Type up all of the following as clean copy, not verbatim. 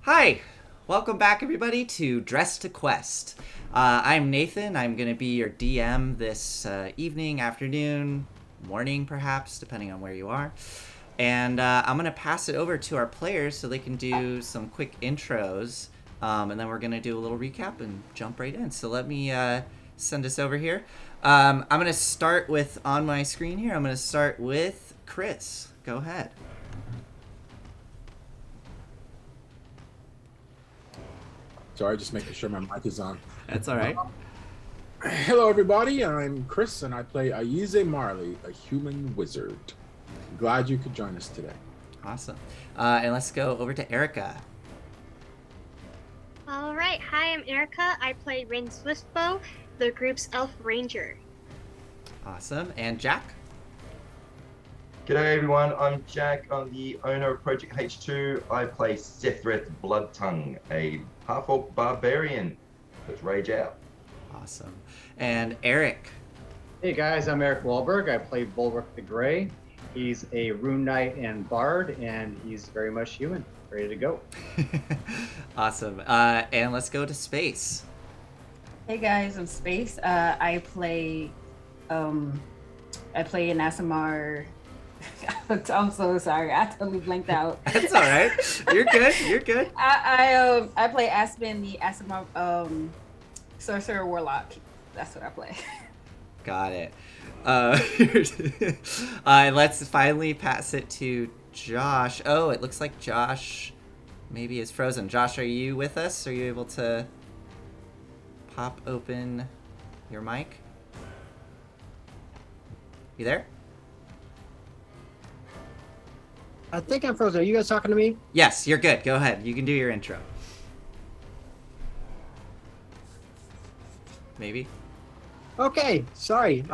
Hi, welcome back everybody to Dress to Quest. I'm Nathan. I'm going to be your DM this evening, afternoon, morning perhaps, depending on where you are. And I'm going to pass it over to our players so they can do some quick intros. And then we're going to do a little recap and jump right in. So let me send us over here. I'm going to start with, on my screen here, I'm going to start with Chris. Go ahead. Sorry, just making sure my mic is on. That's all right. Hello, everybody. I'm Chris, and I play Aize Marley, a human wizard. Glad you could join us today. Awesome. And let's go over to Erica. All right. Hi, I'm Erica. I play Rin Swiftbow, the group's elf ranger. Awesome. And Jack? G'day everyone, I'm Jack. I'm the owner of Project H2. I play Sethreth Bloodtongue, a half-orc barbarian. Let's rage out. Awesome. And Eric? Hey guys, I'm Eric Wahlberg. I play Bulwark the Grey. He's a rune knight and bard, and he's very much human. Ready to go. Awesome. And let's go to Space. Hey guys, I'm Space. I play an Asimar. I'm so sorry. I totally blanked out. That's all right. You're good. You're good. I play Aspen, the Asimar sorcerer warlock. That's what I play. Got it. Let's finally pass it to Josh. Oh, it looks like Josh maybe is frozen. Josh, are you with us? Are you able to pop open your mic? You there? I think I'm frozen. Are you guys talking to me? Yes, you're good. Go ahead. You can do your intro. Maybe. Okay, sorry.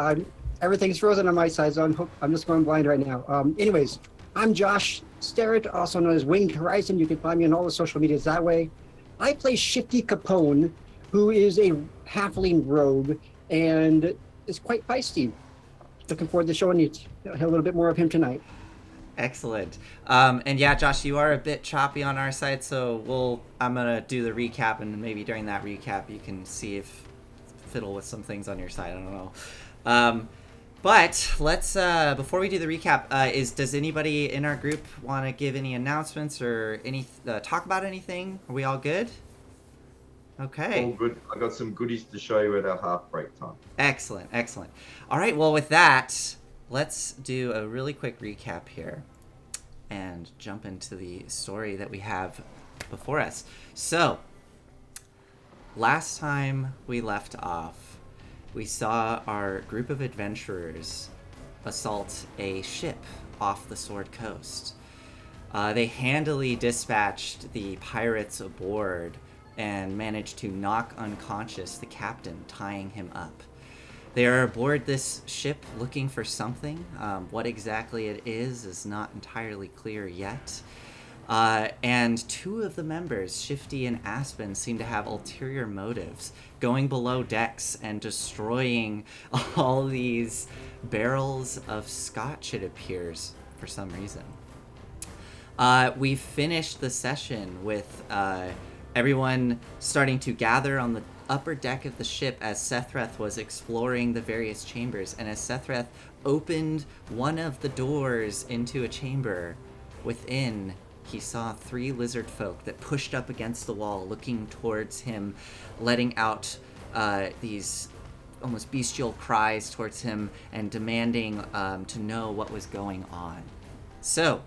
Everything's frozen on my side, so I'm just going blind right now. Anyways, I'm Josh Sterrett, also known as Winged Horizon. You can find me on all the social medias that way. I play Shifty Capone, who is a halfling rogue and is quite feisty. Looking forward to showing you a little bit more of him tonight. Excellent. And yeah, Josh, you are a bit choppy on our side, so I'm gonna do the recap, and maybe during that recap you can see if fiddle with some things on your side. I don't know. But let's before we do the recap, does anybody in our group want to give any announcements or talk about anything? Are we all good? Okay. All good. I got some goodies to show you at our half break time. Excellent, excellent. All right, well, with that, let's do a really quick recap here and jump into the story that we have before us. So, last time we left off, we saw our group of adventurers assault a ship off the Sword Coast. They handily dispatched the pirates aboard and managed to knock unconscious the captain, tying him up. They are aboard this ship looking for something. What exactly it is not entirely clear yet. And two of the members, Shifty and Aspen, seem to have ulterior motives, going below decks and destroying all these barrels of scotch, it appears, for some reason. We finished the session with everyone starting to gather on the upper deck of the ship as Sethreth was exploring the various chambers, and as Sethreth opened one of the doors into a chamber, within he saw three lizard folk that pushed up against the wall, looking towards him, letting out these almost bestial cries towards him and demanding to know what was going on. So,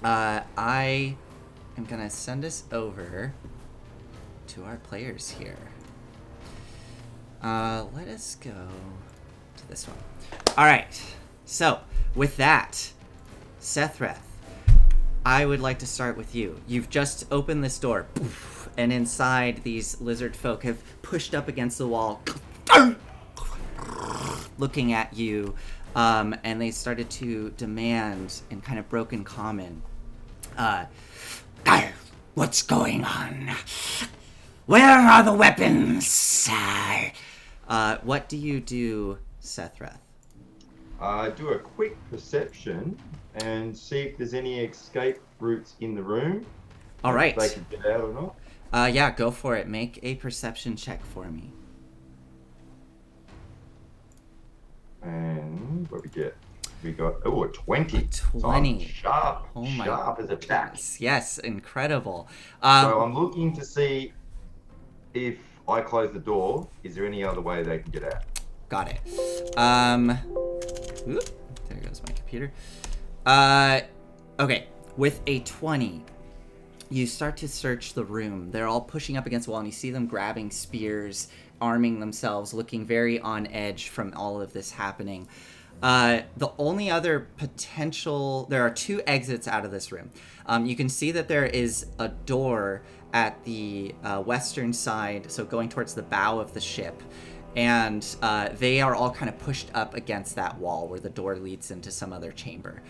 I am going to send us over to our players here. Let us go to this one. All right. So, with that, Sethreth, I would like to start with you. You've just opened this door, and inside these lizard folk have pushed up against the wall, looking at you, and they started to demand in kind of broken common, what's going on? Where are the weapons? What do you do, Sethreth? Do a quick perception and see if there's any escape routes in the room. All right. If they can get out or not. Yeah, go for it. Make a perception check for me. And what we get? We got a 20. A 20. So sharp. Oh my sharp as a tack. Yes, incredible. So I'm looking to see if I close the door, is there any other way they can get out? Got it. Oop, there goes my computer. Okay. With a 20, you start to search the room. They're all pushing up against the wall, and you see them grabbing spears, arming themselves, looking very on edge from all of this happening. The only other potential... There are 2 exits out of this room. You can see that there is a door at the western side, so going towards the bow of the ship. And they are all kind of pushed up against that wall where the door leads into some other chamber.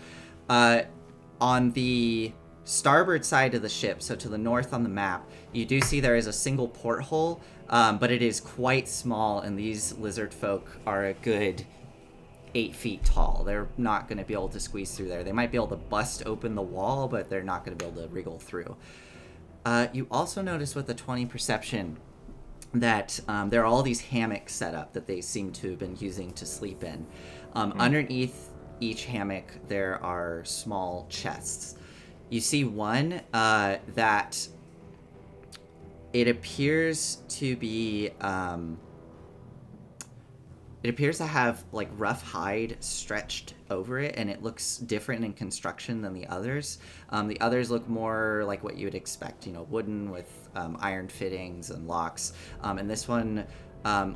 On the starboard side of the ship, so to the north on the map, you do see there is a single porthole, but it is quite small, and these lizard folk are a good 8 feet tall. They're not going to be able to squeeze through there. They might be able to bust open the wall, but they're not going to be able to wriggle through. You also notice with the 20 perception that there are all these hammocks set up that they seem to have been using to sleep in. Underneath each hammock, there are small chests. You see one that it appears to be... It appears to have like rough hide stretched over it, and it looks different in construction than the others. The others look more like what you would expect, wooden with iron fittings and locks. And this one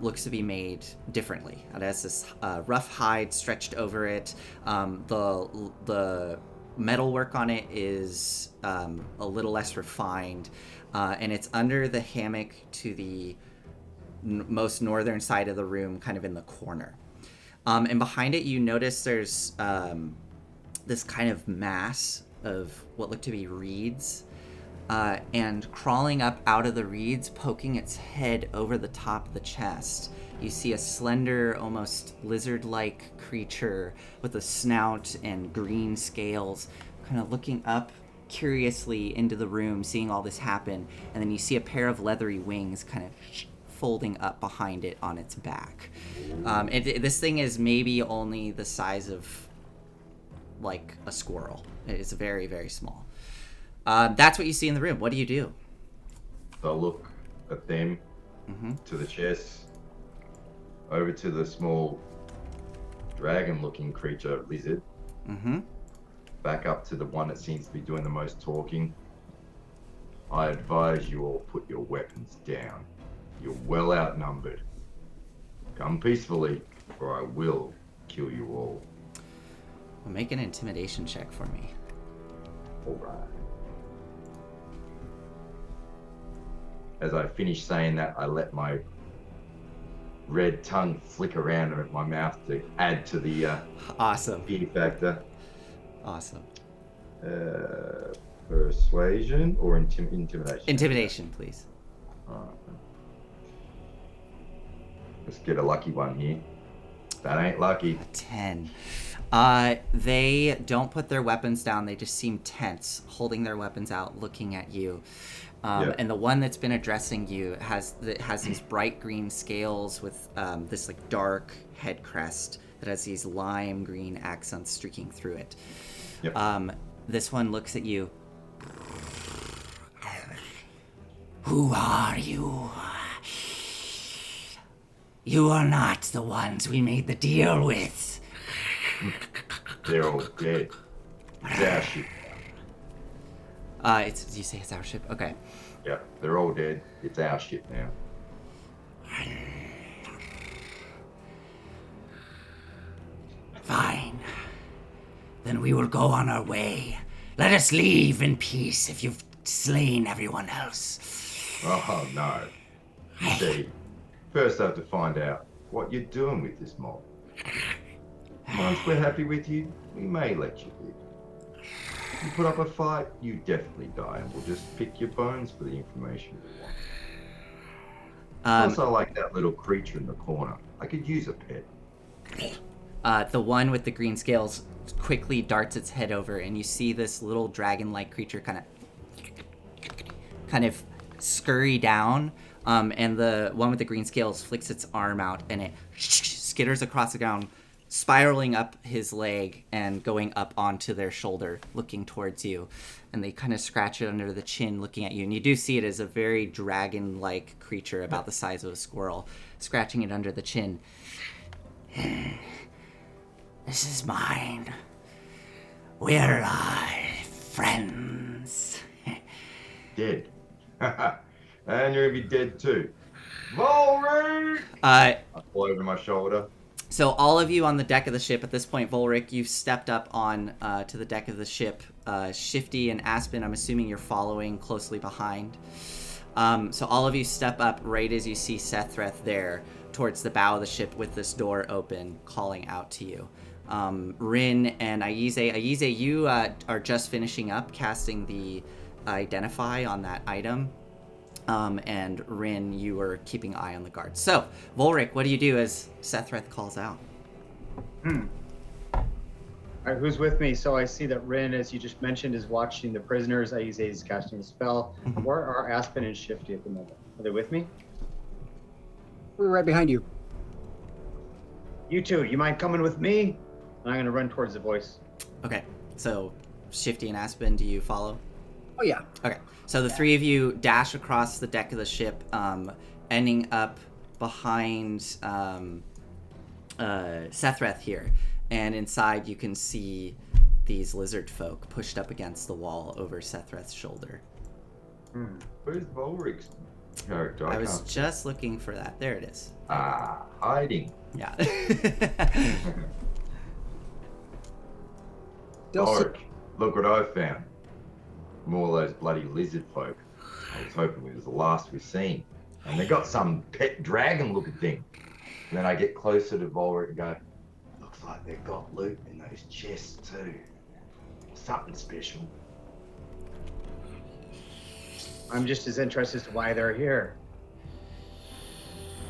looks to be made differently. It has this rough hide stretched over it. The metalwork on it is a little less refined, and it's under the hammock to the most northern side of the room, kind of in the corner. And behind it, you notice there's this kind of mass of what look to be reeds, and crawling up out of the reeds, poking its head over the top of the chest, you see a slender, almost lizard-like creature with a snout and green scales, kind of looking up curiously into the room, seeing all this happen, and then you see a pair of leathery wings kind of folding up behind it on its back. This thing is maybe only the size of like a squirrel. It's very, very small. That's what you see in the room. What do you do? So I look at them, to the chest, over to the small dragon-looking creature, lizard, back up to the one that seems to be doing the most talking. I advise you all put your weapons down. You're well outnumbered. Come peacefully, or I will kill you all. Well, make an intimidation check for me. All right. As I finish saying that, I let my red tongue flick around at my mouth to add to the awesome fear factor. Awesome. Persuasion or intimidation? Intimidation, please. All right. Let's get a lucky one here. That ain't lucky. 10. They don't put their weapons down. They just seem tense, holding their weapons out, looking at you. And the one that's been addressing you has these bright green scales with this like dark head crest that has these lime green accents streaking through it. Yep. This one looks at you. Who are you? You are not the ones we made the deal with. They're all dead. It's our ship. You say it's our ship? Okay. Yeah, they're all dead. It's our ship now. Fine. Then we will go on our way. Let us leave in peace if you've slain everyone else. Oh, no. You see, first I have to find out what you're doing with this mob. Once we're happy with you, we may let you live. If you put up a fight, you definitely die, and we'll just pick your bones for the information we want. Also, I like that little creature in the corner. I could use a pet. The one with the green scales quickly darts its head over, and you see this little dragon-like creature kind of kind of scurry down, and the one with the green scales flicks its arm out, and it skitters across the ground, spiraling up his leg and going up onto their shoulder, looking towards you. And they kind of scratch it under the chin, looking at you. And you do see it as a very dragon-like creature, about the size of a squirrel, scratching it under the chin. This is mine. We're friends. Dead. And you're gonna be dead too. Volric! I pull over my shoulder. So all of you on the deck of the ship at this point, Volric, you've stepped up on to the deck of the ship. Shifty and Aspen, I'm assuming you're following closely behind. So all of you step up right as you see Sethreth there towards the bow of the ship with this door open, calling out to you. Rin and Aize, you are just finishing up casting the Identify on that item. And Rin, you were keeping an eye on the guard. So, Volric, what do you do as Sethreth calls out? All right, who's with me? So I see that Rin, as you just mentioned, is watching the prisoners. Aize is casting a spell. Where are Aspen and Shifty at the moment? Are they with me? We're right behind you. You two, you mind coming with me? And I'm going to run towards the voice. Okay, so Shifty and Aspen, do you follow? Oh, yeah. Okay, so the three of you dash across the deck of the ship, ending up behind Sethreth here. And inside you can see these lizard folk pushed up against the wall over Sethreth's shoulder. Where's Volric's character? I was just looking for that. There it is. Hiding. Yeah. Volric, look what I found. More of those bloody lizard folk. I was hoping it was the last we've seen. And they got some pet dragon looking thing. And then I get closer to Volric and go, looks like they've got loot in those chests too. Something special. I'm just as interested as to why they're here.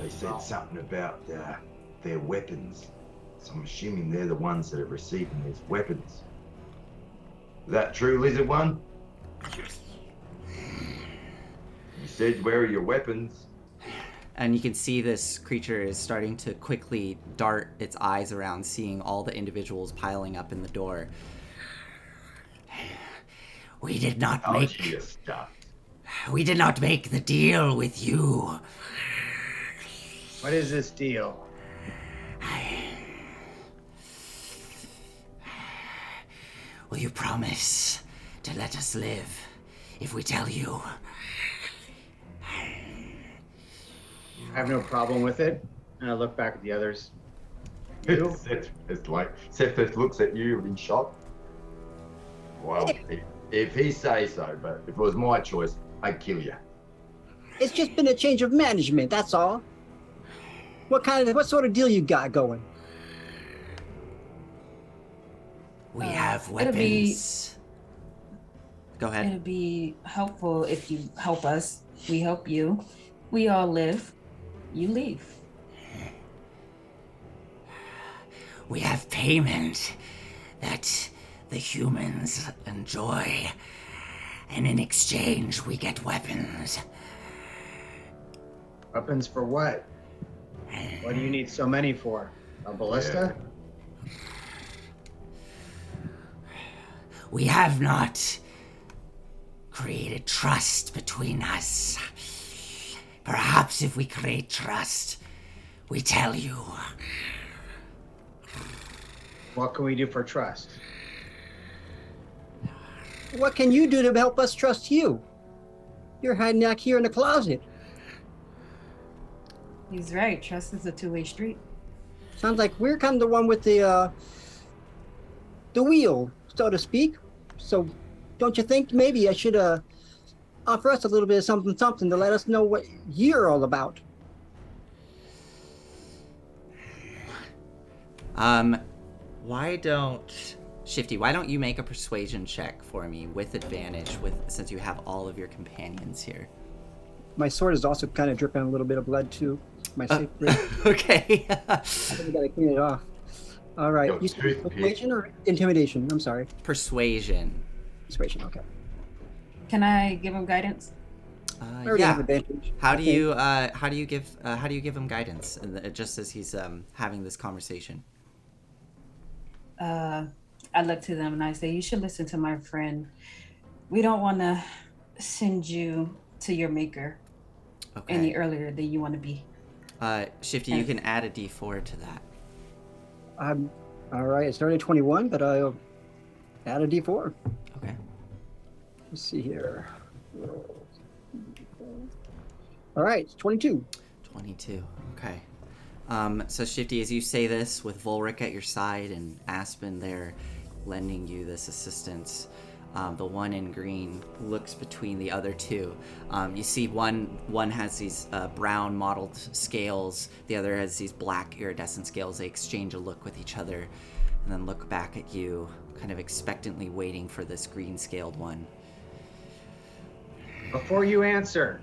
They said something about their weapons. So I'm assuming they're the ones that are receiving these weapons. Is that true, Lizard One? You said, where are your weapons? And you can see this creature is starting to quickly dart its eyes around, seeing all the individuals piling up in the door. We did not make the deal with you. What is this deal? Will you promise to let us live if we tell you? I have no problem with it. And I look back at the others. It's like Seth looks at you in shock. Well, if he says so, but if it was my choice, I'd kill you. It's just been a change of management, that's all. What sort of deal you got going? We have weapons. Go ahead. It'd be helpful if you help us. We help you. We all live. You leave. We have payment that the humans enjoy, and in exchange we get weapons. Weapons for what? What do you need so many for? A ballista? We have not created trust between us. Perhaps if we create trust, we tell you. What can we do for trust? What can you do to help us trust you? You're hiding out here in the closet. He's right. Trust is a two-way street. Sounds like we're kind of the one with the wheel, so to speak. So, don't you think maybe I should offer us a little bit of something to let us know what you're all about? Why don't Shifty? Why don't you make a persuasion check for me with advantage, since you have all of your companions here? My sword is also kind of dripping a little bit of blood too. My sacred. Okay. I think we gotta clean it off. All right. You said persuasion or intimidation? I'm sorry. Persuasion. Persuasion. Okay. Can I give him guidance? I already have advantage. How do you give him guidance, just as he's having this conversation? I look to them and I say, you should listen to my friend. We don't want to send you to your maker any earlier than you want to be. Shifty, you can add a D4 to that. All right. It's already 21, but I'll add a D4. Okay. Let's see here. All right. It's 22. 22. Okay. So Shifty, as you say this, with Volric at your side and Aspen there lending you this assistance, the one in green looks between the other two. You see one has these brown mottled scales, the other has these black iridescent scales. They exchange a look with each other and then look back at you, kind of expectantly waiting for this green scaled one. Before you answer,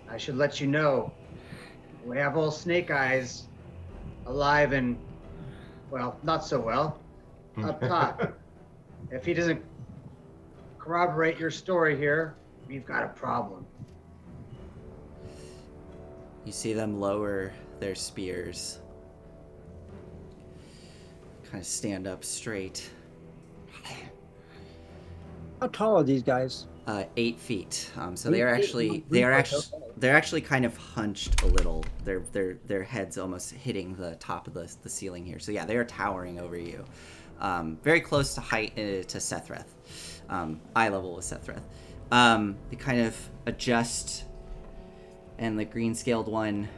I should let you know we have old Snake Eyes alive and, well, not so well, up top. If he doesn't corroborate your story here, we've got a problem. You see them lower their spears, kind of stand up straight. How tall are these guys? 8 feet. So 8 they are feet? actually Okay. they're actually kind of hunched a little. Their heads almost hitting the top of the ceiling here. So yeah, they are towering over you, very close to height to Sethreth, eye level with Sethreth. They kind of adjust, and the green scaled one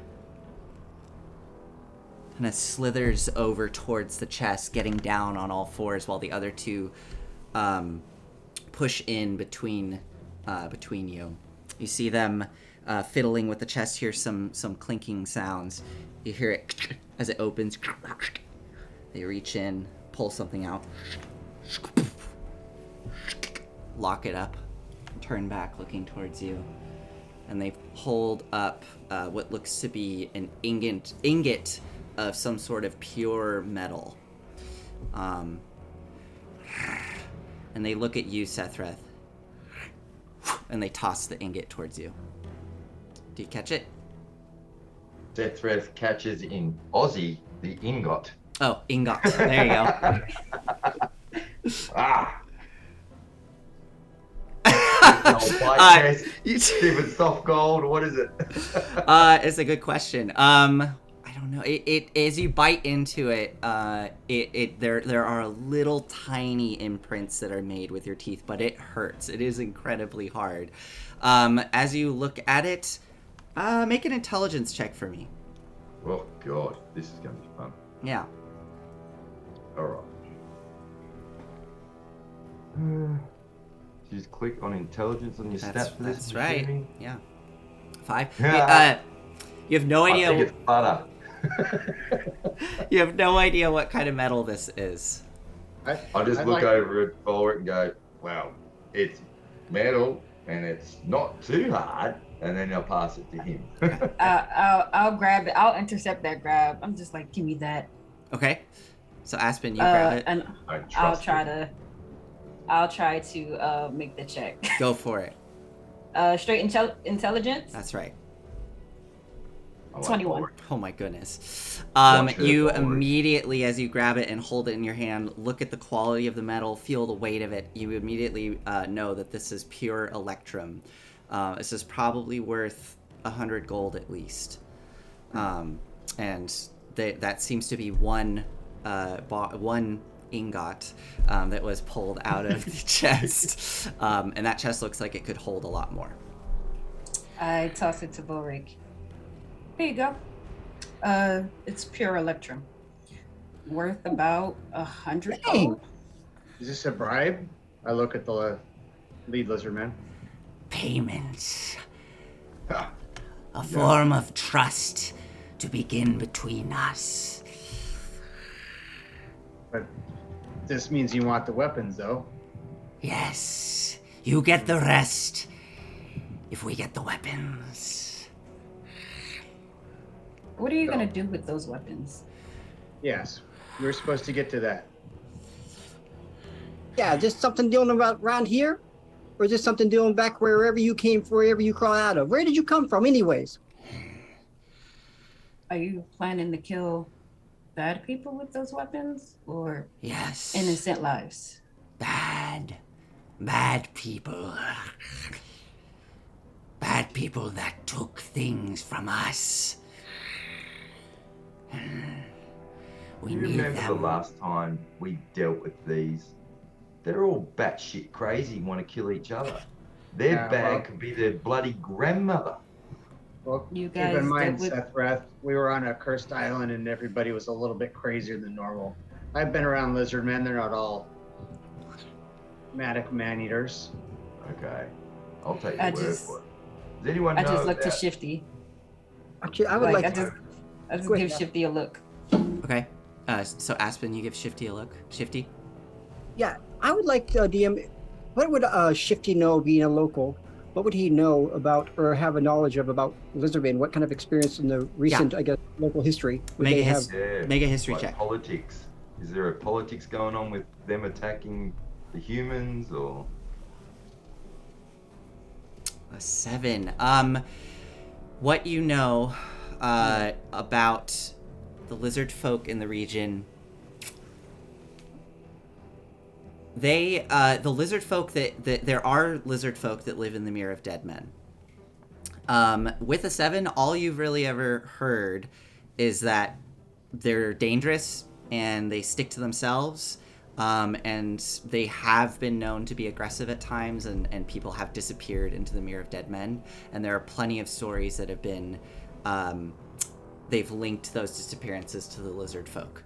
kind of slithers over towards the chest, getting down on all fours, while the other two push in between you. You see them fiddling with the chest. Hear some clinking sounds. You hear it as it opens. They reach in, pull something out, lock it up, turn back looking towards you, and they hold up what looks to be an ingot of some sort of pure metal. And they look at you, Sethreth, and they toss the ingot towards you. Do you catch it? Sethreth catches in Aussie the ingot. Oh, ingot. There you go. Ah! Stephen Soft Gold, what is it? It's a good question. I don't know. It as you bite into it, there are little tiny imprints that are made with your teeth, but it hurts. It is incredibly hard. As you look at it, make an intelligence check for me. Oh god, this is gonna be fun. Yeah. Alright. Just click on intelligence on your stats for this. That's right. Assuming. Yeah. 5. Yeah. You have no idea. I think it's butter. You have no idea what kind of metal this is. I'll just look over at Volric and go, wow, it's metal and it's not too hard, and then I'll pass it to him. I'll grab it. I'll intercept that grab. I'm just like, give me that. Okay. So Aspen, you grab it. And I'll try to make the check. Go for it. Straight intelligence. That's right. 21. Oh my goodness. Watch it, You Volric. immediately, as you grab it and hold it in your hand, look at the quality of the metal, feel the weight of it. You immediately know that this is pure electrum. This is probably worth 100 gold at least. And that seems to be one ingot that was pulled out of the chest. And that chest looks like it could hold a lot more. I toss it to Volric. Here you go. It's pure electrum. Worth about 100 gold. Is this a bribe? I look at the lead lizard man. Payment. A form of trust to begin between us. But this means you want the weapons, though. Yes, you get the rest if we get the weapons. What are you gonna do with those weapons? Yes, we were supposed to get to that. Yeah, just something doing about around here. Or is this something dealing back wherever you came from, wherever you crawl out of? Where did you come from anyways? Are you planning to kill bad people with those weapons or Yes. innocent lives? Bad people. Bad people that took things from us. We You need remember the them. last time we dealt with these? They're all batshit crazy, want to kill each other. Their Yeah, bag well- could be their bloody grandmother. Well, You keep guys in mind, dealt with- Seth Wrath, we were on a cursed island and everybody was a little bit crazier than normal. I've been around lizard men; they're not all manic man-eaters. Okay, I'll take I your word just- for it. Does anyone I know just looked to about- Shifty. Actually, I would like I to. just Go give ahead. Shifty a look. Okay. So Aspen, you give Shifty a look. Shifty? Yeah, I would like DM. What would Shifty know being a local? What would he know about or have a knowledge of about Lizardman? What kind of experience in the recent, I guess, local history would Make they a have? his- Yeah, Make a history like check. politics. Is there a politics going on with them attacking the humans, or? A 7. What you know about the lizard folk in the region? They, the lizard folk that there are lizard folk that live in the Mirror of Dead Men. With a 7, all you've really ever heard is that they're dangerous and they stick to themselves. And they have been known to be aggressive at times, and people have disappeared into the Mirror of Dead Men. And there are plenty of stories that have been, they've linked those disappearances to the lizard folk.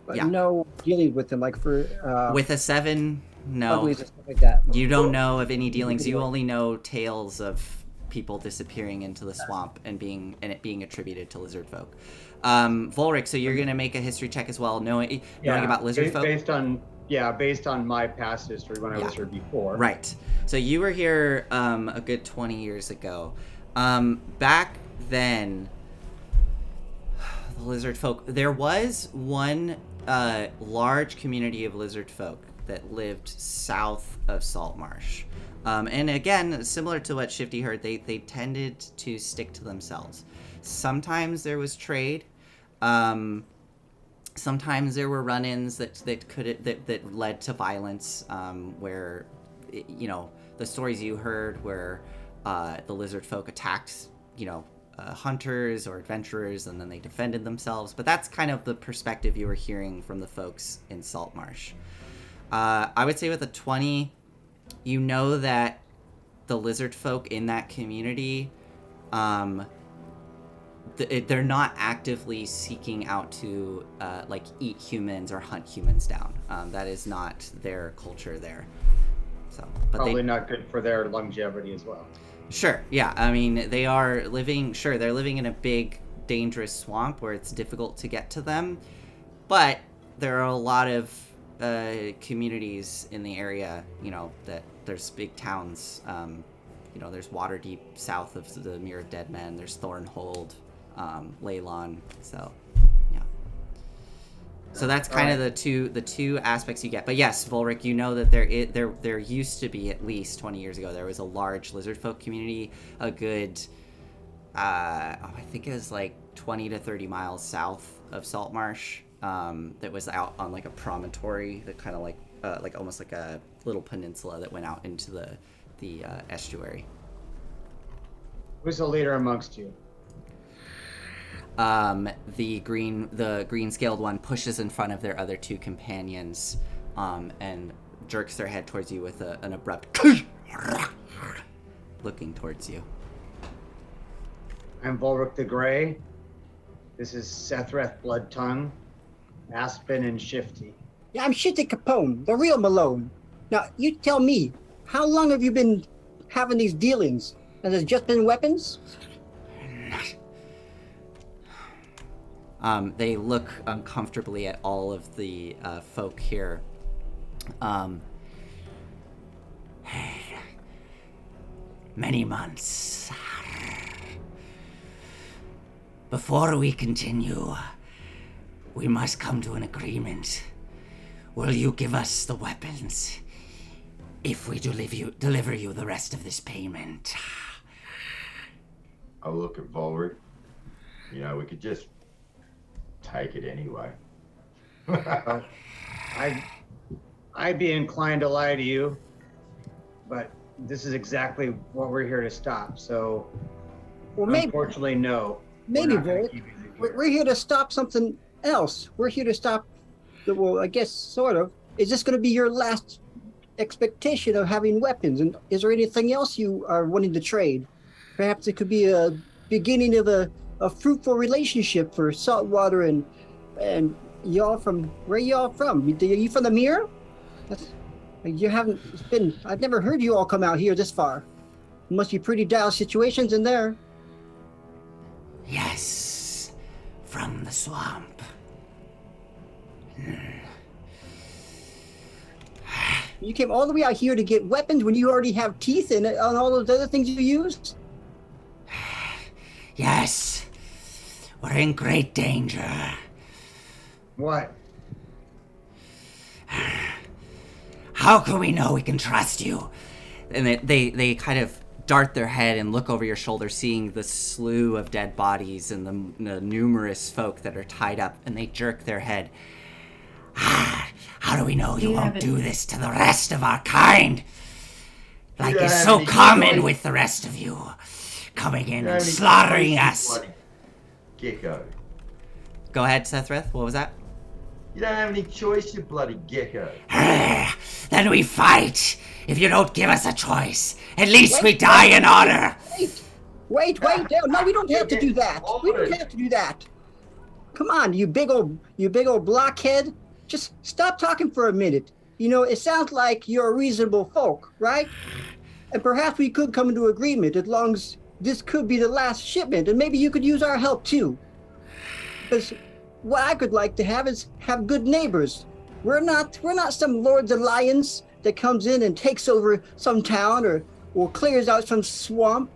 But yeah. no dealing with them, like for With a 7, no. uglies and stuff like that. You don't know of any dealings. You only know tales of people disappearing into the swamp and it being attributed to lizard folk. Volric, so you're gonna make a history check as well, knowing about lizard folk. Based on my past history when I was here before. Right. So you were here a good 20 years ago. Back then, the lizard folk. There was one large community of lizard folk that lived south of Saltmarsh. And again, similar to what Shifty heard, they tended to stick to themselves. Sometimes there was trade. Sometimes there were run-ins that led to violence, where, you know, the stories you heard where the lizard folk attacked, you know, hunters or adventurers, and then they defended themselves. But that's kind of the perspective you were hearing from the folks in Saltmarsh. I would say with a 20, you know that the lizard folk in that community, they're not actively seeking out to like eat humans or hunt humans down. That is not their culture there. So, but Probably not good for their longevity as well. Sure, yeah. I mean, they are living. Sure, they're living in a big, dangerous swamp where it's difficult to get to them. But there are a lot of communities in the area. You know, that there's big towns. You know, there's Waterdeep south of the Mirror of Dead Men. There's Thornhold, Leylon. So, yeah. So that's kind of the two aspects you get. But yes, Volric, you know that there used to be, at least 20 years ago, there was a large lizard folk community, a good, I think it was like 20 to 30 miles south of Saltmarsh, that was out on like a promontory that kind of like almost like a little peninsula that went out into the estuary. Who's the leader amongst you? The green scaled one pushes in front of their other two companions, and jerks their head towards you with an abrupt looking towards you. I'm Volric the Grey. This is Sethreth Bloodtongue, Aspen, and Shifty. Yeah, I'm Shitty Capone, the real Malone. Now, you tell me, how long have you been having these dealings? Has it just been weapons? They look uncomfortably at all of the folk here. Many months. Before we continue, we must come to an agreement. Will you give us the weapons? if we deliver you the rest of this payment. I'll look at Volric. You know, we could just take it anyway. I'd be inclined to lie to you, but this is exactly what we're here to stop. So, Well, maybe, unfortunately, no. maybe, we're not gonna Volric, keep you here. we're here to stop something else. We're here to stop, well, I guess, sort of. Is this going to be your last expectation of having weapons? And is there anything else you are wanting to trade? Perhaps it could be a beginning of a fruitful relationship for Saltwater and y'all from, where y'all from? Are you from the Mirror? You haven't been, I've never heard you all come out here this far. Must be pretty dire situations in there. Yes, from the swamp. You came all the way out here to get weapons when you already have teeth and on all those other things you used? Yes, we're in great danger. What? How can we know we can trust you? And they kind of dart their head and look over your shoulder, seeing the slew of dead bodies and the numerous folk that are tied up, and they jerk their head. How do we know you won't do this to the rest of our kind? Like is so common with the rest of you. Coming in and slaughtering us. Gecko. Go ahead, Sethrith. What was that? You don't have any choice, you bloody gecko. Then we fight. If you don't give us a choice, at least we die in honor. Wait. No, we don't have to do that. We don't have to do that. Come on, you big old blockhead. Just stop talking for a minute. You know, it sounds like you're a reasonable folk, right? And perhaps we could come into agreement as long as this could be the last shipment, and maybe you could use our help too. Because what I could like to have is have good neighbors. We're not some Lord's Alliance that comes in and takes over some town or clears out some swamp.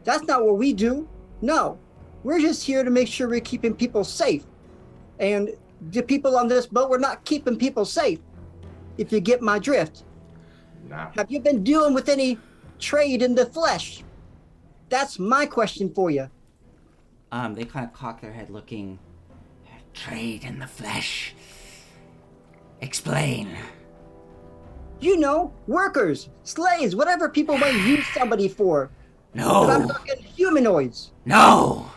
That's not what we do. No, we're just here to make sure we're keeping people safe. And the people on this boat, we're not keeping people safe, if you get my drift. Nah. Have you been dealing with any trade in the flesh? That's my question for you. They kind of cock their head looking. Trade in the flesh. Explain. You know, workers, slaves, whatever people might use somebody for. No. But I'm talking humanoids. No.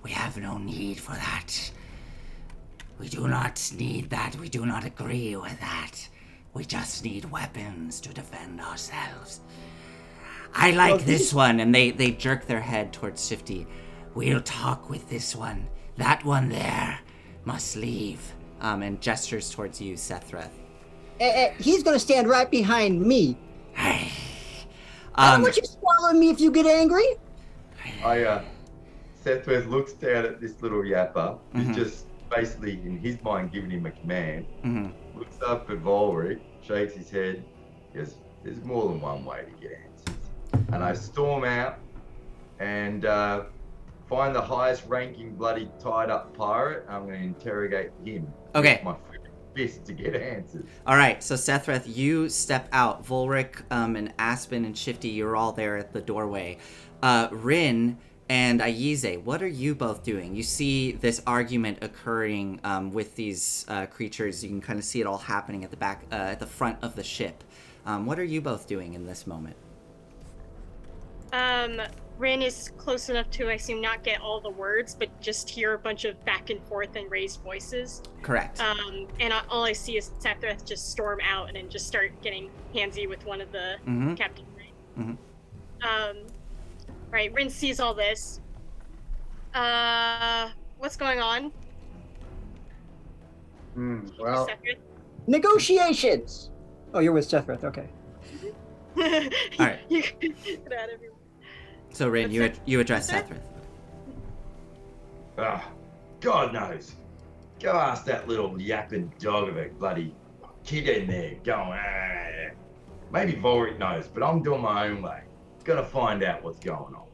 We have no need for that. We do not need that. We do not agree with that. We just need weapons to defend ourselves. I like this one. And they jerk their head towards Shifty. We'll talk with this one. That one there must leave. And gestures towards you, Sethrith. He's gonna stand right behind me. I don't want you swallowing me if you get angry. Sethrith looks down at this little yapper, who's just basically, in his mind, giving him a command. Looks up at Volric, shakes his head, goes, there's more than one way to get answers. And I storm out and find the highest ranking bloody tied up pirate. I'm going to interrogate him. Okay. With my fist to get answers. All right, so Sethrith, you step out. Volric and Aspen and Shifty, you're all there at the doorway. Rin and Aize, what are you both doing? You see this argument occurring with these creatures. You can kind of see it all happening at the back, at the front of the ship. What are you both doing in this moment? Rin is close enough to, I assume, not get all the words, but just hear a bunch of back and forth and raised voices. Correct. And all I see is Sethrith just storm out and then just start getting handsy with one of the captains. Right, Rin sees all this. What's going on? Well, Negotiations. Oh, you're with Sethrith. Okay. All right. You can get out of here. So Rin, you address Sethrith. God knows. Go ask that little yapping dog of a bloody kid in there going, maybe Volric knows, but I'm doing my own way. Gotta find out what's going on.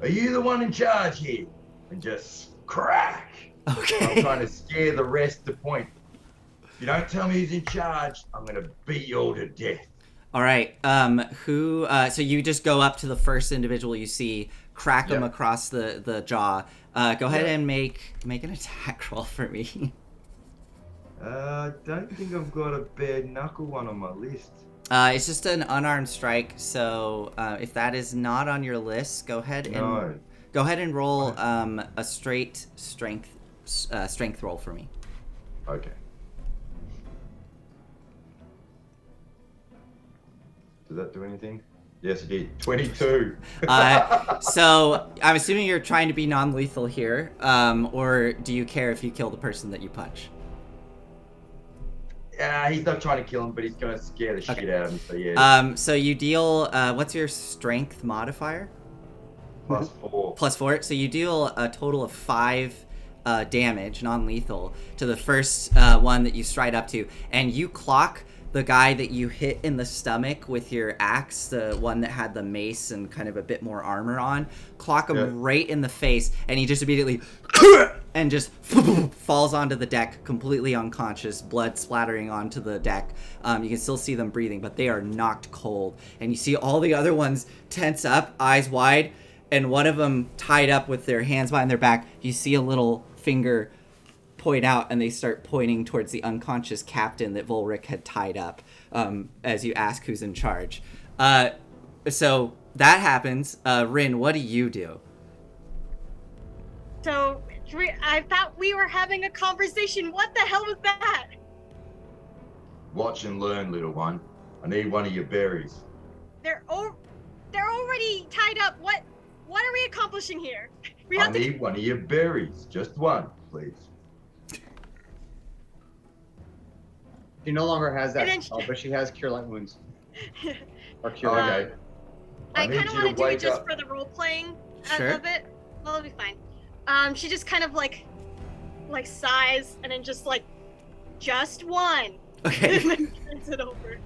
Are you the one in charge here? And just crack. Okay. I'm trying to scare the rest to point, you don't tell me who's in charge, I'm gonna beat you all to death. All right. So you just go up to the first individual you see, crack him across the jaw. Go ahead and make an attack roll for me. Don't think I've got a bare knuckle one on my list. It's just an unarmed strike. So if that is not on your list, go ahead and roll a straight strength roll for me. Okay. Does that do anything? Yes, it did. 22. So I'm assuming you're trying to be non-lethal here, or do you care if you kill the person that you punch? He's not trying to kill him, but he's gonna scare the shit out of him. So yeah. So you deal. What's your strength modifier? +4. +4. So you deal a total of 5 damage, non-lethal, to the first one that you stride up to, and you clock the guy that you hit in the stomach with your axe, the one that had the mace and kind of a bit more armor on. Clock him right in the face, and he just immediately and just falls onto the deck, completely unconscious, blood splattering onto the deck. You can still see them breathing, but they are knocked cold. And you see all the other ones tense up, eyes wide, and one of them tied up with their hands behind their back. You see a little finger point out, and they start pointing towards the unconscious captain that Volric had tied up, as you ask who's in charge. So that happens. Rin, what do you do? So, I thought we were having a conversation. What the hell was that? Watch and learn, little one. I need one of your berries. They're already tied up. What are we accomplishing here? I need one of your berries. Just one, please. She no longer has that And then spell, but she has Cure Light Wounds. Or Cure Okay. Light. I need kind of you to want to do it wake just up. for the role playing Sure. of it. Well, it'll be fine. She just kind of like sighs and then just one. Okay. And then turns it over.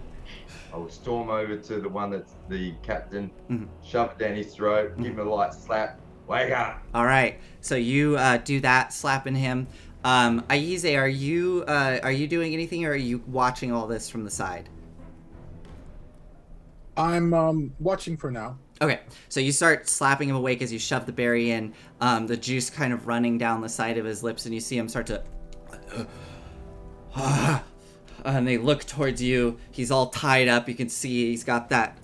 I'll storm over to the one that's the captain, Mhm. shove it down his throat, give him a light slap. Wake up! All right. So you do that, slapping him. Aize, are you doing anything, or are you watching all this from the side? I'm watching for now. Okay, so you start slapping him awake as you shove the berry in, the juice kind of running down the side of his lips, and you see him start to... and they look towards you. He's all tied up. You can see he's got that...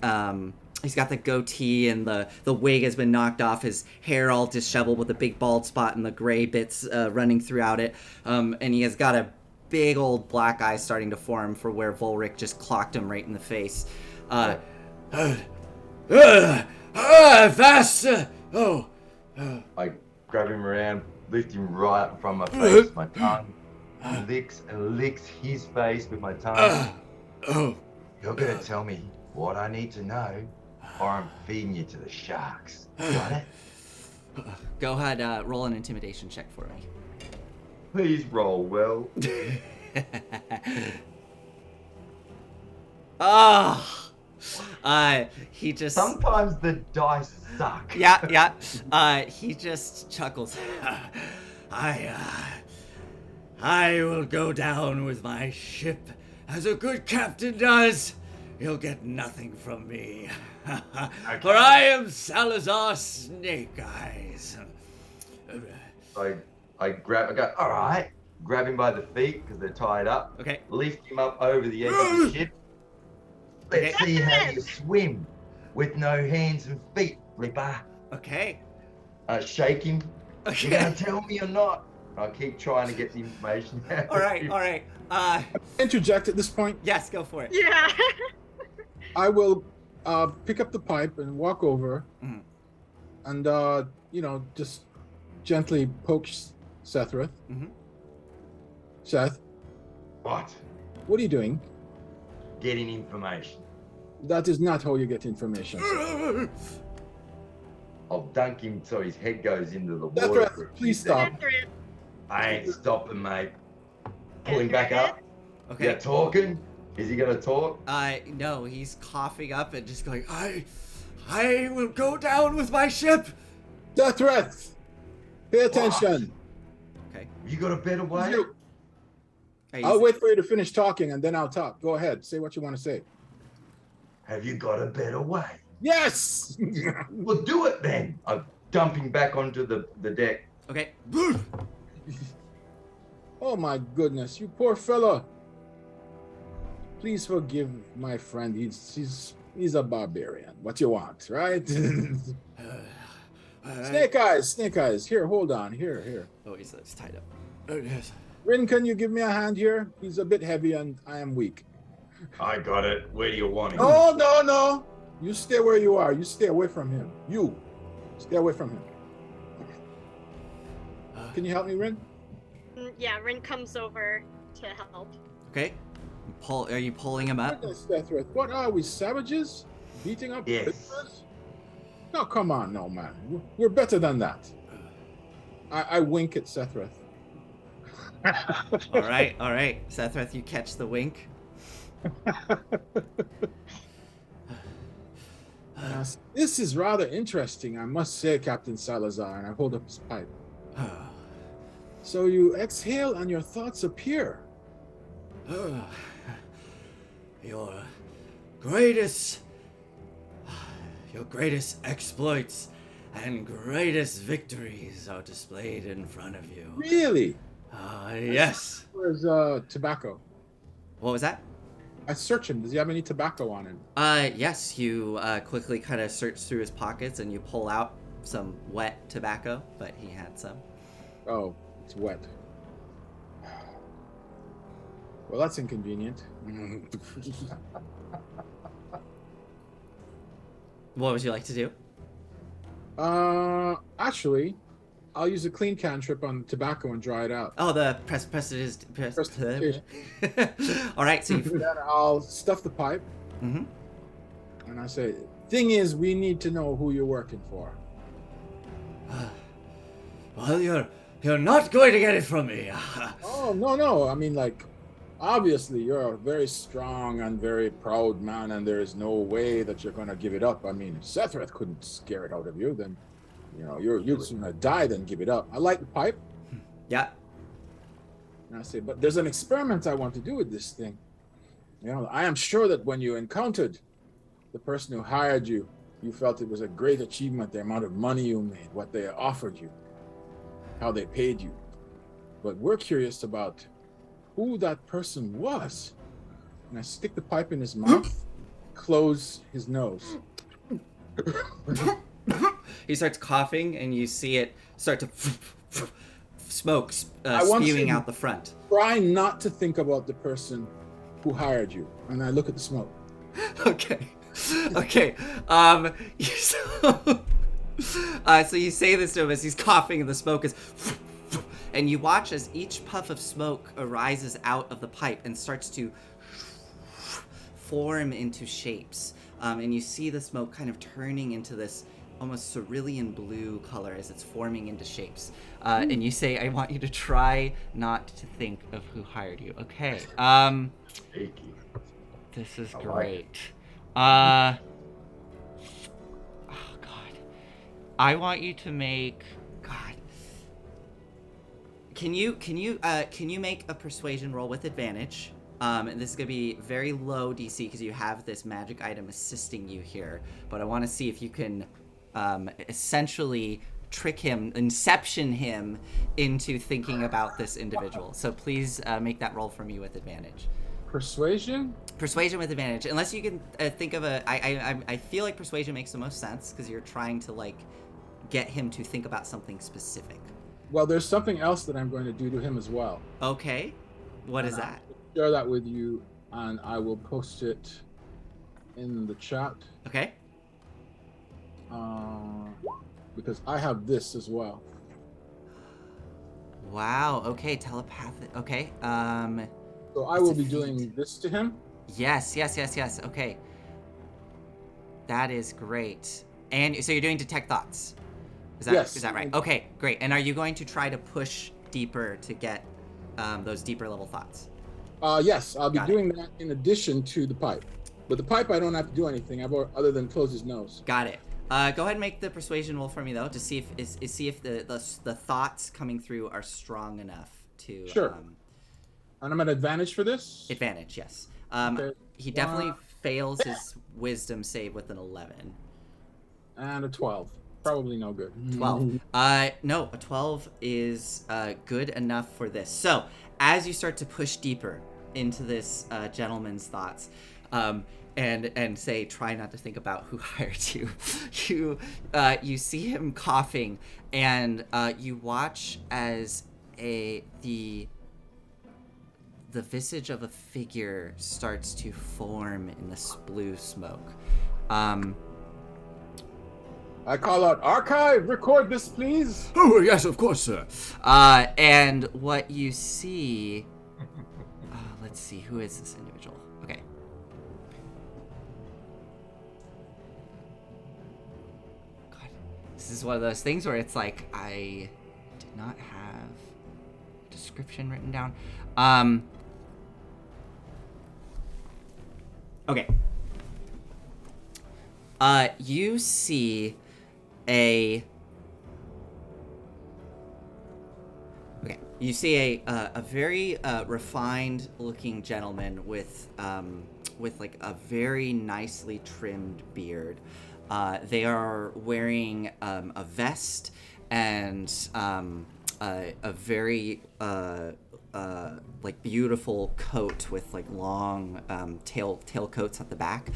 he's got the goatee, and the wig has been knocked off. His hair all disheveled with a big bald spot and the gray bits running throughout it. And he has got a big old black eye starting to form for where Volric just clocked him right in the face. Faster! I grab him around, lift him right up from my face, my tongue, licks his face with my tongue. You're gonna tell me what I need to know, or I'm feeding you to the sharks. Got it? Go ahead, roll an intimidation check for me. Please roll well. He just... Sometimes the dice suck. Yeah. He just chuckles. I will go down with my ship as a good captain does. You'll get nothing from me. For I am Salazar Snake Eyes. I go, all right. Grab him by the feet because they're tied up. Okay. Lift him up over the edge of the ship. Let's see how you swim with no hands and feet, Ripper. Okay. Shake him. Okay. You gonna tell me or not? I keep trying to get the information out. All right. Interject at this point. Yes, go for it. Yeah. I will pick up the pipe and walk over, and just gently poke Sethrith. Mm-hmm. Seth, What? what are you doing? Getting information. That is not how you get information. Seth. I'll dunk him so his head goes into the water. Sethrith, please stop. I ain't stopping, mate. Pull him back up. Okay. Yeah, talking. Is he gonna talk? No, he's coughing up and just going, I will go down with my ship. Sethrith, pay attention. Okay. You got a better way? You. I'll wait for you to finish talking and then I'll talk. Go ahead. Say what you want to say. Have you got a better way? Yes! Well, do it then. I'm dumping back onto the deck. Okay. Oh my goodness, you poor fella. Please forgive my friend. He's a barbarian. What you want, right? Snake Eyes. Here, hold on. Here. Oh, he's tied up. Oh, yes. Rin, can you give me a hand here? He's a bit heavy and I am weak. I got it. Where do you want it? Oh, no. You stay where you are. You stay away from him. You stay away from him. Can you help me, Rin? Yeah, Rin comes over to help. Okay. Are you pulling him up? Sethrath, what are we, savages? Beating up prisoners? No, come on, no, man. We're better than that. I wink at Sethrath. All right. Sethrath, you catch the wink. This is rather interesting, I must say, Captain Salazar, and I hold up his pipe. So you exhale and your thoughts appear. Your greatest exploits and greatest victories are displayed in front of you. Really? Yes. Where's tobacco? What was that? I search him. Does he have any tobacco on him? Yes. You quickly kind of search through his pockets and you pull out some wet tobacco, but he had some. Oh, it's wet. Well, that's inconvenient. What would you like to do? Actually, I'll use a clean cantrip on the tobacco and dry it out. Oh, the Prestidigitation. All right, so Then I'll stuff the pipe. Mm-hmm. And I say, thing is, we need to know who you're working for. Well, you're not going to get it from me. Oh, no. I mean, like, obviously, you're a very strong and very proud man, and there is no way that you're going to give it up. I mean, if Sethrath couldn't scare it out of you, then, you'd sooner die than give it up. I like the pipe. Yeah. And I say, but there's an experiment I want to do with this thing. I am sure that when you encountered the person who hired you, you felt it was a great achievement, the amount of money you made, what they offered you, how they paid you. But we're curious about who that person was. And I stick the pipe in his mouth, close his nose. He starts coughing, and you see it start to smoke spewing out the front. Try not to think about the person who hired you. And I look at the smoke. Okay. So you say this to him as he's coughing, and the smoke is... And you watch as each puff of smoke arises out of the pipe and starts to form into shapes. And you see the smoke kind of turning into this almost cerulean blue color as it's forming into shapes. And you say, I want you to try not to think of who hired you. Okay. This is great. Oh, God. I want you to make... God. Can you make a persuasion roll with advantage? And this is going to be very low DC because you have this magic item assisting you here. But I want to see if you can essentially trick him, inception him into thinking about this individual. So please make that roll for me with advantage. Persuasion? Persuasion with advantage. Unless you can think of a... I feel like persuasion makes the most sense because you're trying to, like, get him to think about something specific. Well, there's something else that I'm going to do to him as well. Okay. What is that? I'll share that with you, and I will post it in the chat. Okay. Because I have this as well. Wow. Okay. Telepathic. Okay. So I will be doing this to him. Yes. Okay. That is great. And so you're doing detect thoughts. Yes. Is that right? Okay, great. And are you going to try to push deeper to get those deeper level thoughts? Yes, I'll be doing that in addition to the pipe. But the pipe, I don't have to do anything other than close his nose. Got it. Go ahead and make the persuasion roll for me though, to see if the thoughts coming through are strong enough to. Sure. And I'm at advantage for this? Advantage, yes. Okay. He definitely fails his wisdom save with an 11. And a 12. Probably no good. 12. No, a 12 is good enough for this. So, as you start to push deeper into this gentleman's thoughts, and say, try not to think about who hired you, you see him coughing, and you watch as the visage of a figure starts to form in this blue smoke. I call out, archive, record this, please. Oh, yes, of course, sir. And what you see... let's see, who is this individual? Okay. God, this is one of those things where it's like, I did not have a description written down. Okay. You see a very refined looking gentleman with like a very nicely trimmed beard. They are wearing a vest and a very like beautiful coat with like long tailcoats at the back,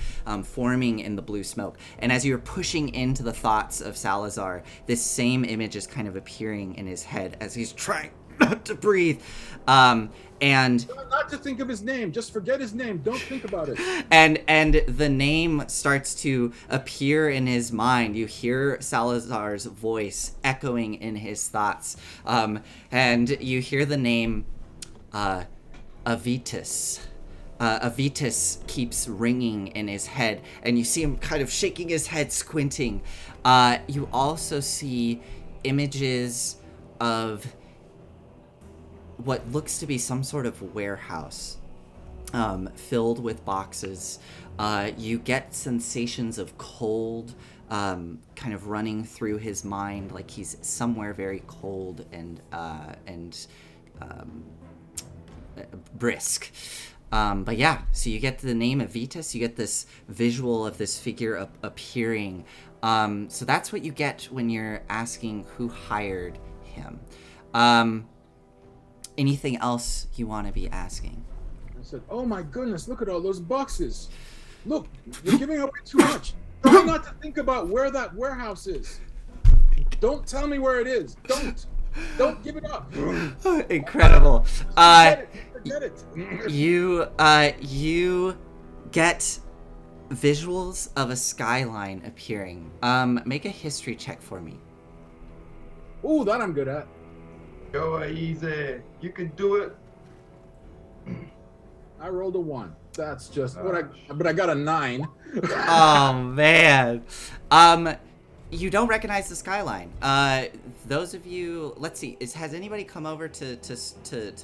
forming in the blue smoke. And as you're pushing into the thoughts of Salazar, this same image is kind of appearing in his head as he's trying not to breathe. And not to think of his name, just forget his name. Don't think about it. And the name starts to appear in his mind. You hear Salazar's voice echoing in his thoughts, and you hear the name Avitus. Avitus keeps ringing in his head, and you see him kind of shaking his head, squinting. You also see images of what looks to be some sort of warehouse filled with boxes. You get sensations of cold kind of running through his mind, like he's somewhere very cold and brisk. But yeah, so you get the name of Vitus, you get this visual of this figure appearing. So that's what you get when you're asking who hired him. Anything else you want to be asking? I said, oh my goodness, look at all those boxes. Look, you're giving away too much. Try not to think about where that warehouse is. Don't tell me where it is. Don't give it up. Incredible. Forget it. You get visuals of a skyline appearing. Make a history check for me. Ooh, that I'm good at. Go easy. You can do it. I rolled a 1. That's just but I got a 9. Oh man. You don't recognize the skyline. Those of you, let's see, has anybody come over to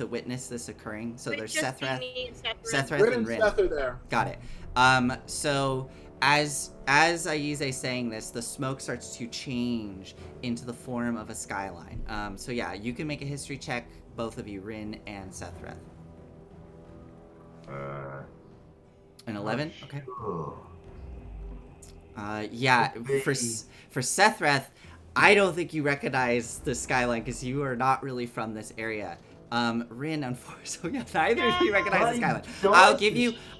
witness this occurring? So there's Sethreth and Rin. Seth are there. Got it. So as Aize saying this, the smoke starts to change into the form of a skyline. So yeah, you can make a history check, both of you, Rin and Sethreth. An 11? Okay. Yeah, for Sethreth, I don't think you recognize the skyline because you are not really from this area. Rin, unfortunately, so yeah, neither of you recognize the skyline.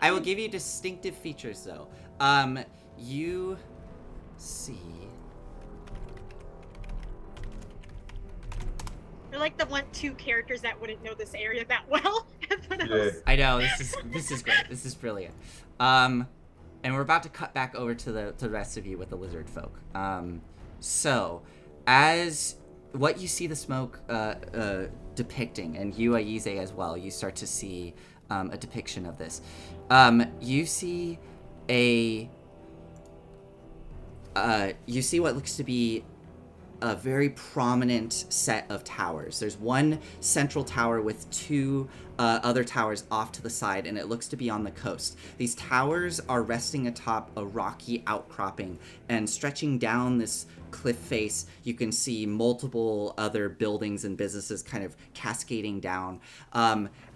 I will give you distinctive features though. You see. They're like the 2 characters that wouldn't know this area that well. Yeah. I know, this is great. This is brilliant. And we're about to cut back over to the rest of you with the lizard folk. So, as what you see the smoke depicting, and you, Aize, as well, you start to see a depiction of this. You see you see what looks to be a very prominent set of towers. There's one central tower with 2 other towers off to the side, and it looks to be on the coast. These towers are resting atop a rocky outcropping and stretching down this cliff face. You can see multiple other buildings and businesses kind of cascading down.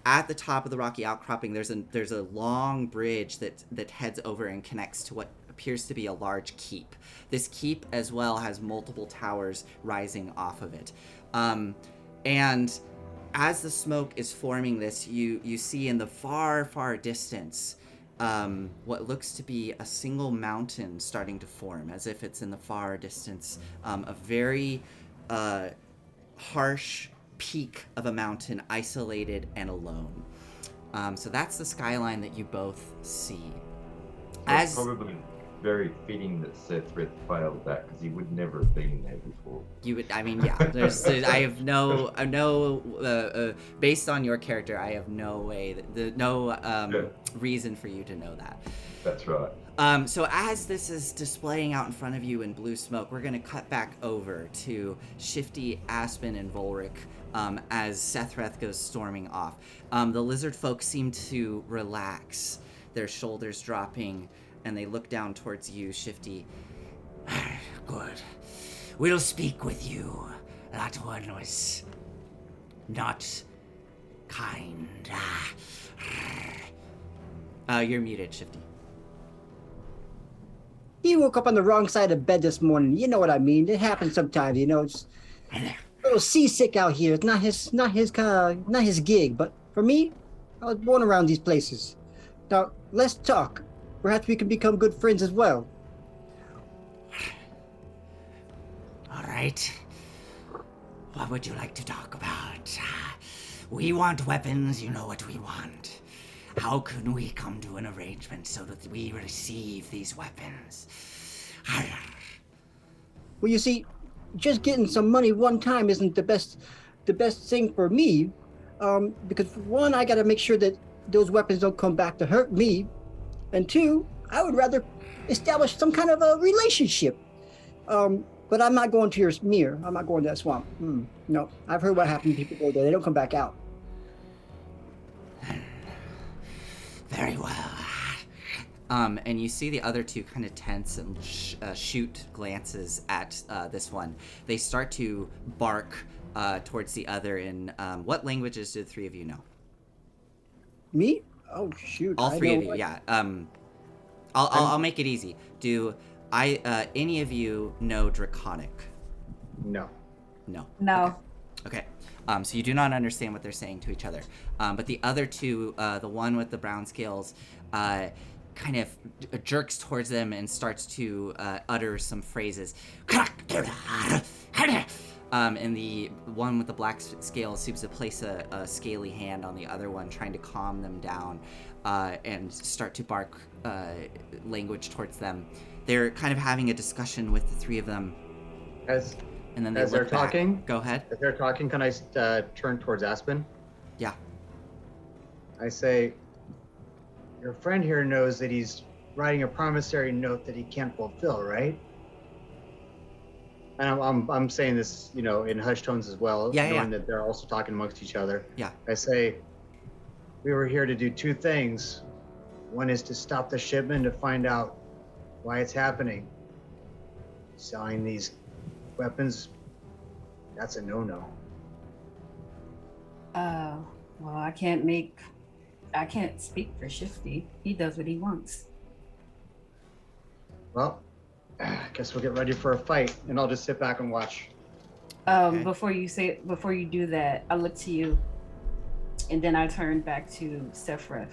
At the top of the rocky outcropping, there's a long bridge that heads over and connects to what appears to be a large keep. This keep as well has multiple towers rising off of it. And as the smoke is forming this, you see in the far, far distance what looks to be a single mountain starting to form, as if it's in the far distance. A very harsh peak of a mountain, isolated and alone. So that's the skyline that you both see. It's probably very fitting that Sethred failed that, because he would never have been there before. You would, I mean, yeah. I have no, based on your character, I have no way, reason for you to know that. That's right. So as this is displaying out in front of you in blue smoke, we're going to cut back over to Shifty, Aspen, and Volric as Sethreth goes storming off. The lizard folk seem to relax, their shoulders dropping, and they look down towards you, Shifty. Good. We'll speak with you. That one was not kind. You're muted, Shifty. He woke up on the wrong side of bed this morning. You know what I mean. It happens sometimes, you know. It's a little seasick out here. It's not his gig. But for me, I was born around these places. Now, let's talk. Perhaps we can become good friends as well. All right. What would you like to talk about? We want weapons. You know what we want. How can we come to an arrangement so that we receive these weapons? Well, you see, just getting some money one time isn't the best thing for me. Because for one, I got to make sure that those weapons don't come back to hurt me. And two, I would rather establish some kind of a relationship. But I'm not going to your smear. I'm not going to that swamp. No, I've heard what happened. People go there. They don't come back out. Very well. And you see the other two kind of tense and shoot glances at this one. They start to bark towards the other in what languages do the three of you know? Me? Oh shoot! All three of you, yeah. I'll make it easy. Do any of you know Draconic? No. No. No. Okay. So you do not understand what they're saying to each other. But the other two, the one with the brown scales, kind of jerks towards them and starts to utter some phrases. And the one with the black scales seems to place a scaly hand on the other one, trying to calm them down and start to bark language towards them. They're kind of having a discussion with the three of them. And then as they're talking, go ahead. As they're talking, can I turn towards Aspen? Yeah. I say, your friend here knows that he's writing a promissory note that he can't fulfill, right? And I'm saying this, in hushed tones as well, knowing that they're also talking amongst each other. Yeah. I say, we were here to do two things. One is to stop the shipment to find out why it's happening. Selling these weapons, that's a no-no. Well, I can't speak for Shifty. He does what he wants. Well, I guess we'll get ready for a fight, and I'll just sit back and watch. Okay. Before you do that, I look to you, and then I turn back to Sephrith.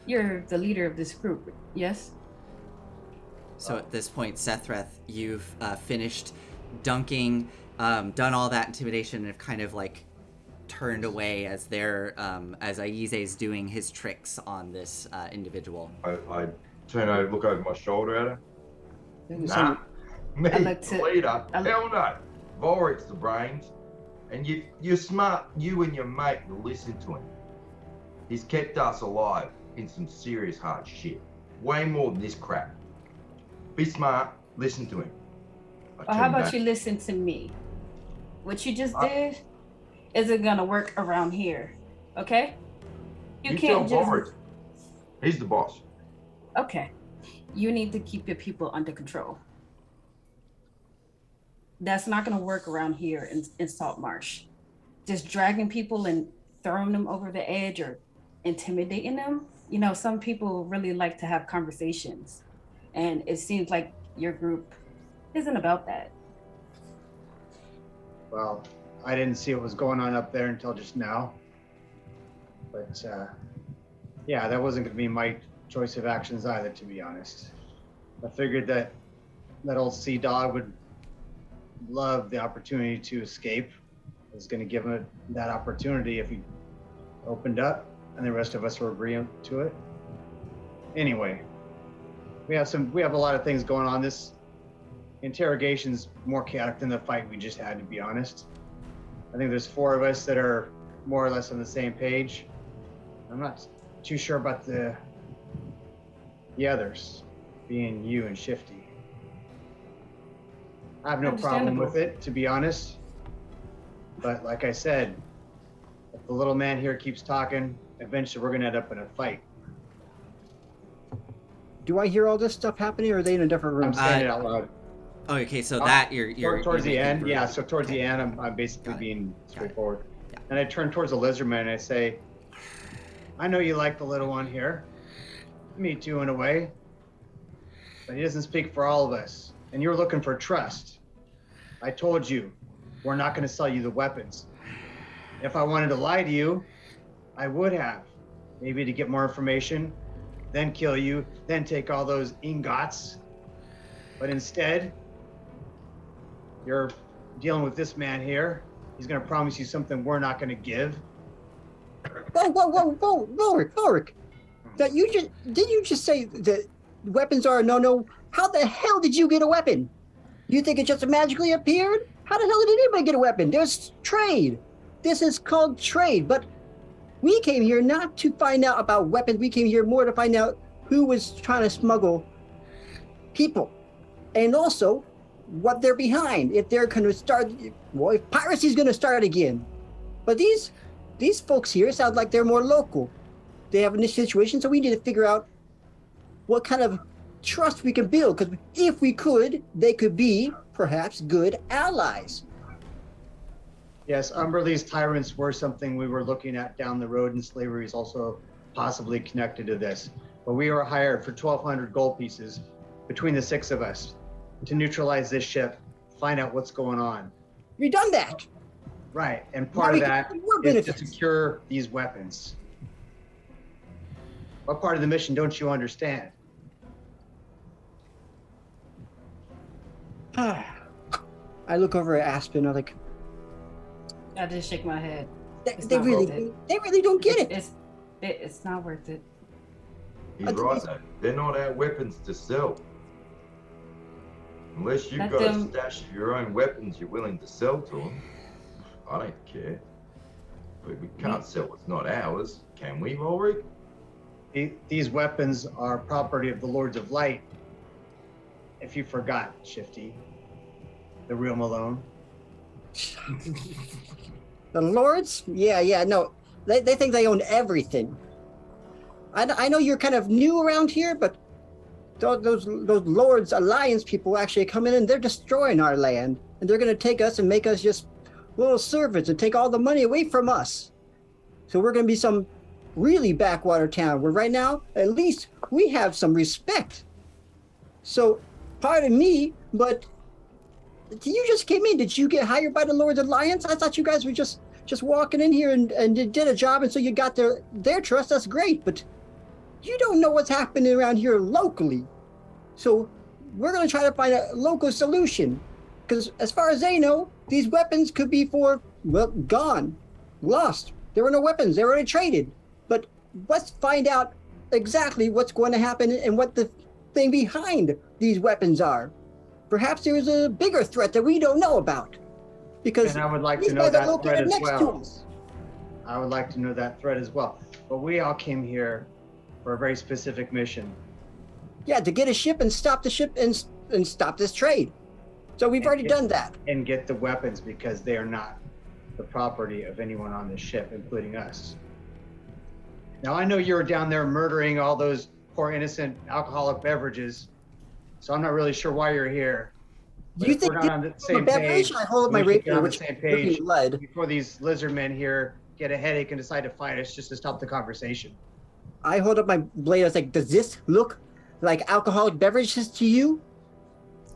You're the leader of this group, yes? So at this point, Sethreth, you've finished dunking, done all that intimidation, and have kind of turned away as as Aize's doing his tricks on this individual. I turn over, look over my shoulder at her. Nah, me, like the leader? Hell no. Volric's the brains. And you're smart, you and your mate, to listen to him. He's kept us alive in some serious hard shit. Way more than this crap. Be smart, listen to him. How about you listen to me? What you just did isn't gonna work around here, okay? You can't tell Volric. He's the boss. Okay. You need to keep your people under control. That's not going to work around here in Salt Marsh. Just dragging people and throwing them over the edge or intimidating them. You know, some people really like to have conversations, and it seems like your group isn't about that. Well, I didn't see what was going on up there until just now. But yeah, that wasn't going to be my choice of actions either, to be honest. I figured that old sea dog would love the opportunity to escape. I was going to give him that opportunity if he opened up, and the rest of us were agreeing to it. Anyway, we have a lot of things going on. This interrogation's more chaotic than the fight we just had, to be honest. I think there's 4 of us that are more or less on the same page. I'm not too sure about the others, being you and Shifty. I have no problem with it, to be honest. But like I said, if the little man here keeps talking, eventually we're gonna end up in a fight. Do I hear all this stuff happening, or are they in a different room? I'm saying it out loud. Oh, okay, so that you're towards the end. through. Yeah, so towards the end, I'm basically being straightforward. Yeah. And I turn towards the lizard man and I say, I know you like the little one here. Me too, in a way. But he doesn't speak for all of us. And you're looking for trust. I told you, we're not going to sell you the weapons. If I wanted to lie to you, I would have. Maybe to get more information, then kill you, then take all those ingots. But instead, you're dealing with this man here. He's going to promise you something we're not going to give. Whoa, Ulrich. Did you just say that weapons are a no-no? How the hell did you get a weapon? You think it just magically appeared? How the hell did anybody get a weapon? There's trade. This is called trade. But we came here not to find out about weapons. We came here more to find out who was trying to smuggle people. And also what they're behind. If they're going to start, well, if piracy's going to start again. But these folks here sound like they're more local. They have a situation, so we need to figure out what kind of trust we can build. Because if we could, they could be perhaps good allies. Yes, Umberlee's tyrants were something we were looking at down the road, and slavery is also possibly connected to this. But we were hired for 1,200 gold pieces between the 6 of us to neutralize this ship, find out what's going on. We've done that. Right, and part of that is to secure these weapons. What part of the mission don't you understand? I look over at Aspen. I'm like, I just shake my head. they really don't get it. It's not worth it. He's right though. They're not our weapons to sell. Unless you've got a stash of your own weapons you're willing to sell to them, I don't care. But we can't sell what's not ours, can we, Ulrich? These weapons are property of the Lords of Light. If you forgot, Shifty, the real Malone. The Lords? Yeah, no. They think they own everything. I know you're kind of new around here, but those Lords Alliance people actually come in and they're destroying our land. And they're going to take us and make us just little servants and take all the money away from us. So we're going to be some really backwater town where right now, at least we have some respect. So, pardon me, but you just came in. Did you get hired by the Lords Alliance? I thought you guys were just walking in here and did a job, and so you got their trust. That's great, but you don't know what's happening around here locally. So we're going to try to find a local solution. Because as far as they know, these weapons could be gone, lost. There were no weapons. They were already traded. But let's find out exactly what's going to happen and what the thing behind these weapons are. Perhaps there's a bigger threat that we don't know about. Because and I would like these to know guys are that located threat as next to well. us. I would like to know that threat as well. But we all came here for a very specific mission. Yeah, to get a ship and stop the ship and stop this trade. So we've already done that. And get the weapons because they are not the property of anyone on this ship, including us. Now, I know you were down there murdering all those poor innocent alcoholic beverages, so I'm not really sure why you're here. Do you If we're think not on the same beverage? page, I hold up my we should get rapier, on the which same is page dripping blood. before these lizard men here get a headache and decide to fight us just to stop the conversation. I hold up my blade. I was like, does this look like alcoholic beverages to you?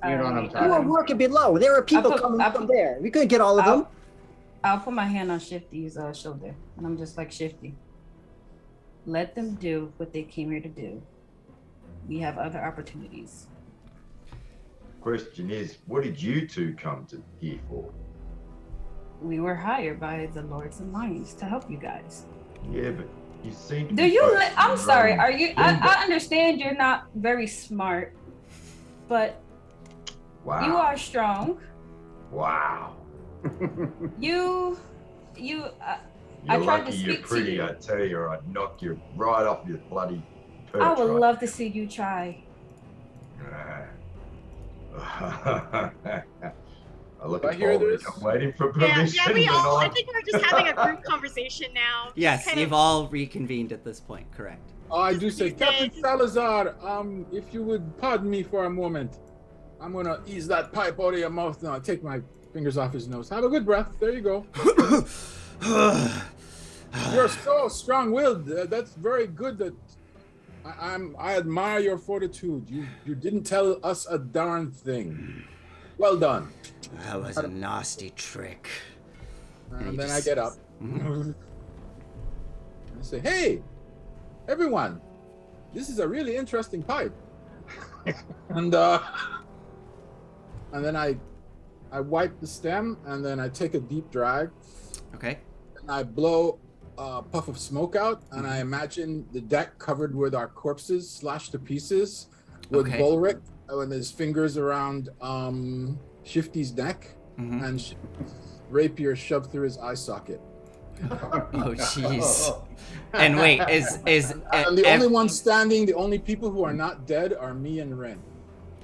You know what I'm I, talking You were about. working below. There were people coming from there. We couldn't get all of them. I'll put my hand on Shifty's shoulder, and I'm just like, Shifty, let them do what they came here to do. We have other opportunities. Question is, what did you two come to here for? We were hired by the Lords and Lions to help you guys. Yeah, but you seem to Do be you? focusing I'm on sorry. your Are own you? agenda. I understand you're not very smart, but Wow. you are strong. Wow. You. You're I tried lucky to you're speak to pretty, you. I tell you, or I'd knock you right off your bloody perch. I would right love to see you try. I look I at hear Baldrick. this. I'm waiting for Yeah, permission. yeah, we to all. I nod. think we're just having a group conversation now. Just Yes, kind you've of- all reconvened at this point. Correct. I do say, Just- Captain Salazar, if you would pardon me for a moment, I'm gonna ease that pipe out of your mouth now. I take my fingers off his nose. Have a good breath. There you go. You're so strong-willed. That's very good. That I admire your fortitude. You didn't tell us a darn thing. Well done. That was a nasty trick. And you then I just- get up. Mhm. I say, hey, everyone, this is a really interesting pipe. and then I wipe the stem, and then I take a deep drag, Okay. and I blow a puff of smoke out, and I imagine the deck covered with our corpses slashed to pieces, with Okay. Bulric with his fingers around Shifty's neck, Mhm. and Shifty's rapier shoved through his eye socket. Oh jeez. And wait, is And the only one standing, the only people who are not dead are me and Ren.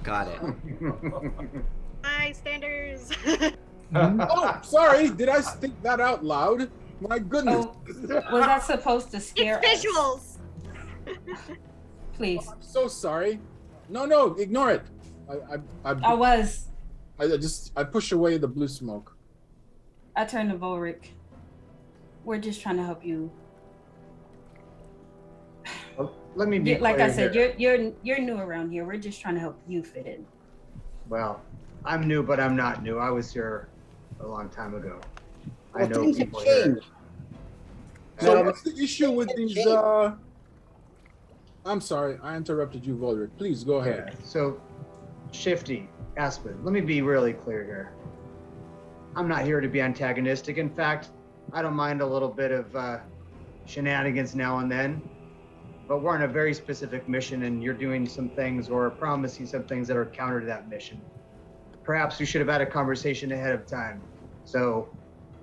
got it. Bystanders. Oh, sorry. Did I think that out loud? My goodness. Oh, was that supposed to scare It's us? visuals. Please. I'm so sorry. No, ignore it. I I push away the blue smoke. I turned to Volric. We're just trying to help you. Well, let me be Like clear I said, here. you're new around here. We're just trying to help you fit in. Well, I'm new, but I'm not new. I was here a long time ago. I Well, know things have people here. changed. So what's the issue with these I'm sorry, I interrupted you, Volric. Please go Yeah. ahead. So, Shifty, Aspen, let me be really clear here. I'm not here to be antagonistic. In fact, I don't mind a little bit of shenanigans now and then. But we're on a very specific mission, and you're doing some things or promising some things that are counter to that mission. Perhaps we should have had a conversation ahead of time. So,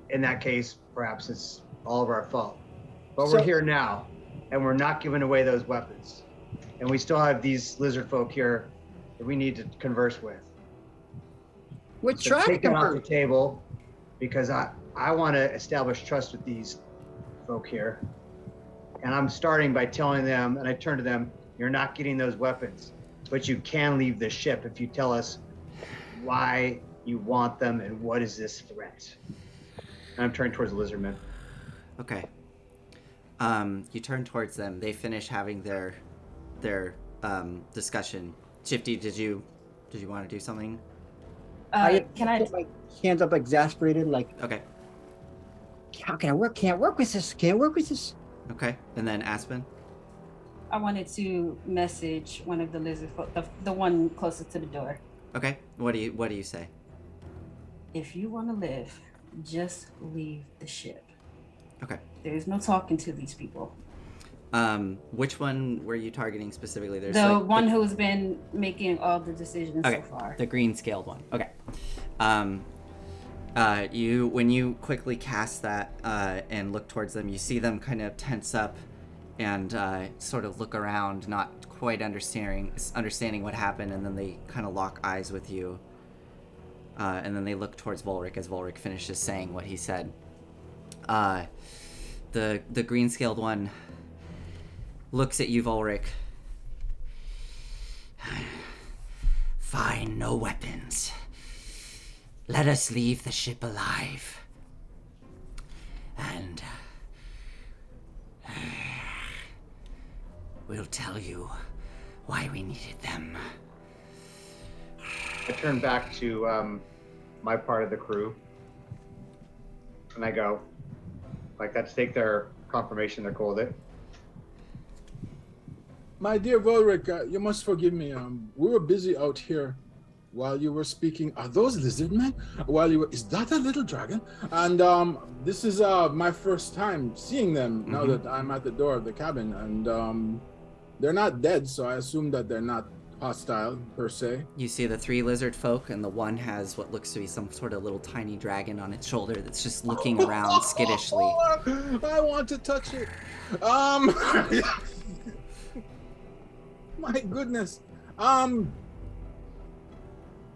in that case, perhaps it's all of our fault. But we're So- here now, and we're not giving away those weapons. And we still have these lizard folk here that we need to converse with. We're So trying take to them off the convert. table because I want to establish trust with these folk here. And I'm starting by telling them, and I turn to them, you're not getting those weapons, but you can leave the ship if you tell us why you want them and what is this threat. And I'm turning towards the lizardmen. Okay. You turn towards them. They finish having their discussion. Shifty, did you want to do something? Can I? put my hands up, exasperated, like, Okay. how can I work? Can't work with this. Can't work with this. Okay. And then Aspen. I wanted to message one of the lizard folk, the one closest to the door. Okay. What do you say? If you want to live, just leave the ship. Okay. There's no talking to these people. Which one were you targeting specifically? There's The like one who's been making all the decisions Okay. so far. the green scaled one. Okay. When you quickly cast that and look towards them, you see them kind of tense up and sort of look around, not quite understanding what happened, and then they kind of lock eyes with you. And then they look towards Volric as Volric finishes saying what he said. The green scaled one looks at you, Volric. Fine, no weapons. let us leave the ship alive. And we'll tell you why we needed them. I turn back to my part of the crew, and I go, like, that's take their confirmation they're cool with it. My dear Volric, you must forgive me. We were busy out here while you were speaking. Are those lizard men? Is that a little dragon? And this is my first time seeing them now that I'm at the door of the cabin. And they're not dead, so I assume that they're not hostile per se. You see the 3 lizard folk, and the one has what looks to be some sort of little tiny dragon on its shoulder that's just looking around skittishly. I want to touch it. My goodness.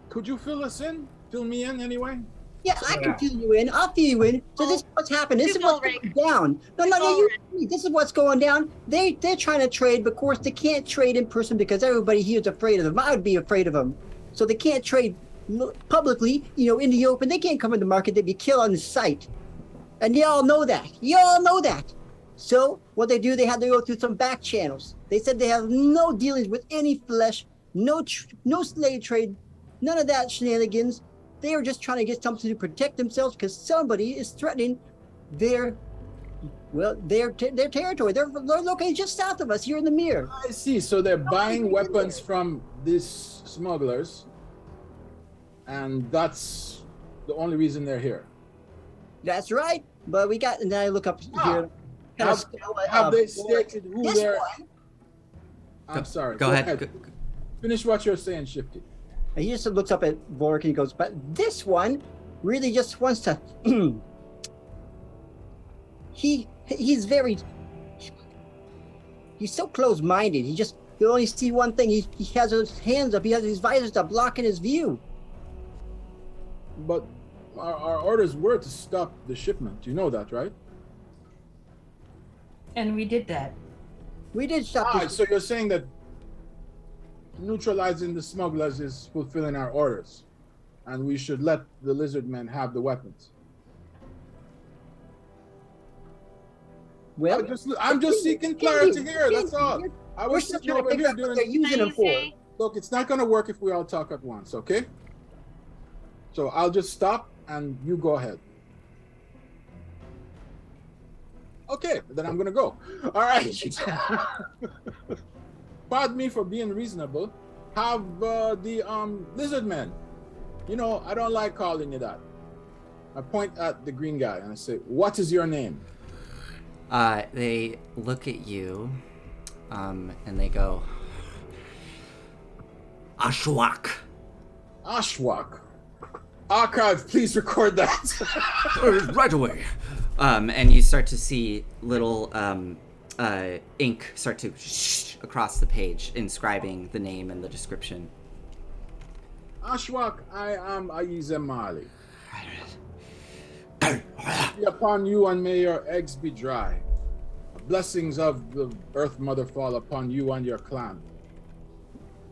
Could you fill us in? Fill me in anyway? Yeah, I can fill you in. I'll fill you in. So this is what's happened. This is what's going down. No. This is what's going down. They're trying to trade, but of course they can't trade in person because everybody here is afraid of them. I would be afraid of them. So they can't trade publicly, in the open. They can't come in the market. They'd be killed on the sight. And you all know that. So what they do, they have to go through some back channels. They said they have no dealings with any flesh, no slave trade, none of that shenanigans. They are just trying to get something to protect themselves because somebody is threatening their territory. They're located just south of us here in the mirror. I see. So they're buying weapons from these smugglers, and that's the only reason they're here. That's right. But and then I look up here. Have they stated who they're... I'm sorry. Go ahead. Finish what you're saying, Shifty. And he just looks up at Vork and he goes, but this one really just wants to... He's so close-minded. He only see one thing. He has his hands up. He has his visors up blocking his view. But our orders were to stop the shipment. You know that, right? And we did that. We did stop. So you're saying that neutralizing the smugglers is fulfilling our orders, and we should let the lizard men have the weapons. Well, I'm just seeking clarity here. That's all. I was sitting over here doing. They're using them for. Look, it's not going to work if we all talk at once, okay? So I'll just stop, and you go ahead. Okay, then I'm gonna go. All right. Pardon me for being reasonable. Have the lizard men. I don't like calling you that. I point at the green guy and I say, "What is your name?" They look at you, and they go, Ashwak. Ashwak. Archive, please record that. Right away. And you start to see little ink start to across the page, inscribing the name and the description. Ashwak, I am Aizemali. Be upon you, and may your eggs be dry. Blessings of the Earth Mother fall upon you and your clan.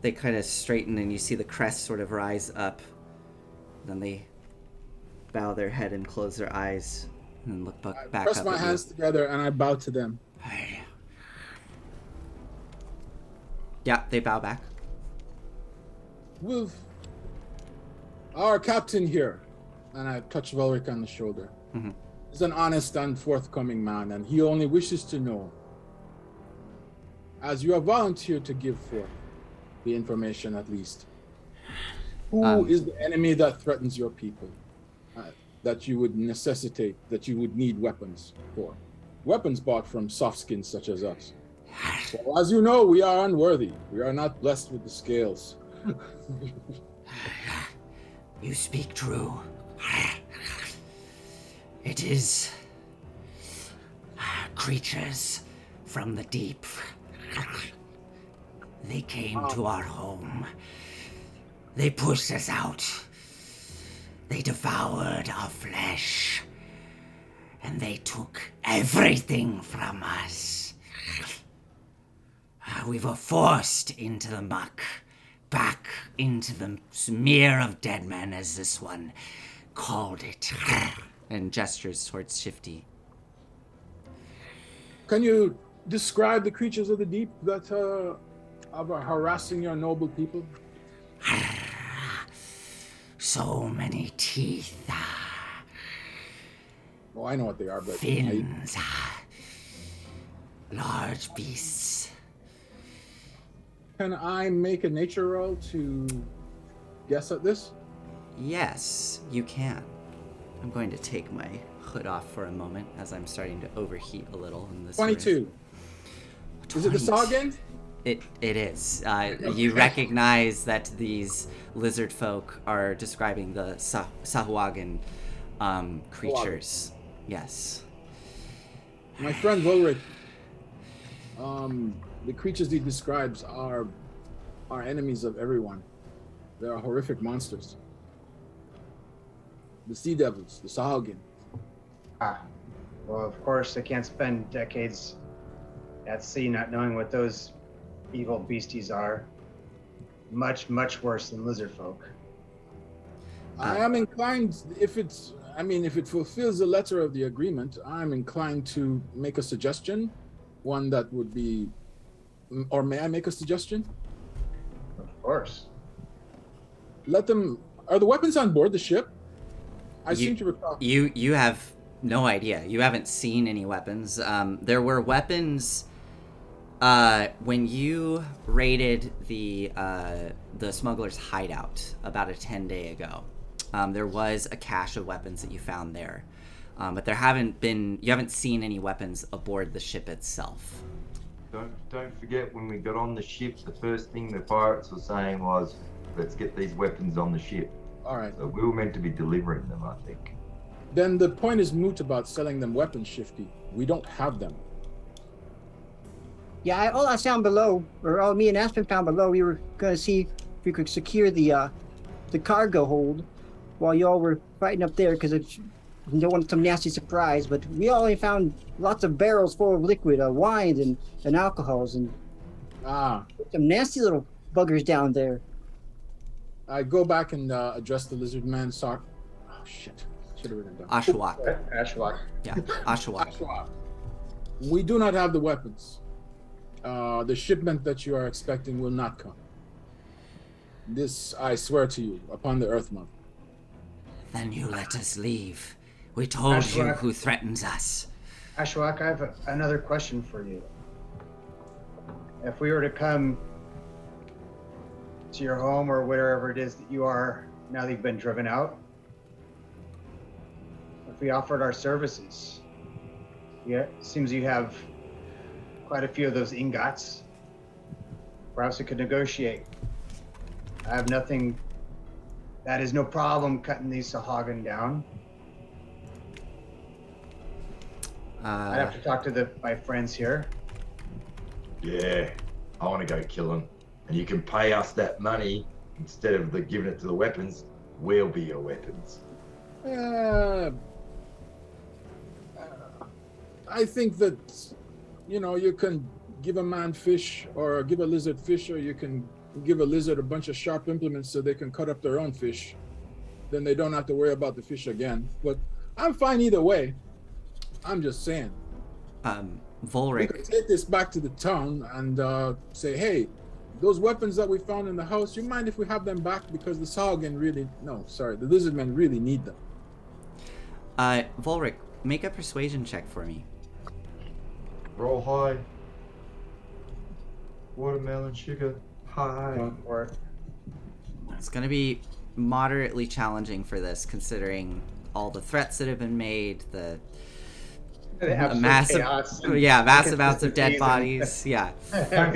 They kind of straighten, and you see the crest sort of rise up. Then they bow their head and close their eyes. And look back up. Press my hands together and I bow to them. Yeah, they bow back. With our captain here, and I touch Velric on the shoulder. Mm-hmm. He's an honest and forthcoming man, and he only wishes to know, as you have volunteered to give forth the information at least, who is the enemy that threatens your people? That you would need weapons for. Weapons bought from soft skins such as us. So, as you know, we are unworthy. We are not blessed with the scales. You speak true. It is creatures from the deep. They came to our home. They pushed us out. They devoured our flesh, and they took everything from us. We were forced into the muck back into the smear of dead men, as this one called it. And gestures towards Shifty. Can you describe the creatures of the deep that are harassing your noble people? So many teeth. Oh, I know what they are, but Fins. Large beasts. Can I make a nature roll to guess at this? Yes, you can. I'm going to take my hood off for a moment as I'm starting to overheat a little in this 22. Is it the Sagan? It is. You recognize that these lizard folk are describing the Sahuagin creatures. Yes. My friend Volric, the creatures he describes are enemies of everyone. They are horrific monsters. The sea devils, the Sahuagin. Well, of course, they can't spend decades at sea not knowing what those evil beasties are. Much, much worse than lizard folk. I am inclined, if it fulfills the letter of the agreement, I'm inclined to make a suggestion. One that would be, or may I make a suggestion? Of course. Are the weapons on board the ship? I seem to recall. You have no idea. You haven't seen any weapons. There were weapons when you raided the smuggler's hideout about a 10-day ago. There was a cache of weapons that you found there, but you haven't seen any weapons aboard the ship itself. Don't forget, when we got on the ship, the first thing the pirates were saying was, "Let's get these weapons on the ship." All right. So we were meant to be delivering them, I think. Then the point is moot about selling them weapons, Shifty. We don't have them. Yeah, all I found below, or all me and Aspen found below, we were going to see if we could secure the cargo hold while y'all were fighting up there, because we don't want some nasty surprise. But we only found lots of barrels full of liquid, wines and alcohols, and some nasty little buggers down there. I go back and address the lizard man. Oh, shit. Should have written it down. Ashwak. Yeah, Ashwak. We do not have the weapons. The shipment that you are expecting will not come. This I swear to you, upon the Earth Mother. Then you let us leave. We told you who threatens us. Ashwak, I have another question for you. If we were to come to your home or wherever it is that you are now that you've been driven out, if we offered our services, it seems you have quite a few of those ingots. Perhaps we could negotiate. I have nothing. That is no problem cutting these Sahuagin down. I'd have to talk to my friends here. Yeah, I want to go kill them. And you can pay us that money instead of giving it to the weapons. We'll be your weapons. I think that, you can give a man fish or give a lizard fish, or you can give a lizard a bunch of sharp implements so they can cut up their own fish. Then they don't have to worry about the fish again. But I'm fine either way. I'm just saying. Volric. We could take this back to the town and say, hey, those weapons that we found in the house, you mind if we have them back? Because the the lizard men really need them. Volric, make a persuasion check for me. Roll high. Watermelon sugar. High. It's going to be moderately challenging for this, considering all the threats that have been made, the massive amounts of dead bodies. Yeah. Don't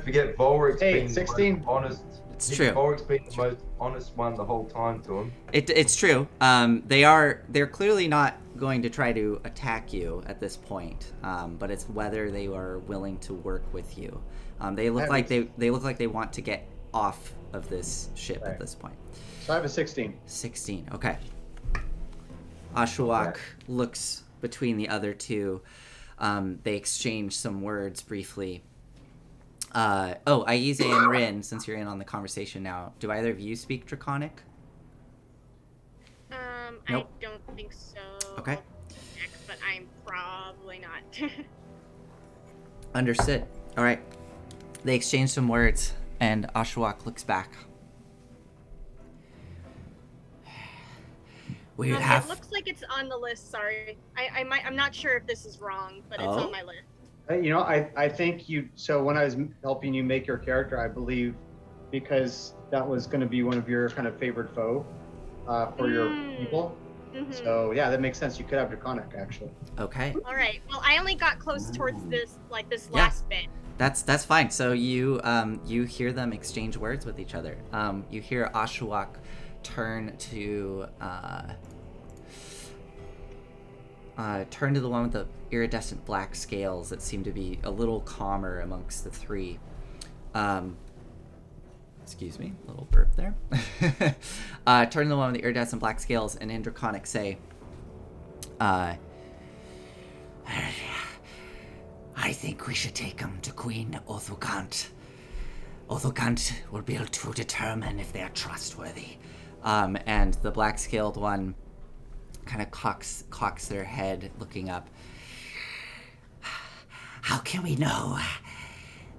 forget Volric's been 16. the most honest. It's true. Volric's been the most honest one the whole time to him. It's true. They're clearly not going to try to attack you at this point, but it's whether they are willing to work with you. They look like they want to get off of this ship at this point. So I have a 16. 16. Okay. Ashwak looks between the other two. They exchange some words briefly. Aize and Rin, since you're in on the conversation now, do either of you speak Draconic? Nope. I don't think so. Okay. I'll check, but I'm probably not. Understood. All right. They exchange some words, and Ashwak looks back. We have. It looks like it's on the list. Sorry, I'm not sure if this is wrong, but it's on my list. I think you. So when I was helping you make your character, I believe, because that was going to be one of your kind of favorite foe for your people. Mm-hmm. So yeah, that makes sense. You could have Draconic actually. Okay. All right. Well, I only got close towards this last bit. That's fine. So you hear them exchange words with each other. You hear Ashwak turn to the one with the iridescent black scales that seem to be a little calmer amongst the three. Excuse me, a little burp there. Turn to the one with the iridescent black scales and in Draconic say, I think we should take them to Queen Othugant. Othugant will be able to determine if they are trustworthy. And the black-scaled one kind of cocks their head, looking up. How can we know?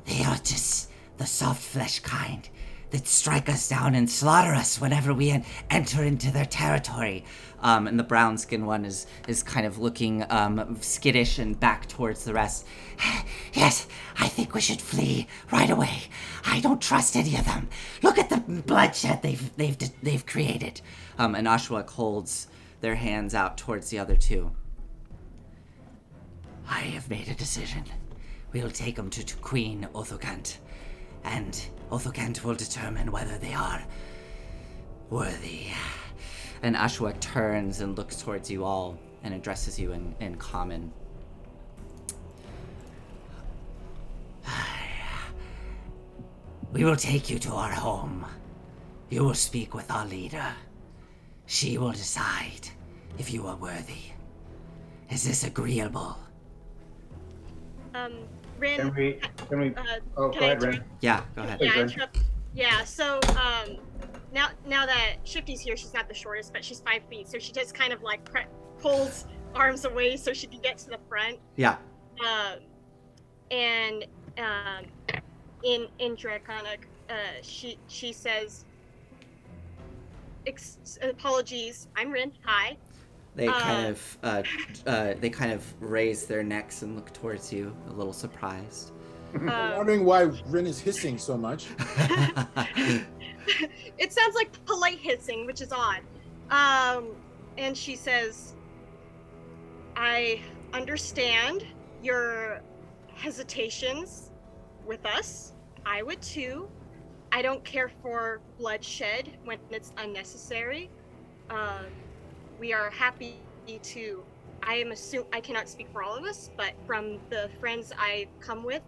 They are just the soft-flesh kind that strike us down and slaughter us whenever we enter into their territory. And the brown-skinned one is kind of looking skittish and back towards the rest. Yes, I think we should flee right away. I don't trust any of them. Look at the bloodshed they've created. And Ashwak holds their hands out towards the other two. I have made a decision. We'll take them to Queen Othugant, and Othugant will determine whether they are worthy. And Ashwak turns and looks towards you all and addresses you in common. We will take you to our home. You will speak with our leader. She will decide if you are worthy. Is this agreeable? Rin. Can we? Can Go ahead, Rin. Yeah, go ahead. Yeah, interrupt. Yeah. So now that Shifty's here, she's not the shortest, but she's 5 feet, so she just kind of like pulls arms away so she can get to the front. Yeah. And in Draconic, she says, apologies, I'm Rin. Hi. They kind of raise their necks and look towards you, a little surprised. I'm wondering why Rin is hissing so much. It sounds like polite hissing, which is odd. And she says, I understand your hesitations with us. I would too. I don't care for bloodshed when it's unnecessary. We are happy to, I cannot speak for all of us, but from the friends I've come with,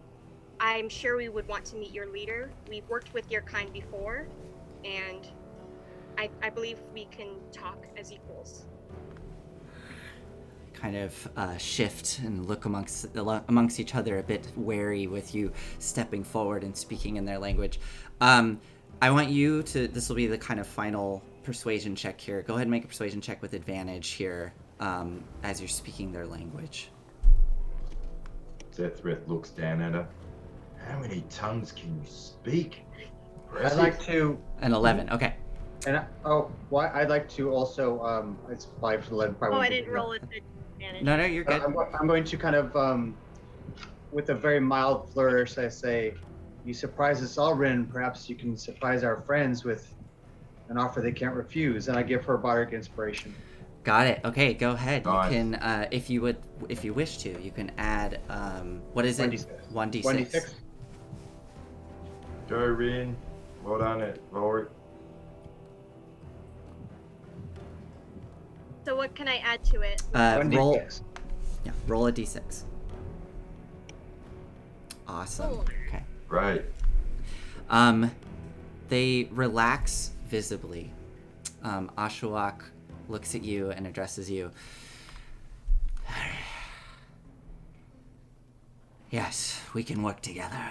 I'm sure we would want to meet your leader. We've worked with your kind before, and I believe we can talk as equals. Kind of shift and look amongst each other, a bit wary with you stepping forward and speaking in their language. I want you to, this will be the kind of final persuasion check here. Go ahead and make a persuasion check with advantage here as you're speaking their language. Zethryth looks down at her. How many tongues can you speak? I'd like to... An 11, okay. And I'd like to also, it's 5 to 11. Oh, I didn't roll it with advantage. No, you're good. I'm going to kind of, with a very mild flourish, I say, you surprise us all, Rin. Perhaps you can surprise our friends with an offer they can't refuse. And I give her bardic inspiration. Got it. Okay, go ahead. Nice. You can, if you wish to, you can add, what is it? 1d6. 1d6. Go, Rin. Well done, Rory. So what can I add to it? Roll. 1d6. Yeah, roll a d6. Awesome. Four. Okay. Right. They relax visibly. Ashwak looks at you and addresses you. Yes, we can work together.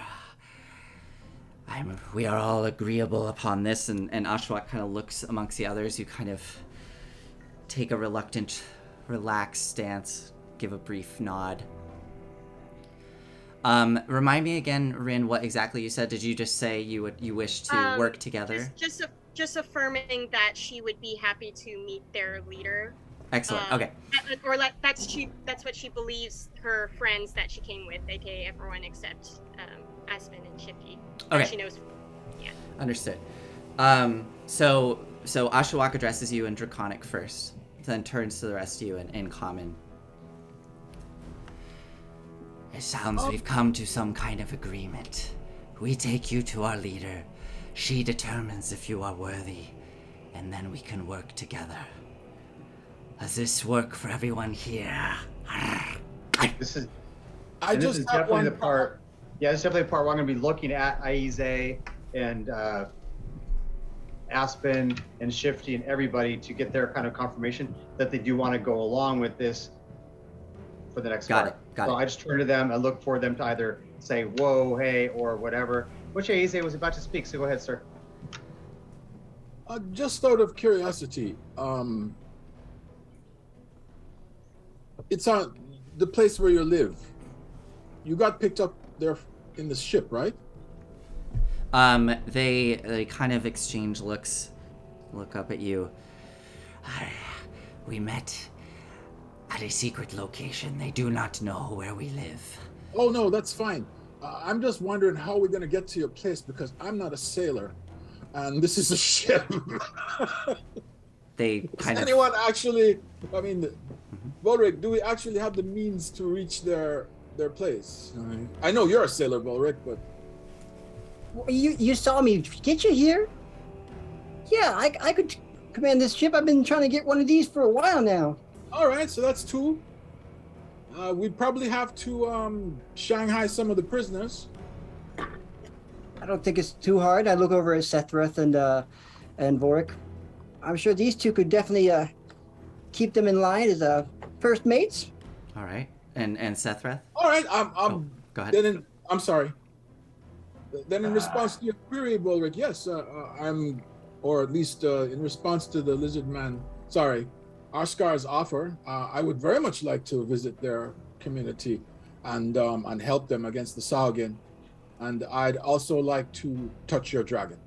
We are all agreeable upon this, and Ashwat kind of looks amongst the others. You kind of take a reluctant, relaxed stance, give a brief nod. Remind me again, Rin, what exactly you said. Did you just say you wish to work together? Just affirming that she would be happy to meet their leader. Excellent. Okay. Or that's what she believes her friends that she came with, aka everyone except Aspen and Shifty. Okay. She knows. Yeah. Understood. So Ashwak addresses you in Draconic first, then turns to the rest of you in Common. It sounds we've come to some kind of agreement. We take you to our leader. She determines if you are worthy, and then we can work together. Does this work for everyone here? This is I this just is have definitely one the part. Yeah, this is definitely the part where I'm going to be looking at Aize and Aspen and Shifty and everybody to get their kind of confirmation that they do want to go along with this for the next part. Got So it. I just turn to them and look for them to either say, whoa, hey, or whatever. Which Aize was about to speak, so go ahead, sir. Just out of curiosity, it's on the place where you live. You got picked up there in the ship, right? They kind of exchange looks, look up at you. We met at a secret location. They do not know where we live. Oh no, that's fine. I'm just wondering how we're gonna get to your place because I'm not a sailor, and this is a ship. They Does kind of... anyone actually? I mean, Volric, do we actually have the means to reach their place? I know you're a sailor, Volric, but Well, you saw me get you here? Yeah, I could command this ship. I've been trying to get one of these for a while now. all right, so that's two. We'd probably have to Shanghai some of the prisoners. I don't think it's too hard. I look over at Sethreth and Vorik. I'm sure these two could definitely keep them in line as first mates. All right. And Sethreth? All right, Go ahead. Then I'm sorry. Then in response to your query, Volric, yes, I'm, or at least in response to the lizard man, Arskar's offer, I would very much like to visit their community and help them against the Salgan. And I'd also like to touch your dragon.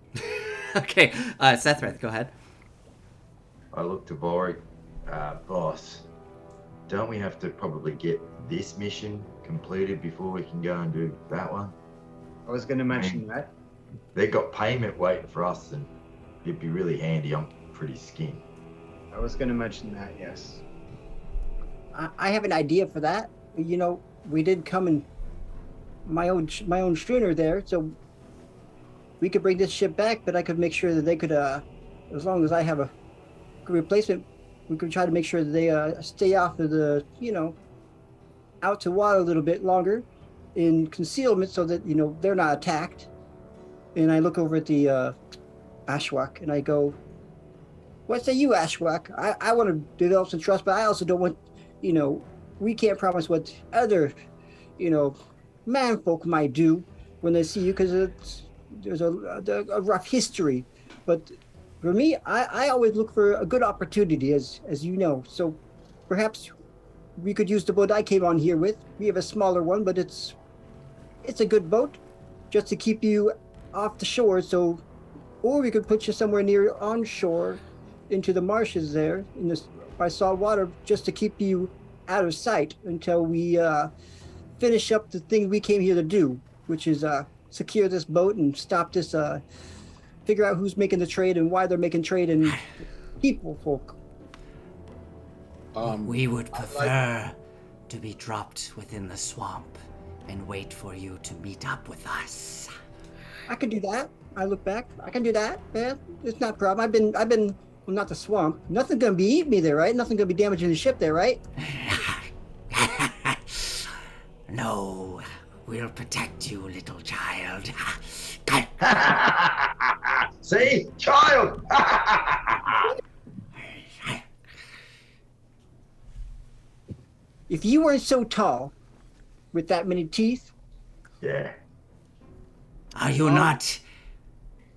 Okay. Sethreth, go ahead. I look to Vorik. Boss, don't we have to probably get this mission completed before we can go and do that one? I was going to mention that. They got payment waiting for us, and it'd be really handy. I'm pretty skinned. I was going to mention that, yes. I have an idea for that. You know, we did come in my own schooner there, so we could bring this ship back, but I could make sure that they could, as long as I have a good replacement, we could try to make sure that they stay off of the, out to water a little bit longer in concealment so that, they're not attacked. And I look over at the Ashwak and I go, what say you, Ashwak? I want to develop some trust, but I also don't want, we can't promise what other, man folk might do when they see you because there's a rough history. But for me, I always look for a good opportunity, as you know. So perhaps we could use the boat I came on here with. We have a smaller one, but it's a good boat just to keep you off the shore. So, or we could put you somewhere near onshore into the marshes there by salt water just to keep you out of sight until we finish up the thing we came here to do, which is secure this boat and stop this, figure out who's making the trade and why they're making trade and folk. We would prefer to be dropped within the swamp and wait for you to meet up with us. I can do that. I look back. I can do that, man. It's not a problem. I've been, well, not the swamp. Nothing's gonna be eating me there, right? Nothing's gonna be damaging the ship there, right? No, we'll protect you, little child. See? Child! If you weren't so tall, with that many teeth. Yeah. Are you not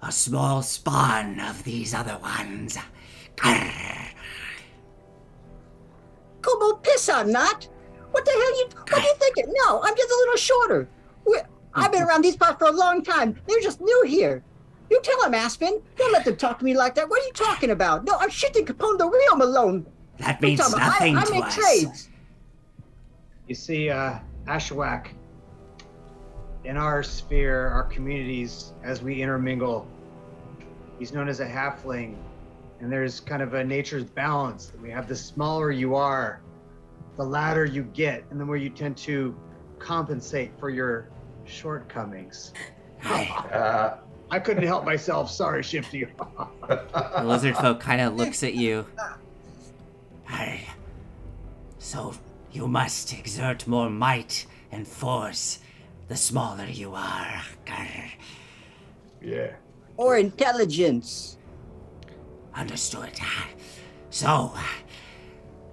a small spawn of these other ones. Grr. Como piss, I'm not. What the hell what are you thinking? No, I'm just a little shorter. I've been around these parts for a long time. They're just new here. You tell them, Aspen. Don't let them talk to me like that. What are you talking about? No, I'm shitting Capone the Real Malone. That means nothing I to make us. trades. You see, Ashwak, in our sphere, our communities, as we intermingle, he's known as a halfling, and there's kind of a nature's balance. We have the smaller you are, the louder you get, and the more you tend to compensate for your shortcomings. I couldn't help myself. Sorry, Shifty. The lizard folk kind of looks at you. Hey, so you must exert more might and force the smaller you are. Grr. Yeah. Or intelligence. Understood. So,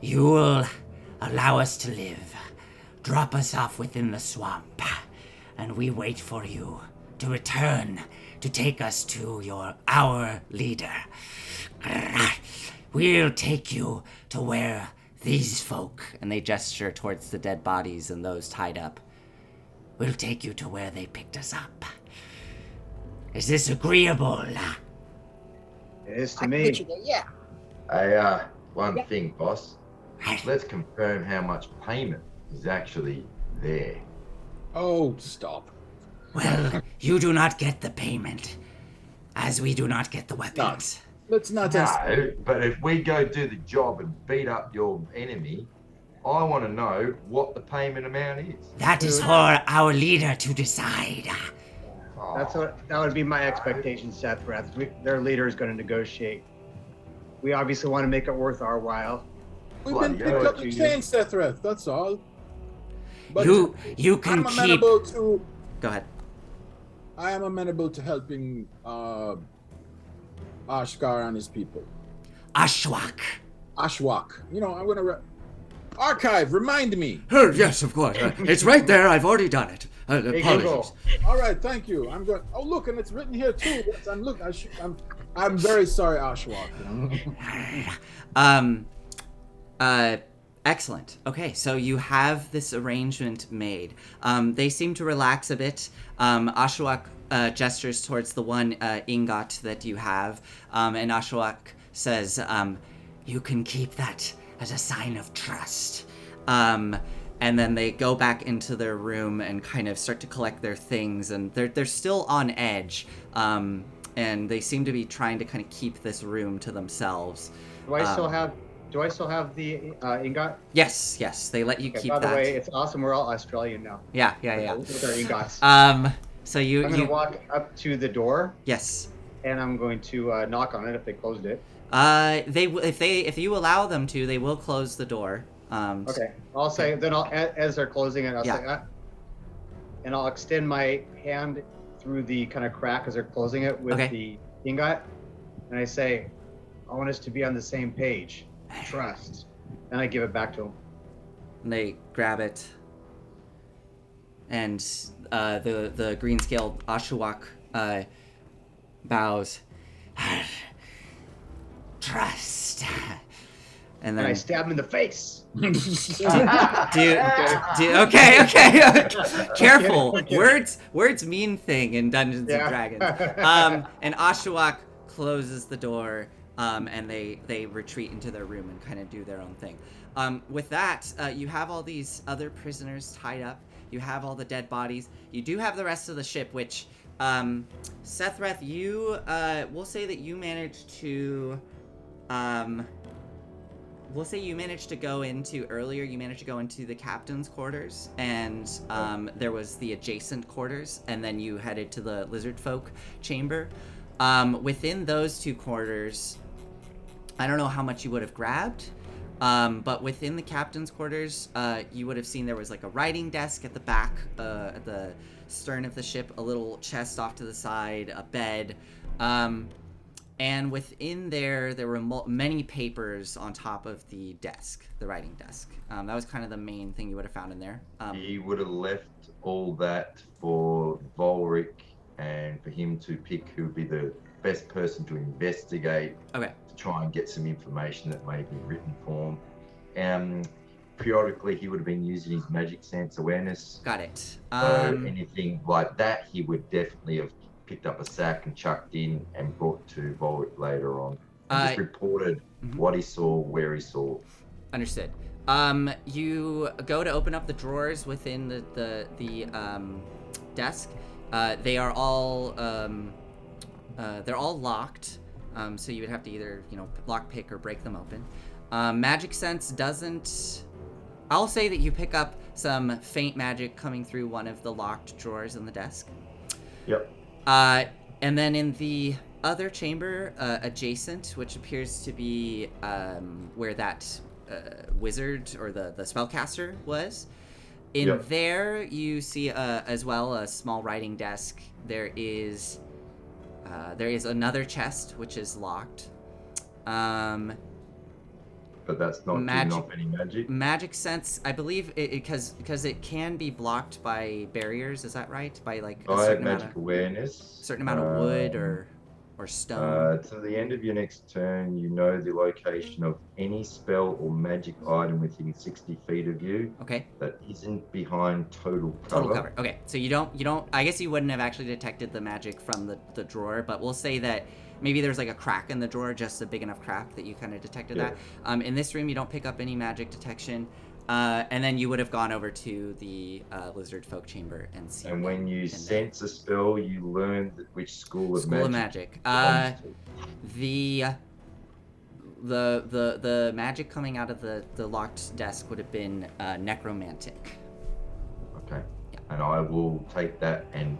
you will allow us to live. Drop us off within the swamp, and we wait for you to return to take us to our leader. We'll take you to where these folk, and they gesture towards the dead bodies and those tied up, we'll take you to where they picked us up. Is this agreeable? It is to I can me. get you there, yeah. Hey, one thing, boss. Let's confirm how much payment is actually there. Oh, stop. Well, you do not get the payment, as we do not get the weapons. Let's not No, but if we go do the job and beat up your enemy, I want to know what the payment amount is. That is for our leader to decide. That would be my expectation, Seth. Their leader is going to negotiate. We obviously want to make it worth our while. We've been picked up the chain, Sethreth, that's all. But you can I'm keep... amenable to... Go ahead. I am amenable to helping Ashkar and his people. Ashwak. Ashwak. You know, I'm going to... Archive, remind me. Yes, of course. It's right there. I've already done it. Apologies. All right, thank you. I'm going... Oh, look, and it's written here, too. Yes, I'm very sorry, Ashwak. Excellent. Okay, so you have this arrangement made. They seem to relax a bit. Ashwak gestures towards the one ingot that you have, and Ashwak says, you can keep that as a sign of trust. And then they go back into their room and kind of start to collect their things, and they're still on edge. And they seem to be trying to kind of keep this room to themselves. Do I still have the ingot? Yes. They let you keep that. By the way, it's awesome. We're all Australian now. Yeah. With our ingots. So I'm going to walk up to the door. Yes. And I'm going to knock on it if they closed it. If you allow them to, they will close the door. Okay. I'll say then. As they're closing it, I'll say, and I'll extend my hand through the kind of crack as they're closing it with the ingot, and I say, I want us to be on the same page. Trust. And I give it back to them. And they grab it, and the green-scaled Ashwak bows. Trust. And then I stab him in the face. Okay. Careful. Words mean thing in Dungeons and Dragons. And Ashwak closes the door, and they retreat into their room and kind of do their own thing. With that, you have all these other prisoners tied up. You have all the dead bodies. You do have the rest of the ship, which, Sethreth, we'll say that you managed to, we'll say you managed to go into the captain's quarters, and there was the adjacent quarters, and then you headed to the lizard folk chamber. Within those two quarters, I don't know how much you would have grabbed, but within the captain's quarters, you would have seen there was like a writing desk at the back, at the stern of the ship, a little chest off to the side, a bed, and within there were many papers on top of the desk, the writing desk. That was kind of the main thing you would have found in there. He would have left all that for Volric and for him to pick who would be the best person to investigate, Okay. to try and get some information that may be in written form. Periodically, he would have been using his magic sense awareness. Got it. So anything like that, he would definitely have picked up a sack and chucked in and brought to Volric later on. And just reported what he saw, where he saw. Understood. You go to open up the drawers within the desk. They are all they're all locked. So you would have to either lock pick or break them open. Magic sense doesn't. I'll say that you pick up some faint magic coming through one of the locked drawers in the desk. Yep. And then in the other chamber adjacent, which appears to be where that wizard or the spellcaster was, in there you see as well a small writing desk. There is another chest which is locked. But that's not giving off any magic. Magic sense, I believe, because it can be blocked by barriers. Is that right? By like a certain amount magic of awareness. Certain amount of wood or stone. To the end of your next turn, you know the location of any spell or magic item within 60 feet of you. Okay. That isn't behind total cover. Total cover. Okay, so you don't. I guess you wouldn't have actually detected the magic from the drawer, but we'll say that. Maybe there's like a crack in the drawer, just a big enough crack that you kind of detected that. In this room, you don't pick up any magic detection. And then you would have gone over to the lizard folk chamber and seen. And when you sense a spell, you learn which school of magic. The magic coming out of the locked desk would have been necromantic. Okay. Yeah. And I will take that, and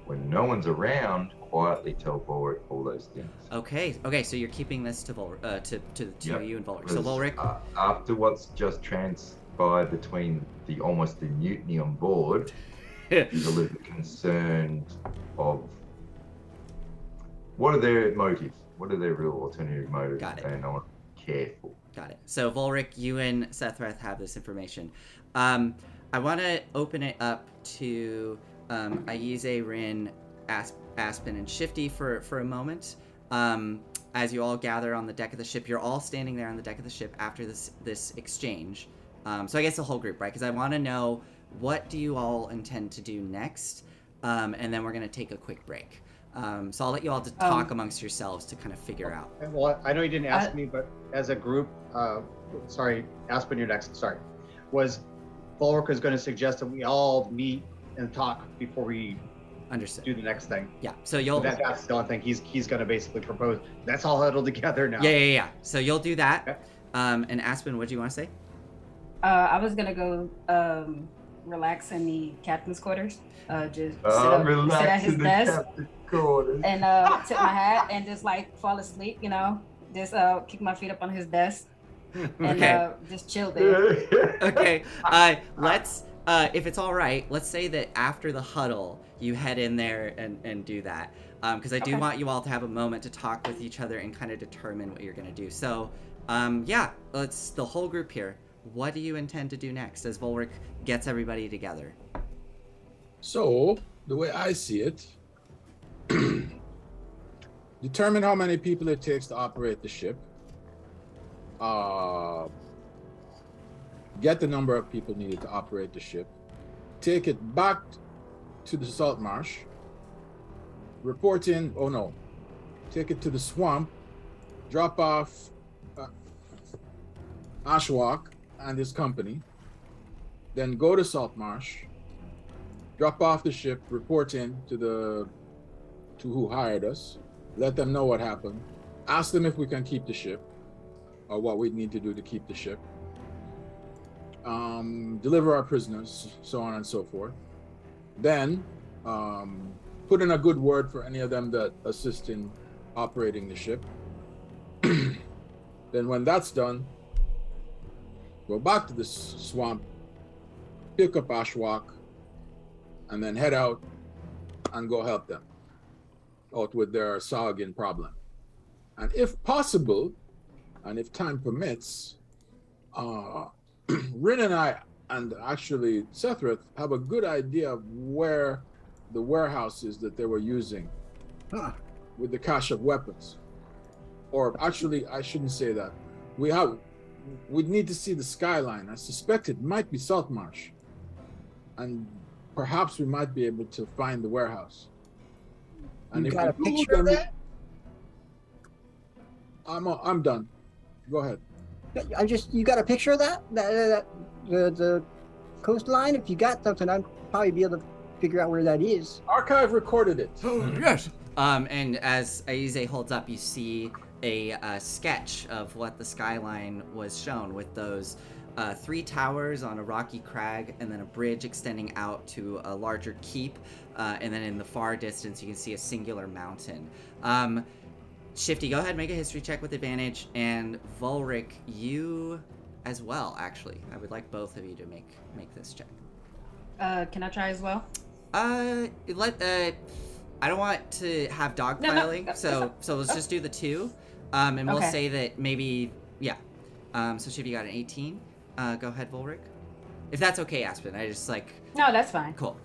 when no one's around, quietly tell Volric all those things. Okay. So you're keeping this to you and Volric. So Volric, after what's just transpired between almost the mutiny on board, he's a little bit concerned of what are their motives, what are their real alternative motives. Got it. And I want to be careful. Got it. So Volric, you and Sethreth have this information. I want to open it up to Aize, Rin, Aspen, and Shifty for a moment. As you all gather on the deck of the ship, you're all standing there on the deck of the ship after this exchange. So I guess the whole group, right? Because I want to know, what do you all intend to do next? And then we're going to take a quick break. So I'll let you all talk amongst yourselves to kind of figure out. Well, I know you didn't ask me, but as a group, sorry, Aspen, you're next. Sorry. Was Volric is going to suggest that we all meet and talk before we Understood. Do the next thing. Yeah. So you'll. That's the only thing he's going to basically propose. That's all huddled together now. Yeah. So you'll do that. Okay. And Aspen, what do you want to say? I was gonna go relax in the captain's quarters. Just sit at his desk and tip my hat and just like fall asleep. Just kick my feet up on his desk and just chill there. Okay. Let's. If it's all right, let's say that after the huddle, you head in there and do that. Because I do want you all to have a moment to talk with each other and kind of determine what you're going to do. So, let's the whole group here. What do you intend to do next as Volric gets everybody together? So, the way I see it, determine how many people it takes to operate the ship. Get the number of people needed to operate the ship, take it back to the salt marsh, report in, take it to the swamp, drop off Ashwak and his company, then go to salt marsh, drop off the ship, report in to who hired us, let them know what happened, ask them if we can keep the ship or what we need to do to keep the ship. Deliver our prisoners, so on and so forth. Then put in a good word for any of them that assist in operating the ship. Then when that's done, go back to the swamp, pick up Ashwak, and then head out and go help them out with their Sahuagin problem. And if possible, and if time permits, Rin and I, and actually Sethreth, have a good idea of where the warehouses that they were using with the cache of weapons. Or actually, I shouldn't say that. We'd need to see the skyline. I suspect it might be Saltmarsh. And perhaps we might be able to find the warehouse. And You if got a we do, picture of then that? I'm done. Go ahead. You got a picture of that? The coastline? If you got something, I'd probably be able to figure out where that is. Archive recorded it. Oh, yes. And as Aize holds up, you see a sketch of what the skyline was shown with those 3 towers on a rocky crag and then a bridge extending out to a larger keep. And then in the far distance, you can see a singular mountain. Shifty, go ahead, make a history check with advantage. And Volric, you as well, actually. I would like both of you to make this check. Can I try as well? I don't want to have dogpiling, so let's just do the 2. And we'll say that maybe, yeah. So Shifty got an 18. Go ahead, Volric. If that's okay, Aspen. I just No, that's fine. Cool.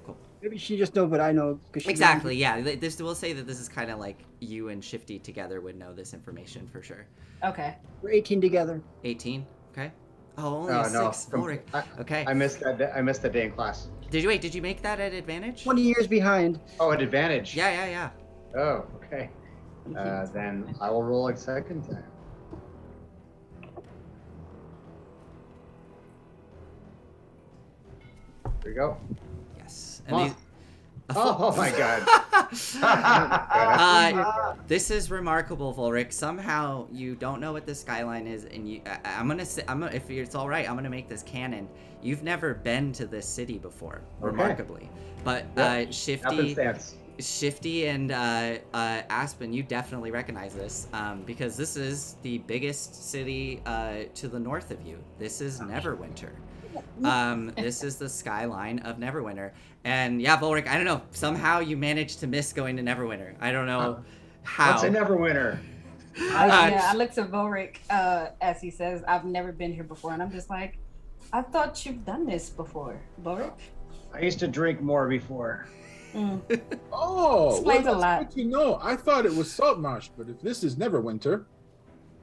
Maybe she just knows what I know. Exactly, yeah. We'll say that this is kind of like you and Shifty together would know this information for sure. Okay. We're 18 together. 18, okay. Oh, only Oh, a no. 6, Volric. Okay. I missed that day in class. Did you make that at advantage? 20 years behind. Oh, at advantage. Yeah. Oh, okay. Then I will roll a second time. There we go. Yes. Huh. And Oh my god. this is remarkable, Volric. Somehow you don't know what the skyline is, and if it's all right, I'm gonna make this canon. You've never been to this city before, remarkably. But Shifty and Aspen, you definitely recognize this because this is the biggest city to the north of you. This is Neverwinter. This is the skyline of Neverwinter. And yeah, Volric, I don't know. Somehow you managed to miss going to Neverwinter. I don't know how. What's a Neverwinter? I look to Volric as he says, I've never been here before. And I'm just like, I thought you've done this before, Volric. I used to drink more before. Oh, Explains a that's lot. good to know. I thought it was Saltmarsh, but if this is Neverwinter,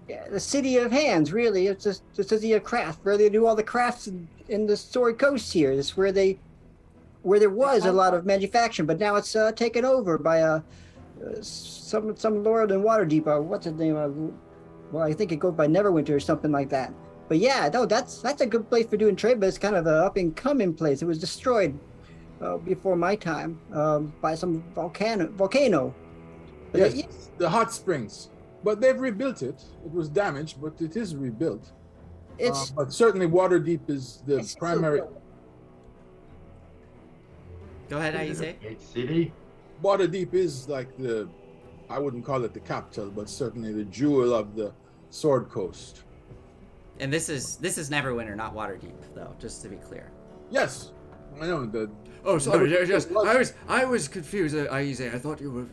Yeah, the city of hands, really. It's just the city of craft, where they do all the crafts in the Sword Coast here. It's where there was a lot of manufacturing, but now it's taken over by some lord in Waterdeep. What's his name? Well, I think it goes by Neverwinter or something like that. But yeah, no, that's a good place for doing trade, but it's kind of an up and coming place. It was destroyed before my time by some volcano. But yes, the hot springs. But they've rebuilt it. It was damaged, but it is rebuilt. But certainly Waterdeep is the primary. Go ahead, Aize. Gate City. Waterdeep is like I wouldn't call it the capital, but certainly the jewel of the Sword Coast. And this is Neverwinter, not Waterdeep, though, just to be clear. Yes, I know. Oh, sorry. Yes, I was confused, Aize. I thought you were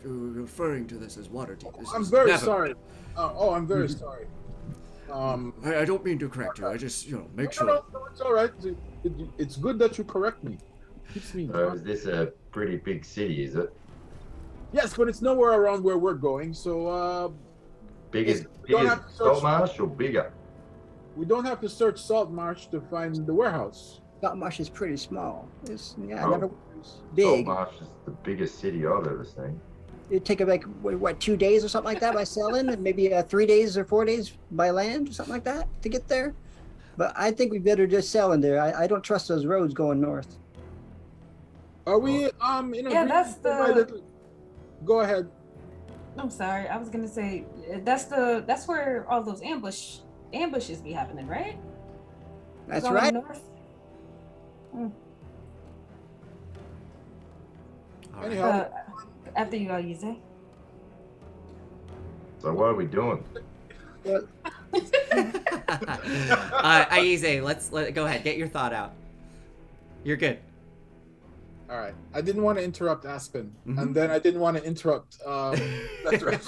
referring to this as Waterdeep. I'm very sorry. I'm very sorry. I don't mean to correct you. I just, make sure. No, it's all right. It's good that you correct me. Keeps me. Is this a pretty big city, is it? Yes, but it's nowhere around where we're going. So Big as don't have to search- Saltmarsh or bigger? we don't have to search Saltmarsh to find the warehouse. Saltmarsh is pretty small. It's Oh. never was big. Saltmarsh is the biggest city I've ever seen. It'd take like 2 days or something like that by sailing, and maybe 3 days or 4 days by land or something like that to get there. But I think we better just sail in there. I don't trust those roads going north. Are we in Yeah, that's the. Go ahead. I'm sorry. I was gonna say that's where all those ambushes be happening, right? That's Going right. north? All right. Anyhow, After you, Aize. So what are we doing? Aize, let's go ahead. Get your thought out. You're good. all right. I didn't want to interrupt Aspen, Mhm. and then I didn't want to interrupt. That's right.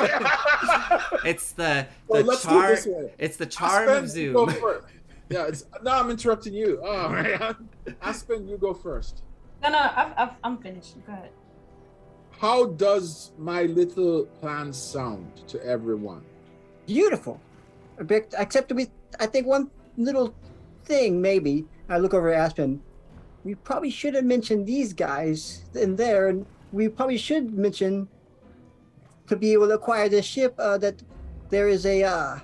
It's the Well, let's do it charm. this way. It's the charm Aspen, of you go Zoom. first. Yeah, now I'm interrupting you. Oh man. Aspen, you go first. No, I'm finished. Go ahead. How does my little plan sound to everyone? Beautiful. Except with, I think, one little thing, maybe. I look over at Aspen. We probably should have mentioned these guys in there, and we probably should mention to be able to acquire this ship that there is a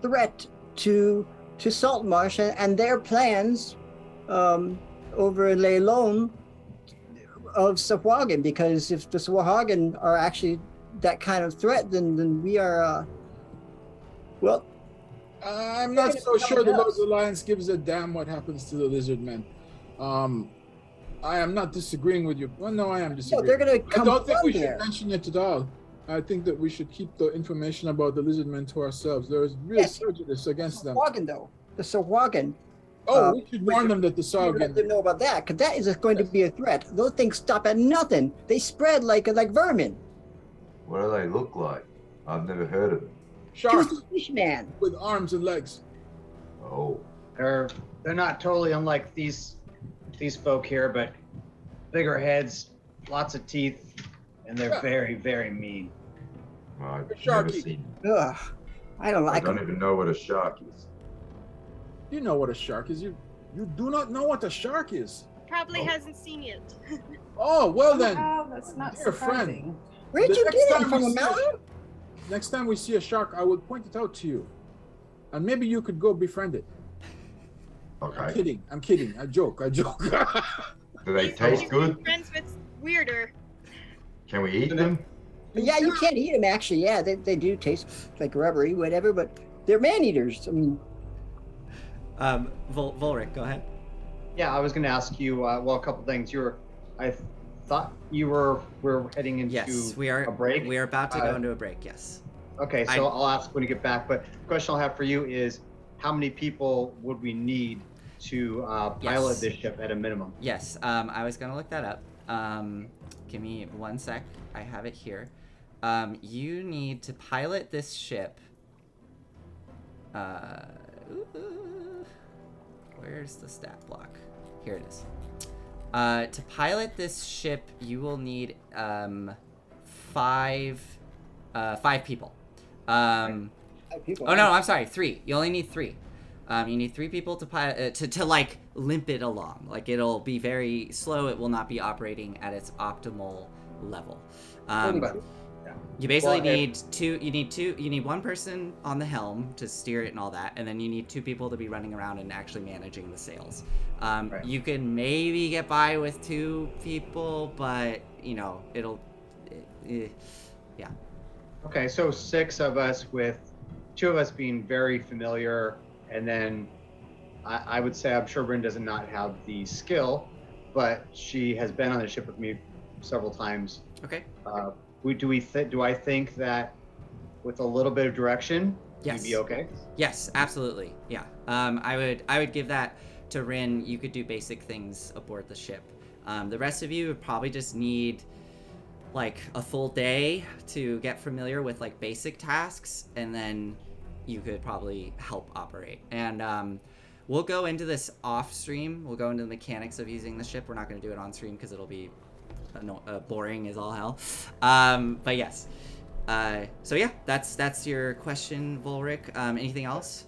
threat to Saltmarsh and their plans over in Leilon of Sahuagin, because if the Sahuagin are actually that kind of threat, then we are well. I'm not so sure the Lord's Alliance gives a damn what happens to the lizard men. I am not disagreeing with you. Well, no, I am disagreeing. No, they're going to come. I don't think we should there. mention it at all. I think that we should keep the information about the lizard men to ourselves. There is real prejudice against them. Sahuagin, though. The Sahuagin. We should warn them that the Sahuagin. Let them know about that, because that is going to be a threat. Those things stop at nothing. They spread like vermin. What do they look like? I've never heard of them. Sharks. Fish man with arms and legs. Oh. They're not totally unlike these folk here, but bigger heads, lots of teeth, and they're very, very mean. I've never seen them. Ugh, I don't like them. I don't even know what a shark is. You know what a shark is. You do not know what a shark is. Probably hasn't seen it. Oh, well then. Oh, that's not Dear surprising. friend. Where'd you get it from, a mountain? Next time we see a shark, I will point it out to you. And maybe you could go befriend it. Okay. I'm kidding. I joke. Do they taste good? Friends with weirder. Can we eat them? Yeah, you can't eat them, actually. Yeah, they do taste like rubbery, whatever, but they're man-eaters. I mean... Volric, go ahead. Yeah, I was going to ask you, a couple things. I thought we're heading into a break. We are about to go into a break, yes. Okay, so I'll ask when you get back. But the question I'll have for you is, how many people would we need to pilot this ship at a minimum? Yes, I was going to look that up. Give me 1 sec. I have it here. You need to pilot this ship. Where's the stat block? Here it is. To pilot this ship, you will need 5 people. Oh no, I'm sorry, 3. You only need 3. You need 3 people to pilot to like limp it along. Like it'll be very slow. It will not be operating at its optimal level. You basically need 2. You need 1 person on the helm to steer it and all that, and then you need 2 people to be running around and actually managing the sails. You can maybe get by with 2 people, but you know yeah. Okay, so 6 of us, with 2 of us being very familiar, and then I would say I'm sure Bryn does not have the skill, but she has been on the ship with me several times. Okay. Do I think that with a little bit of direction, yes, you'd be okay? Yes, absolutely. Yeah. I would give that to Rin. You could do basic things aboard the ship. The rest of you would probably just need like a full day to get familiar with like basic tasks, and then you could probably help operate. And we'll go into this off stream. We'll go into the mechanics of using the ship. We're not going to do it on stream because it'll be boring as all hell. But yes. So yeah, that's your question, Volric. Anything else?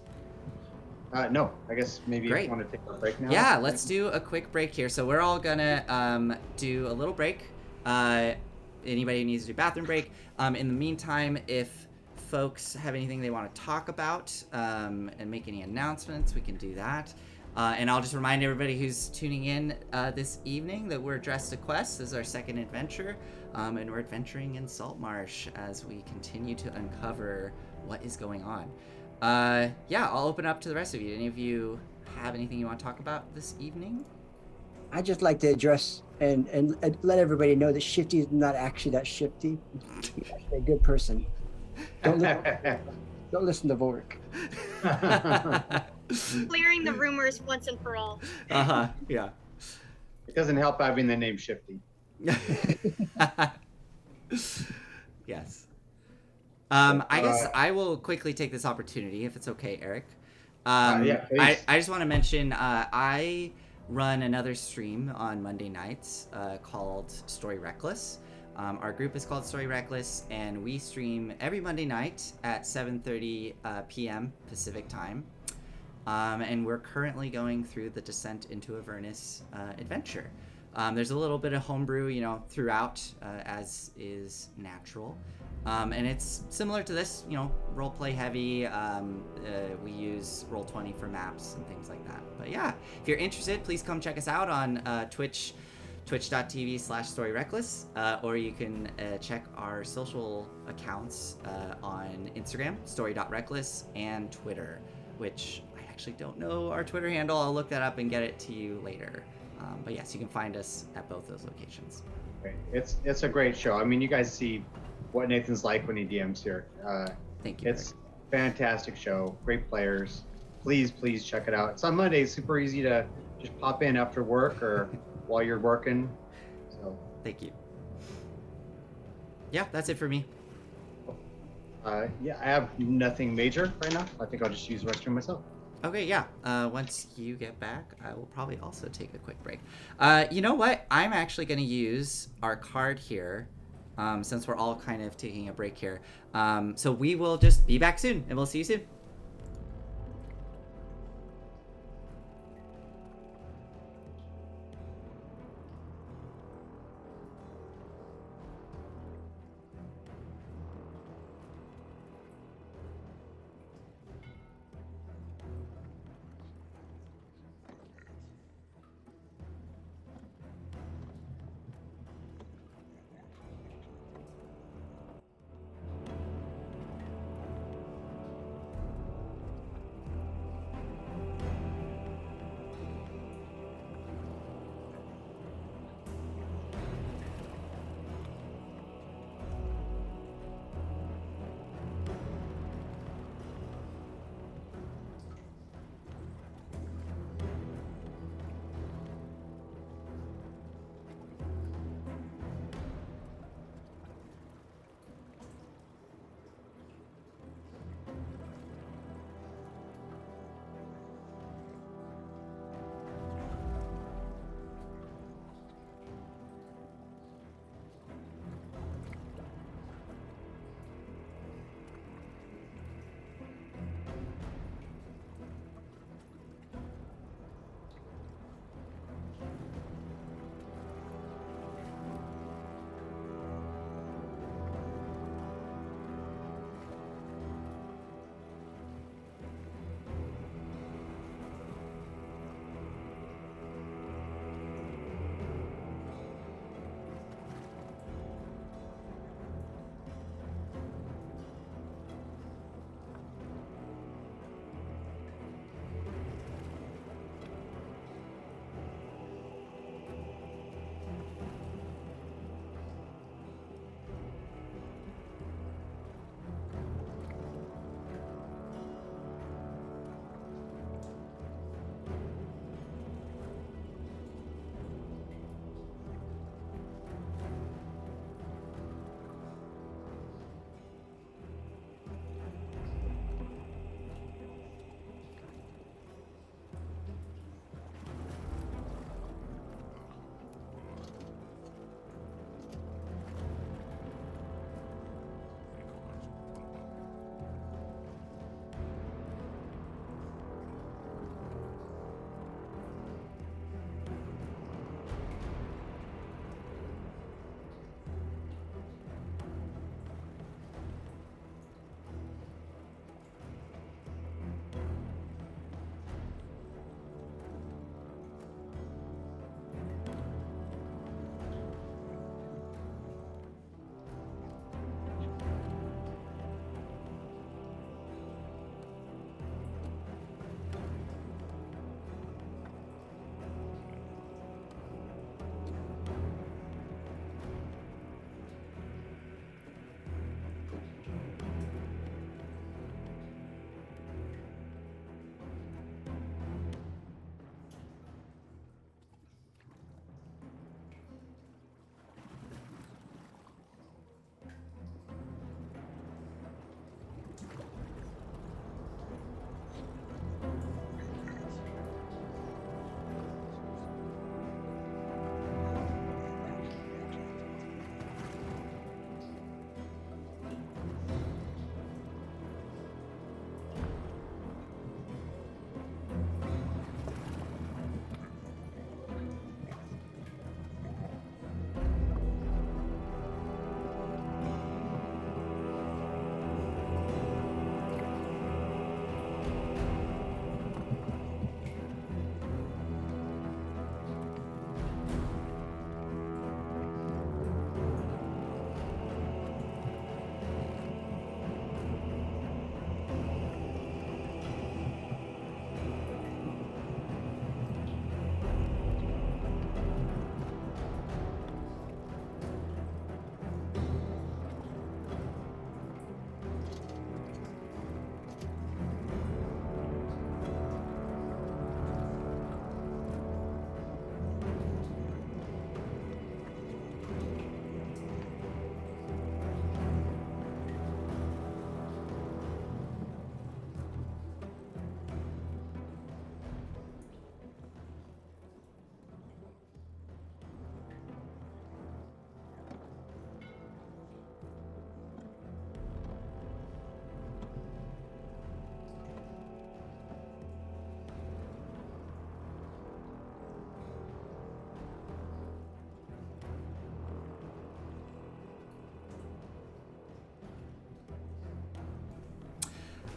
No, I guess maybe you want to take a break now. Yeah, let's do a quick break here. So we're all gonna do a little break. Anybody who needs to do bathroom break. In the meantime, if folks have anything they want to talk about and make any announcements, we can do that. And I'll just remind everybody who's tuning in this evening that we're dressed to quest. This is our second adventure, and we're adventuring in Saltmarsh as we continue to uncover what is going on. Yeah, I'll open up to the rest of you. Any of you have anything you want to talk about this evening? I'd just like to address and let everybody know that Shifty is not actually that shifty. He's actually a good person. Don't listen to Volric. Clearing the rumors once and for all. Yeah. It doesn't help having the name Shifty. Yes. I guess I will quickly take this opportunity, if it's okay, Eric. Yeah, please. I just want to mention I run another stream on Monday nights called Story Reckless. Our group is called Story Reckless, and we stream every Monday night at 7:30 p.m. Pacific time. And we're currently going through the Descent into Avernus adventure. There's a little bit of homebrew, throughout, as is natural. And it's similar to this, roleplay heavy. We use Roll20 for maps and things like that. But yeah, if you're interested, please come check us out on twitch.tv/storyreckless, or you can check our social accounts on Instagram, story.reckless, and Twitter, which I actually don't know our Twitter handle. I'll look that up and get it to you later. But yes, you can find us at both those locations. Great. It's a great show. I mean, you guys see what Nathan's like when he DMs here. Thank you. It's a fantastic show. Great players. Please check it out. It's on Mondays. Super easy to just pop in after work or while you're working. So thank you. Yeah, that's it for me. Yeah, I have nothing major right now. I think I'll just use the restroom myself. Okay, yeah. Once you get back, I will probably also take a quick break. You know what? I'm actually going to use our card here, since we're all kind of taking a break here. So we will just be back soon, and we'll see you soon.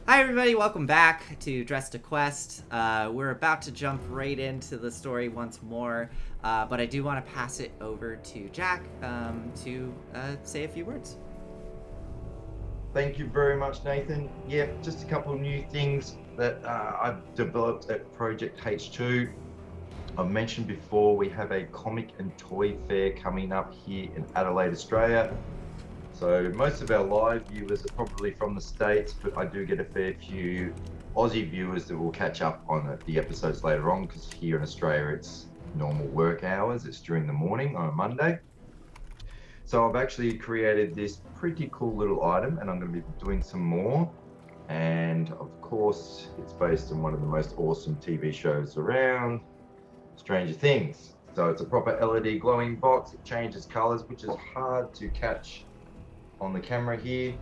Hi everybody, welcome back to Dress to Quest. We're about to jump right into the story once more, but I do want to pass it over to Jack to say a few words. Thank you very much, Nathan. Yeah, just a couple of new things that I've developed at Project H2. I've mentioned before we have a comic and toy fair coming up here in Adelaide, Australia. So most of our live viewers are probably from the States, but I do get a fair few Aussie viewers that will catch up on the episodes later on, because here in Australia it's normal work hours. It's during the morning on a Monday. So I've actually created this pretty cool little item, and I'm going to be doing some more. And of course, it's based on one of the most awesome TV shows around, Stranger Things. So it's a proper LED glowing box. It changes colors, which is hard to catch on the camera here.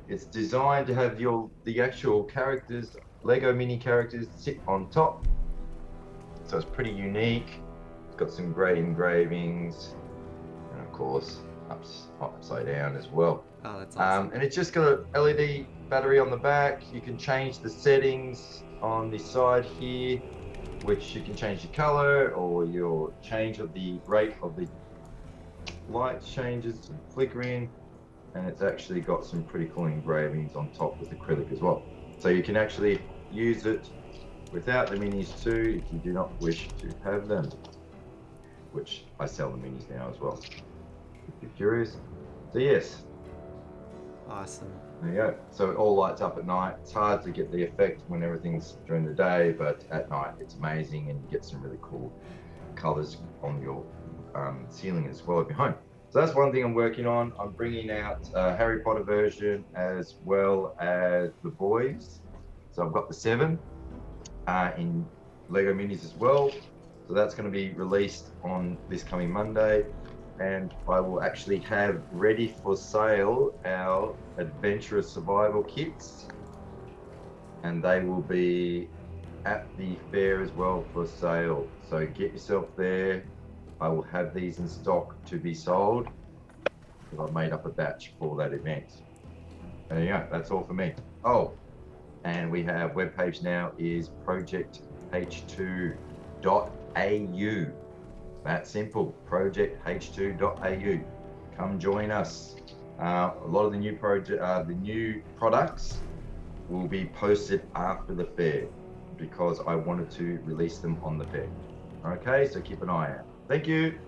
It's designed to have the actual characters, Lego mini characters, sit on top. So it's pretty unique. It's got some great engravings, and of course upside down as well. Oh, that's awesome. And it's just got a LED battery on the back. You can change the settings on the side here, which you can change the color or your change of the rate of the light changes and flickering. And it's actually got some pretty cool engravings on top with acrylic as well. So you can actually use it without the minis too if you do not wish to have them, which I sell the minis now as well, if you're curious. So yes. Awesome. There you go. So it all lights up at night. It's hard to get the effect when everything's during the day, but at night it's amazing, and you get some really cool colors on your ceiling as well at your home. So that's one thing I'm working on. I'm bringing out a Harry Potter version as well as the boys. So I've got the 7 in Lego minis as well. So that's going to be released on this coming Monday. And I will actually have ready for sale our adventurous survival kits. And they will be at the fair as well for sale. So get yourself there. I will have these in stock to be sold. I've made up a batch for that event. There you go, that's all for me. Oh, and we have webpage now is projecth2.au. That's simple, projecth2.au. Come join us. A lot of the new products will be posted after the fair because I wanted to release them on the fair. Okay, so keep an eye out. Thank you.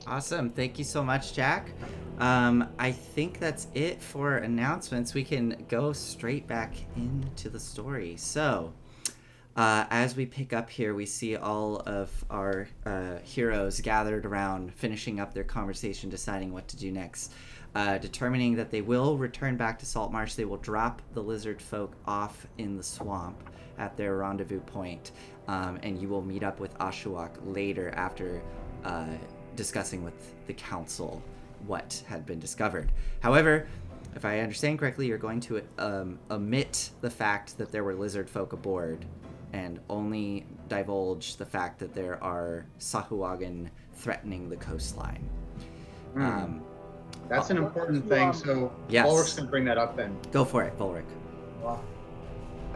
Awesome. Thank you so much, Jack. I think that's it for announcements. We can go straight back into the story. So, as we pick up here, we see all of our heroes gathered around, finishing up their conversation, deciding what to do next. Determining that they will return back to Saltmarsh, they will drop the lizard folk off in the swamp at their rendezvous point, and you will meet up with Ashuak later after discussing with the council what had been discovered. However, if I understand correctly, you're going to omit the fact that there were lizard folk aboard and only divulge the fact that there are Sahuagin threatening the coastline. That's an important thing, so yes. Ulrich's going to bring that up then. Go for it, Ulrich. Well,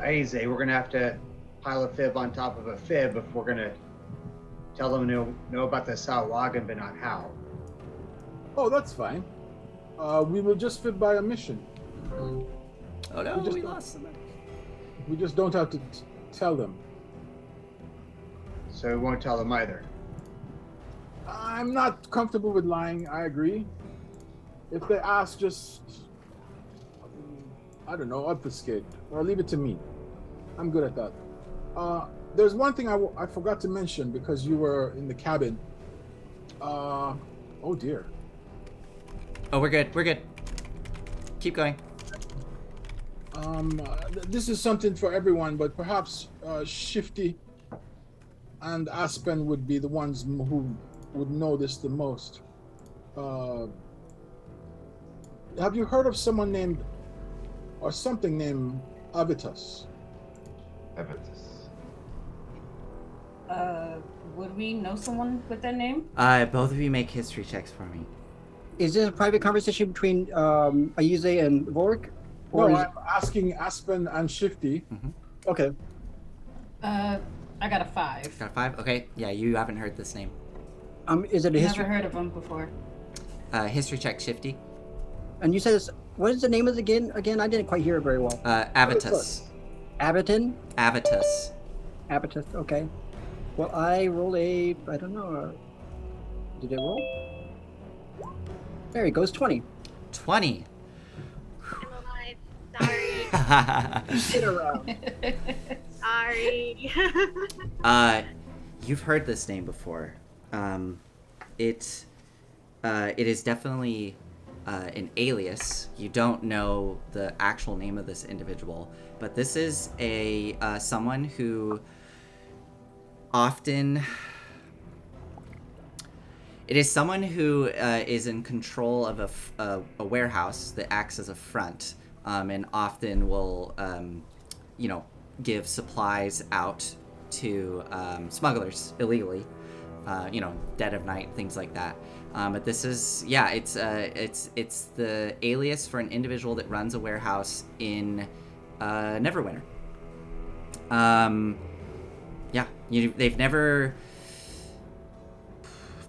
easy. We're going to have to pile a fib on top of a fib if we're going to tell them to know about the Sahuagin, but not how. Oh, that's fine. We will just fit by omission. Oh no, we lost somebody. We just don't have to tell them. So we won't tell them either. I'm not comfortable with lying, I agree. If they ask, just, I don't know, obfuscate, or leave it to me. I'm good at that. There's one thing I forgot to mention because you were in the cabin. Oh dear. Oh, we're good. We're good. Keep going. This is something for everyone, but perhaps Shifty and Aspen would be the ones who would know this the most. Have you heard of someone named, or something named Avitus? Avitus. Would we know someone with that name? Both of you make history checks for me. Is this a private conversation between Ayuze and Vorik? No, is- I'm asking Aspen and Shifty. Okay. I got a 5. Got a 5? Okay. Yeah, you haven't heard this name. Is it a history? Never heard of him before. History check, Shifty. And you said what is the name of it again? Again, I didn't quite hear it very well. Avitus. Abaton? Avitus. Abatus, okay. Well, I roll I don't know. Did I roll? There he goes, 20. 20. I'm alive. Sorry. Sit around. Sorry. You've heard this name before. It is definitely an alias. You don't know the actual name of this individual, but this is someone who often. It is someone who is in control of a warehouse that acts as a front, and often will, give supplies out to smugglers illegally, dead of night, things like that. But this is, it's the alias for an individual that runs a warehouse in Neverwinter.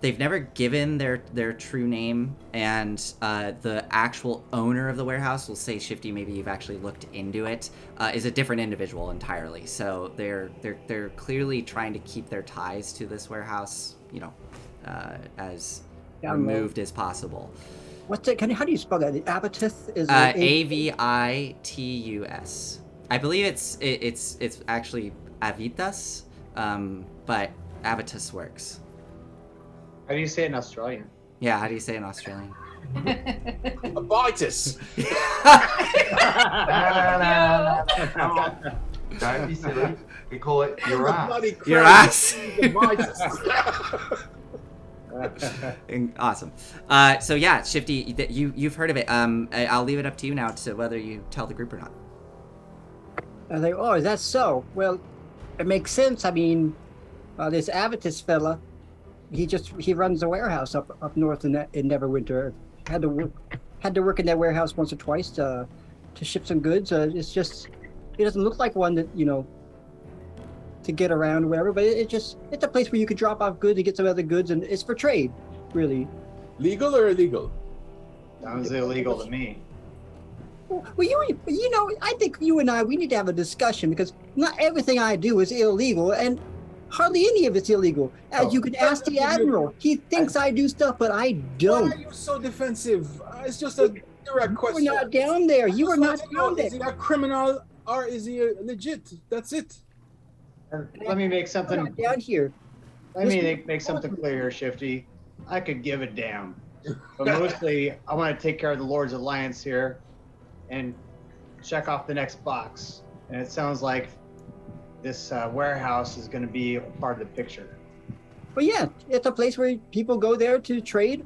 They've never given their true name, and the actual owner of the warehouse will say, Shifty, maybe you've actually looked into it, is a different individual entirely. So they're clearly trying to keep their ties to this warehouse, as removed as possible. What's it? How do you spell that? The Abatus is Avitus. I believe it's actually Avitas, but Avitus works. How do you say it in Australian? Yeah, how do you say it in Australian? Abitus. Don't be silly. We call it your ass. Your ass. Awesome. So yeah, Shifty, you've heard of it. I'll leave it up to you now to whether you tell the group or not. And they, is that so? Well, it makes sense. I mean, this Avitus fella, he runs a warehouse up north in Neverwinter. Had to work in that warehouse once or twice to ship some goods. It's just, it doesn't look like one that to get around or whatever. But it's a place where you could drop off goods and get some other goods, and it's for trade, really. Legal or illegal? Sounds illegal to me. Well, I think you and we need to have a discussion, because not everything I do is illegal, and hardly any of it's illegal. As you can ask the Admiral. He thinks I do stuff, but I don't. Why are you so defensive? It's just a direct question. You were not down there. You were not down there. Is he a criminal or is he legit? That's it. Let me make something Down here. Let me make something clear here, Shifty. I could give a damn. But mostly, I want to take care of the Lord's Alliance here and check off the next box. And it sounds like this warehouse is going to be a part of the picture. But yeah, it's a place where people go there to trade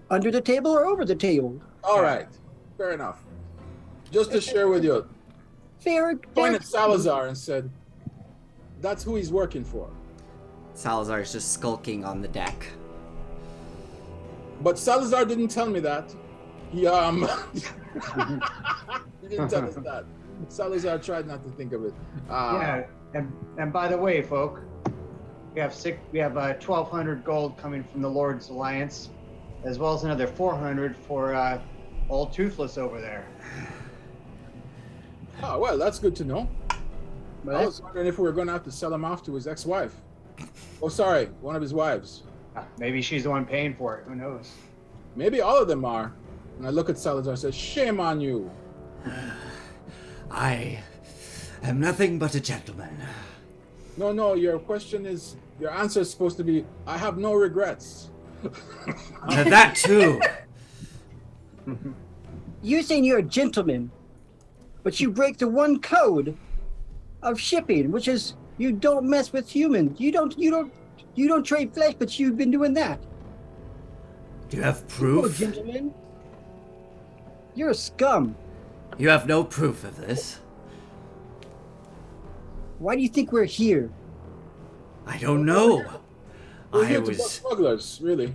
under the table or over the table. All right. Fair enough. Just to share with you, Fair. pointed Salazar and said, that's who he's working for. Salazar is just skulking on the deck. But Salazar didn't tell me that. He he didn't tell us that. Salazar tried not to think of it. Yeah, and by the way, folk, we have 1,200 gold coming from the Lord's Alliance, as well as another 400 for old Toothless over there. Oh, well, that's good to know. Well, I was wondering if we were going to have to sell him off to his ex-wife. Oh, sorry, one of his wives. Maybe she's the one paying for it. Who knows? Maybe all of them are. And I look at Salazar and say, shame on you. I am nothing but a gentleman. No, your answer is supposed to be, I have no regrets. That too. You're saying you're a gentleman, but you break the one code of shipping, which is you don't mess with humans. You don't trade flesh, but you've been doing that. Do you have You're a proof? gentleman. You're a scum. You have no proof of this. Why do you think we're here? I don't know. We're I here to bust was. smugglers, really.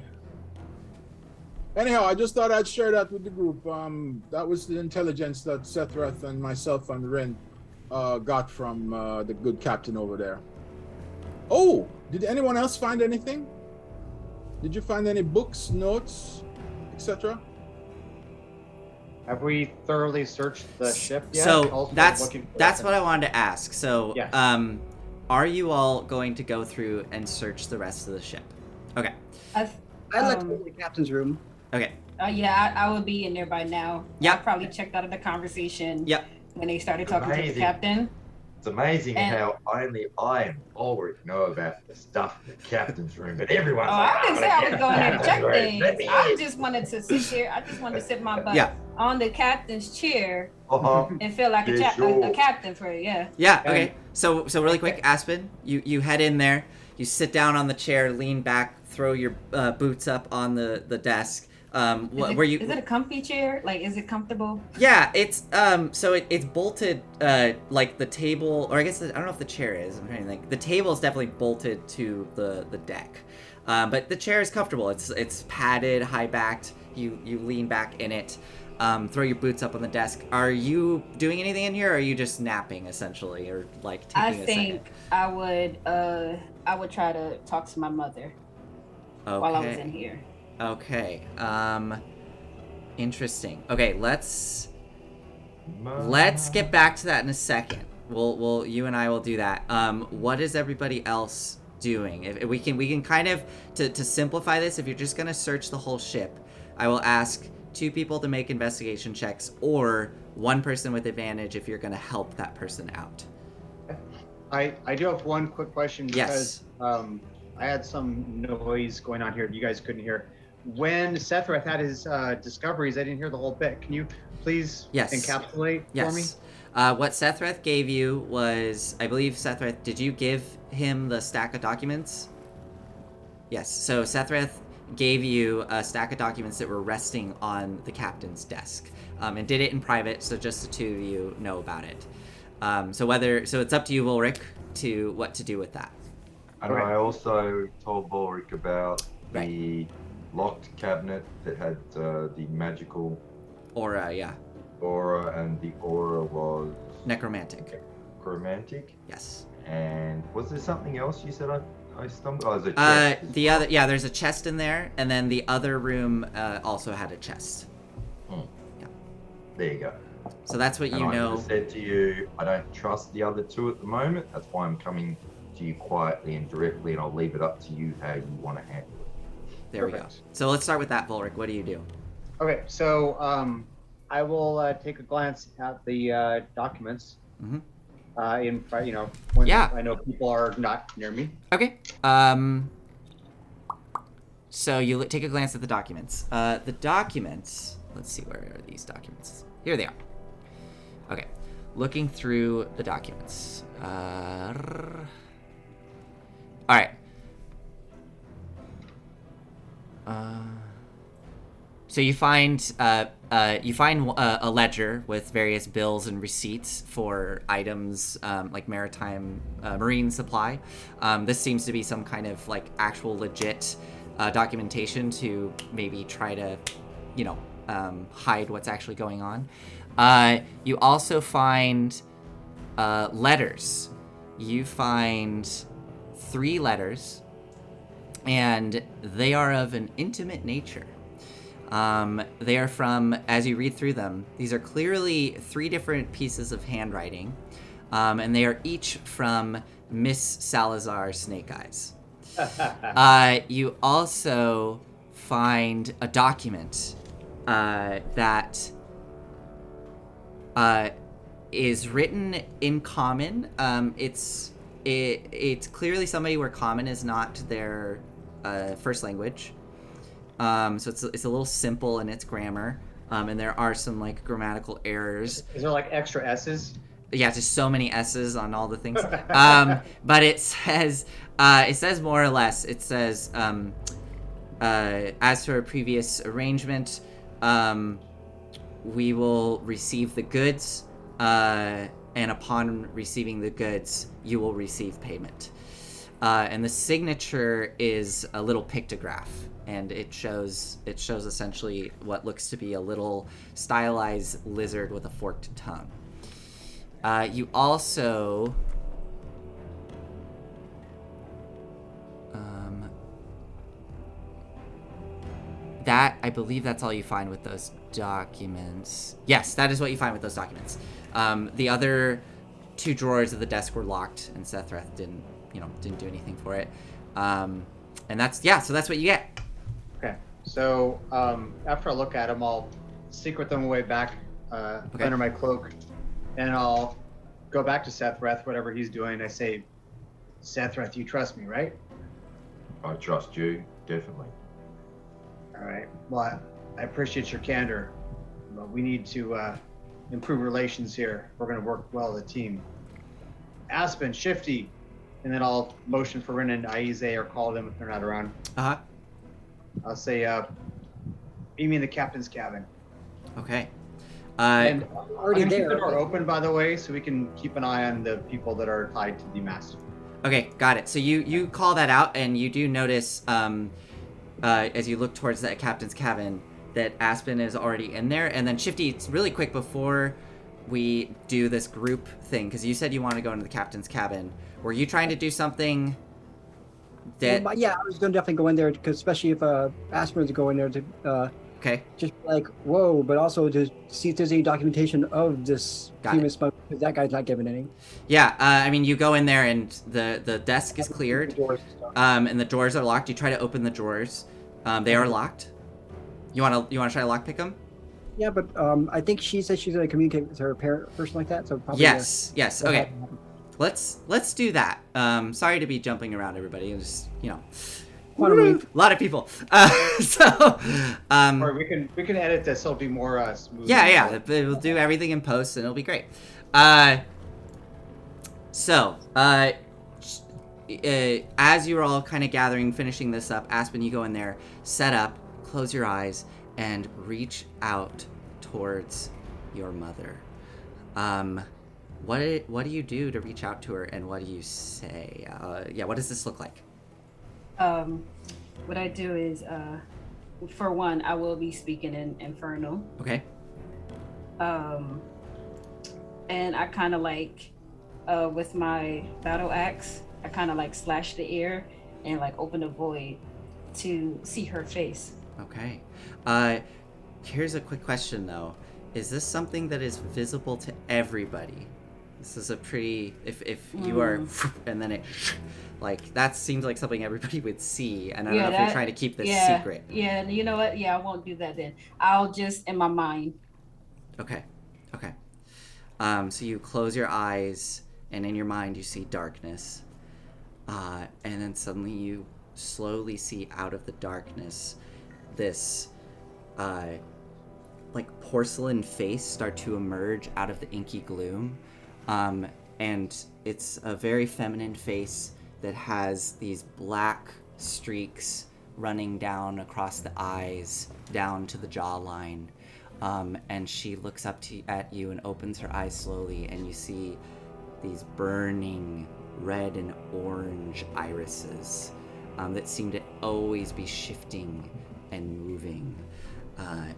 Anyhow, I just thought I'd share that with the group. That was the intelligence that Sethrath and myself and Ren got from the good captain over there. Oh, did anyone else find anything? Did you find any books, notes, etc.? Have we thoroughly searched the ship yet? So Also that's looking for what I weapons. wanted to ask. So, Yes. are you all going to go through and search the rest of the ship? Okay. I'd like to go to the captain's room. Okay. Yeah, I would be in there by now. Yep. I probably checked out of the conversation. Yep. When they started talking to the Amazing. captain. It's amazing And- how only I and Ulrich know about the stuff in the captain's room, but everyone's Oh, like, I didn't say "I'm I was gonna going get there the to check captain's room. Let things. me I in." just wanted to sit there. I just wanted to sit my butt Yeah. on the captain's chair Uh-huh. and feel like Yeah, a sure. captain for it. Yeah. Yeah. Okay. So really quick, Aspen, you head in there. You sit down on the chair, lean back, throw your boots up on the desk. Is it a comfy chair? Like, is it comfortable? Yeah, it's so it's bolted like the table, or I guess I don't know if the chair is. I'm trying to think. The table is definitely bolted to the deck, but the chair is comfortable. It's padded, high backed. You lean back in it. Throw your boots up on the desk. Are you doing anything in here, or are you just napping essentially, or like taking I a second? think I would try to talk to my mother while I was in here. Okay. Interesting. Okay, let's get back to that in a second. We'll you and I will do that. What is everybody else doing? If we can kind of to simplify this, if you're just gonna search the whole ship, I will ask 2 people to make investigation checks, or 1 person with advantage if you're gonna help that person out. I do have one quick question Yes. because I had some noise going on here you guys couldn't hear. When Sethrath had his discoveries, I didn't hear the whole bit. Can you please encapsulate for me? Yes. What Sethrath gave you was, I believe, Sethrath, did you give him the stack of documents? Yes. So Sethrath gave you a stack of documents that were resting on the captain's desk, and did it in private, so just the 2 of you know about it. So it's up to you, Ulrich, to what to do with that. And I also told Ulrich about the locked cabinet that had the magical aura, aura, and the aura was necromantic. Necromantic? Yes. And was there something else you said I stumbled? Oh, there's a chest. There's a chest in there, and then the other room also had a chest. Yeah. There you go. So that's what and you I know. said to you, I don't trust the other 2 at the moment. That's why I'm coming to you quietly and directly, and I'll leave it up to you how you want to handle it. There we go. So let's start with that, Ulrich. What do you do? Okay, so I will take a glance at the documents. Mm-hmm. When I know people are not near me. Okay. So you take a glance at the documents. The documents. Let's see, where are these documents? Here they are. Okay. Looking through the documents. All right. So you find a ledger with various bills and receipts for items like maritime marine supply. This seems to be some kind of like actual legit documentation to maybe try to, hide what's actually going on. You also find letters. You find 3 letters, and they are of an intimate nature. They are from, as you read through them, these are clearly 3 different pieces of handwriting, and they are each from Miss Salazar Snake Eyes. You also find a document that is written in Common. It's clearly somebody where Common is not their first language. So it's a little simple in its grammar, and there are some like grammatical errors. Is there like extra S's? Yeah, just so many S's on all the things. But it says more or less. It says, as for a previous arrangement, we will receive the goods, and upon receiving the goods, you will receive payment. And the signature is a little pictograph, and it shows essentially what looks to be a little stylized lizard with a forked tongue. You also that, I believe that's all you find with those documents. Yes, that is what you find with those documents. The other 2 drawers of the desk were locked, and Sethreth didn't do anything for it. And that's so that's what you get. Okay. So after I look at them, I'll secret them away back under my cloak, and I'll go back to Sethreth, whatever he's doing. I say, Sethreth, you trust me, right? I trust you, definitely. All right. Well, I appreciate your candor, but we need to improve relations here. We're going to work well as a team. Aspen, Shifty, and then I'll motion for Rin and Aize or call them if they're not around. Uh-huh. I'll say, meet me in the captain's cabin. Okay. And already I'm gonna keep there. the door open, by the way, so we can keep an eye on the people that are tied to the mast. Okay, got it. So you call that out, and you do notice, as you look towards that captain's cabin, that Aspen is already in there. And then Shifty, it's really quick before we do this group thing, because you said you want to go into the captain's cabin. Were you trying to do something that... Well, yeah, I was going to definitely go in there, because especially if Aspen's going there to Okay. just like, whoa, but also to see if there's any documentation of this human smuggler, because that guy's not giving any. Yeah, I mean, you go in there, and the desk is cleared, and the drawers are locked. You try to open the drawers. They are locked. You want to try to lockpick them? Yeah, but I think she said she's going to communicate with her parent, person like that. So probably yes. Okay. Let's do that. Sorry to be jumping around, everybody. It was just a lot of people. Or we can edit this so it'll be more smooth. Yeah. We'll do everything in post, and it'll be great. As you're all kind of gathering, finishing this up, Aspen, you go in there, set up, close your eyes, and reach out towards your mother. What do you do to reach out to her, and what do you say? What does this look like? What I do is, for one, I will be speaking in Infernal. Okay. And I kind of like, with my battle axe, I kind of like slash the air and like open a void to see her face. Okay. Here's a quick question though. Is this something that is visible to everybody? This is a pretty, if you are, and then it, like, that seems like something everybody would see, and I don't know if you're trying to keep this secret. Yeah, you know what? Yeah, I won't do that then. I'll just, in my mind. Okay. So you close your eyes, and in your mind you see darkness, and then suddenly you slowly see out of the darkness this, like, porcelain face start to emerge out of the inky gloom. And it's a very feminine face that has these black streaks running down across the eyes, down to the jawline. And she looks up at you and opens her eyes slowly, and you see these burning red and orange irises that seem to always be shifting and moving.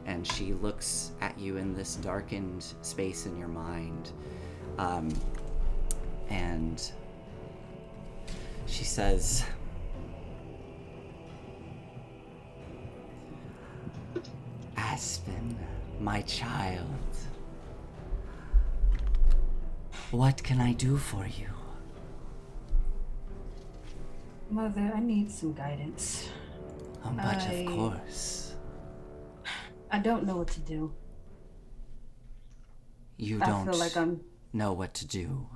And she looks at you in this darkened space in your mind. And she says, Aspen, my child, what can I do for you? Mother, I need some guidance. But of course. I don't know what to do. You I don't feel like I'm... know what to do.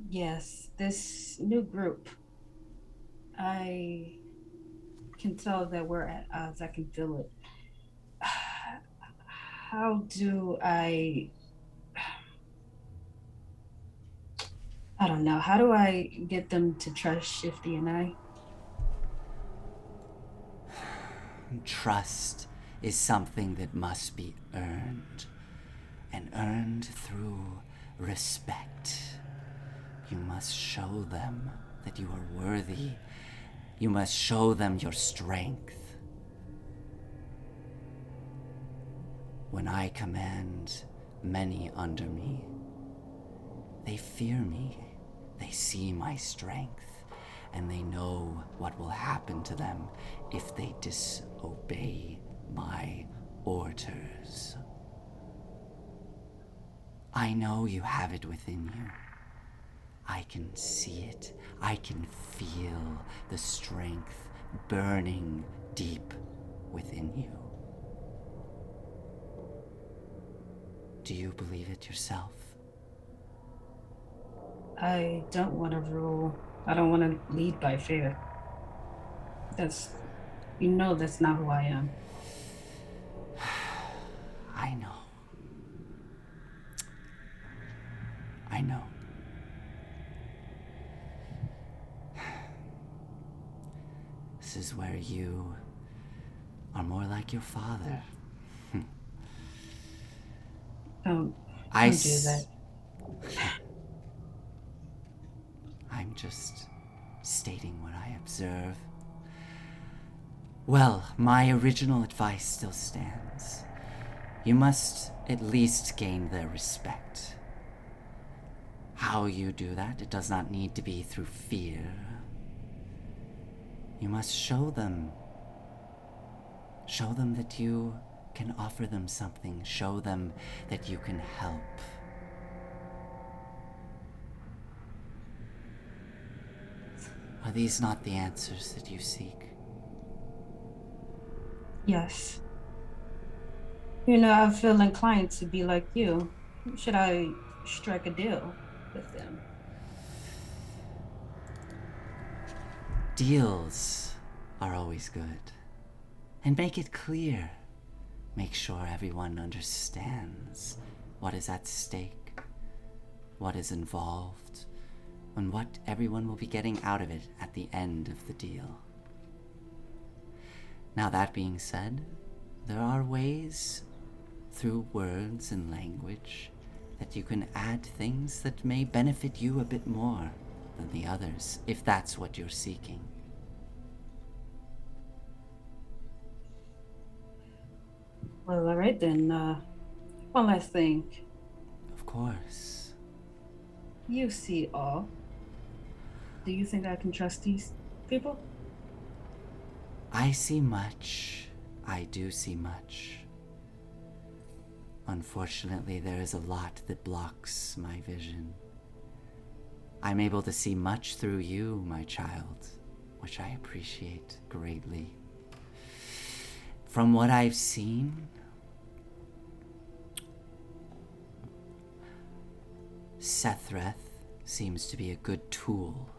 Yes, this new group. I can tell that we're at odds. I can feel it. How do I don't know. How do I get them to trust Shifty and I? Trust is something that must be earned, and earned through respect. You must show them that you are worthy. You must show them your strength. When I command many under me, they fear me. They see my strength, and they know what will happen to them if they disobey my orders. I know you have it within you. I can see it. I can feel the strength burning deep within you. Do you believe it yourself? I don't want to rule. I don't want to lead by fear. That's not who I am. I know. I know. This is where you are more like your father. Don't I do that. I'm just stating what I observe. Well, my original advice still stands. You must at least gain their respect. How you do that, it does not need to be through fear. You must show them. Show them that you can offer them something. Show them that you can help. Are these not the answers that you seek? Yes. I feel inclined to be like you. Should I strike a deal with them? Deals are always good. And make it clear. Make sure everyone understands what is at stake, what is involved, and what everyone will be getting out of it at the end of the deal. Now, that being said, there are ways through words and language that you can add things that may benefit you a bit more than the others, if that's what you're seeking. Well, all right then. One last thing. Of course. You see all. Do you think I can trust these people? I see much. I do see much. Unfortunately, there is a lot that blocks my vision. I'm able to see much through you, my child, which I appreciate greatly. From what I've seen, Sethreth seems to be a good tool,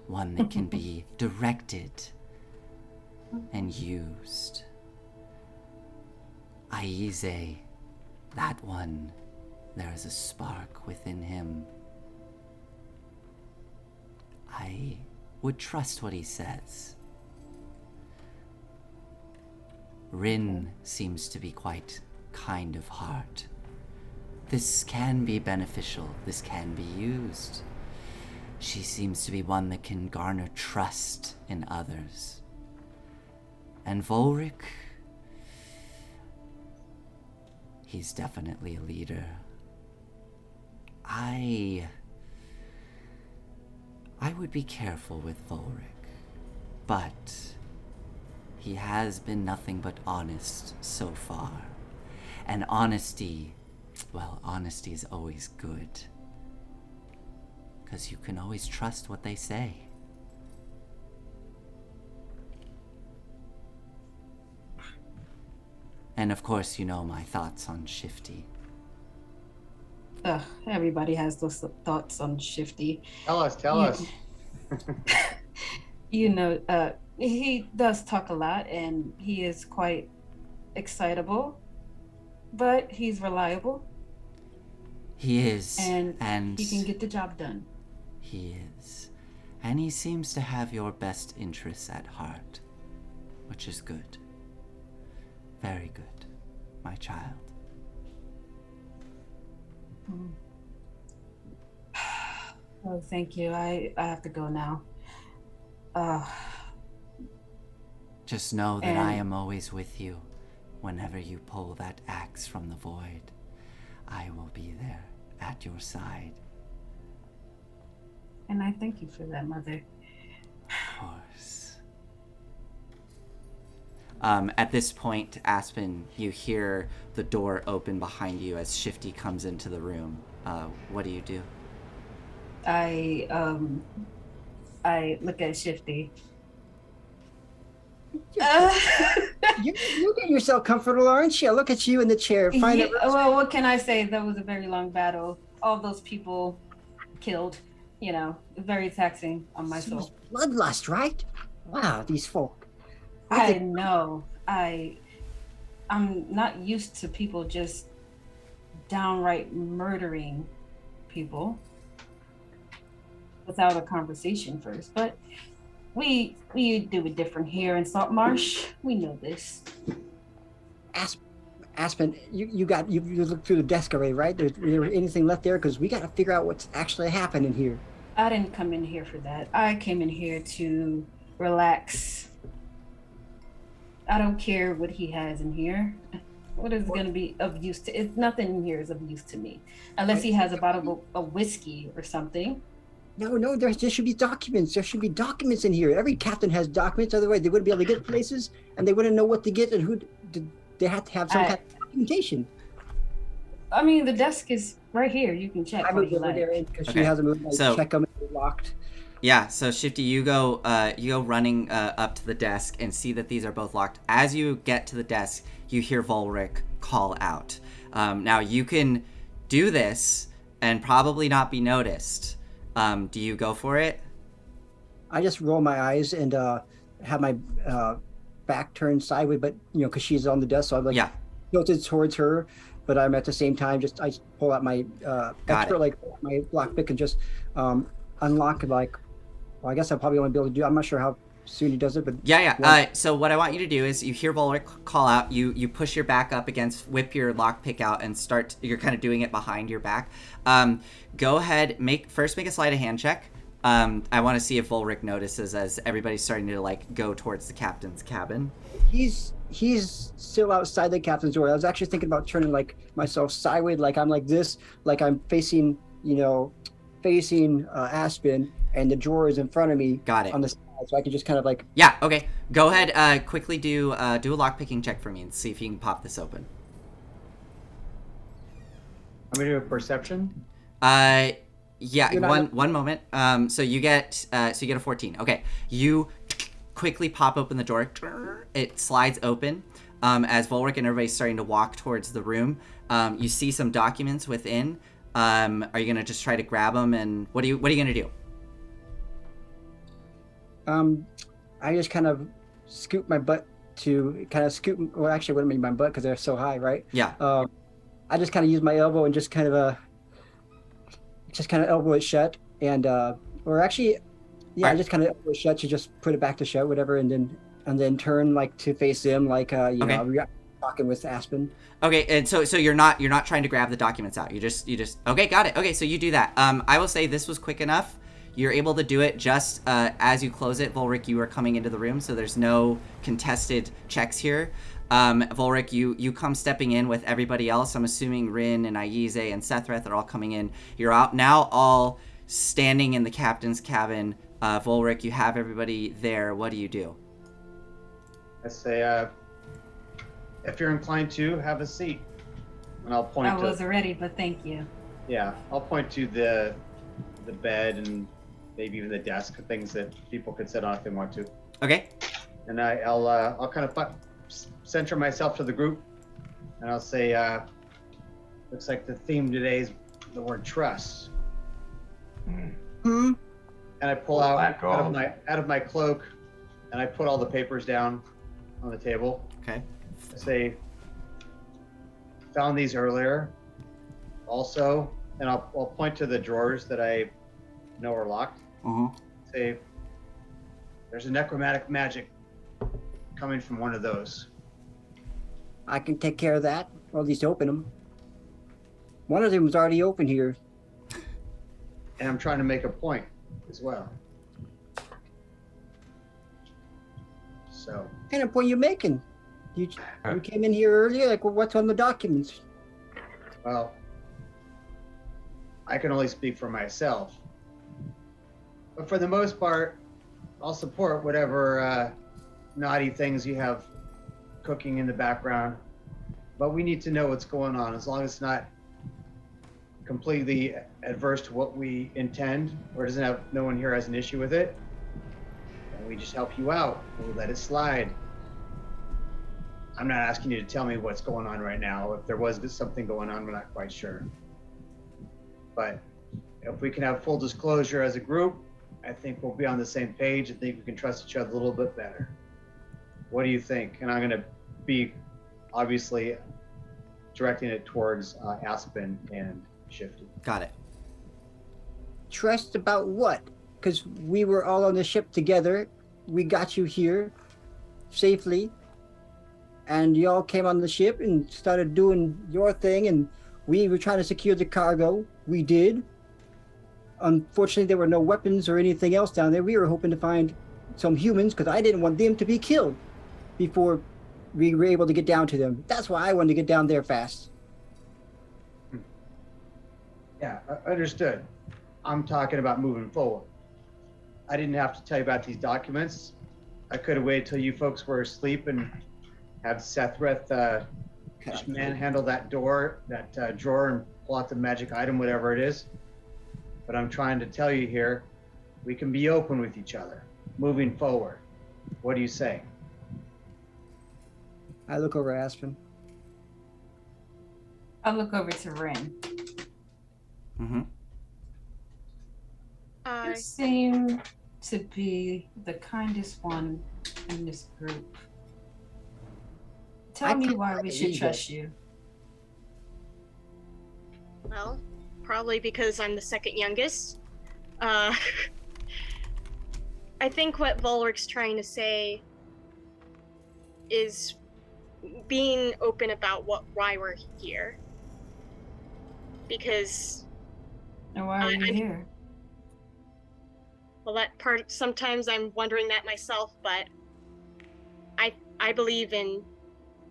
one that can be directed and used. Aize, that one, there is a spark within him. I would trust what he says. Rin seems to be quite kind of heart. This can be beneficial. This can be used. She seems to be one that can garner trust in others. And Volric, he's definitely a leader. I would be careful with Volric, but he has been nothing but honest so far. And honesty is always good, because you can always trust what they say. And of course, you know my thoughts on Shifty. Everybody has those thoughts on Shifty. Tell us. He does talk a lot and he is quite excitable, but he's reliable. He is. And he can get the job done. He is. And he seems to have your best interests at heart, which is good. Very good, my child. Oh, thank you. I have to go now. Just know that I And- am always with you. Whenever you pull that axe from the void, I will be there at your side. And I thank you for that, Mother. Of course. At this point, Aspen, you hear the door open behind you as Shifty comes into the room. What do you do? I look at Shifty. You're getting yourself comfortable, aren't you? Look at you in the chair. Yeah, well, what can I say? That was a very long battle. All those people killed. You know, very taxing on my soul. Bloodlust, right? Wow, these folk. I know. I'm not used to people just downright murdering people without a conversation first. But we do it different here in Salt Marsh. We know this. Aspen, you looked through the desk already, right? There anything left there? Because we got to figure out what's actually happening here. I didn't come in here for that. I came in here to relax. I don't care what he has in here. What is going to be of use to? Nothing in here is of use to me, unless he has a bottle of whiskey or something. No, there should be documents. There should be documents in here. Every captain has documents. Otherwise, they wouldn't be able to get places, and they wouldn't know what to get and who. They have to have some kind of documentation. I mean, the desk is right here. You can check. I moved over there because she hasn't moved. So, check them; they're locked. Yeah. So Shifty, you go running up to the desk and see that these are both locked. As you get to the desk, you hear Volric call out. Now you can do this and probably not be noticed. Do you go for it? I just roll my eyes and have my back turned sideways, but because she's on the desk, so I'm like tilted towards her. But I'm at the same time I pull out my my lockpick and just unlock I guess I'll probably only be able to do. I'm not sure how soon he does it, but so what I want you to do is you hear Volric call out. You push your back up against, whip your lockpick out, and start. You're kind of doing it behind your back. Go ahead, make a sleight of hand check. I want to see if Volric notices as everybody's starting to go towards the captain's cabin. He's still outside the captain's door. I was actually thinking about turning myself sideways, I'm like this, like I'm facing Aspen, and the drawer is in front of me. Got it. On the side, so I can just kind of Yeah. Okay. Go ahead. Quickly do a lockpicking check for me and see if you can pop this open. I'm gonna do a perception. Yeah. One moment. So you get a 14. Okay. You quickly pop open the door. It slides open. As Volric and everybody's starting to walk towards the room, you see some documents within. Are you gonna just try to grab them? And what are you gonna do? I just kind of scoop my butt to kind of scoop. Well, actually, it wouldn't be my butt because they're so high, right? Yeah. I just kind of use my elbow and just kind of elbow it shut, and I just kind of elbow it shut to just put it back to shut, whatever, and then turn to face them, we're talking with Aspen. Okay, and so you're not trying to grab the documents out. You just okay, got it. Okay, so you do that. I will say this was quick enough. You're able to do it just as you close it. Volric, you are coming into the room, so there's no contested checks here. Volric, you come stepping in with everybody else. I'm assuming Rin and Aize and Sethreth are all coming in. You're out now, all standing in the captain's cabin. Volric, you have everybody there. What do you do? I say, if you're inclined to, have a seat. And I'll point to... I was ready, but thank you. Yeah, I'll point to the bed and maybe even the desk, things that people could sit on if they want to. Okay. And I'll kind of center myself to the group, and I'll say, looks like the theme today is the word trust. And I pull out of my cloak, and I put all the papers down on the table. Okay. I say, found these earlier. Also, and I'll point to the drawers that I know are locked. Say, there's a necromantic magic coming from one of those. I can take care of that, or at least open them. One of them was already open here. And I'm trying to make a point as well. So. And a point you're making. You came in here earlier, like, well, what's on the documents? Well, I can only speak for myself. But for the most part, I'll support whatever naughty things you have cooking in the background. But we need to know what's going on. As long as it's not completely adverse to what we intend, or doesn't have no one here has an issue with it, and we just help you out. We'll let it slide. I'm not asking you to tell me what's going on right now. If there was something going on, we're not quite sure. But if we can have full disclosure as a group, I think we'll be on the same page. I think we can trust each other a little bit better. What do you think? And I'm going to be obviously directing it towards Aspen and Shifty. Got it. Trust about what? Because we were all on the ship together. We got you here safely. And y'all came on the ship and started doing your thing. And we were trying to secure the cargo. We did. Unfortunately, there were no weapons or anything else down there. We were hoping to find some humans because I didn't want them to be killed before we were able to get down to them. That's why I wanted to get down there fast. Yeah, understood. I'm talking about moving forward. I didn't have to tell you about these documents. I could have waited till you folks were asleep and have Sethreth just manhandle that door, that drawer, and pull out the magic item, whatever it is. But I'm trying to tell you here, we can be open with each other, moving forward. What do you say? I look over at Aspen. I'll look over to Ren. Mm-hmm. You seem to be the kindest one in this group. Tell me why we should trust you. Well, probably because I'm the second youngest. I think what Volrick's trying to say is being open about why we're here. Because... And why are you here? Well, that part, sometimes I'm wondering that myself, but I believe in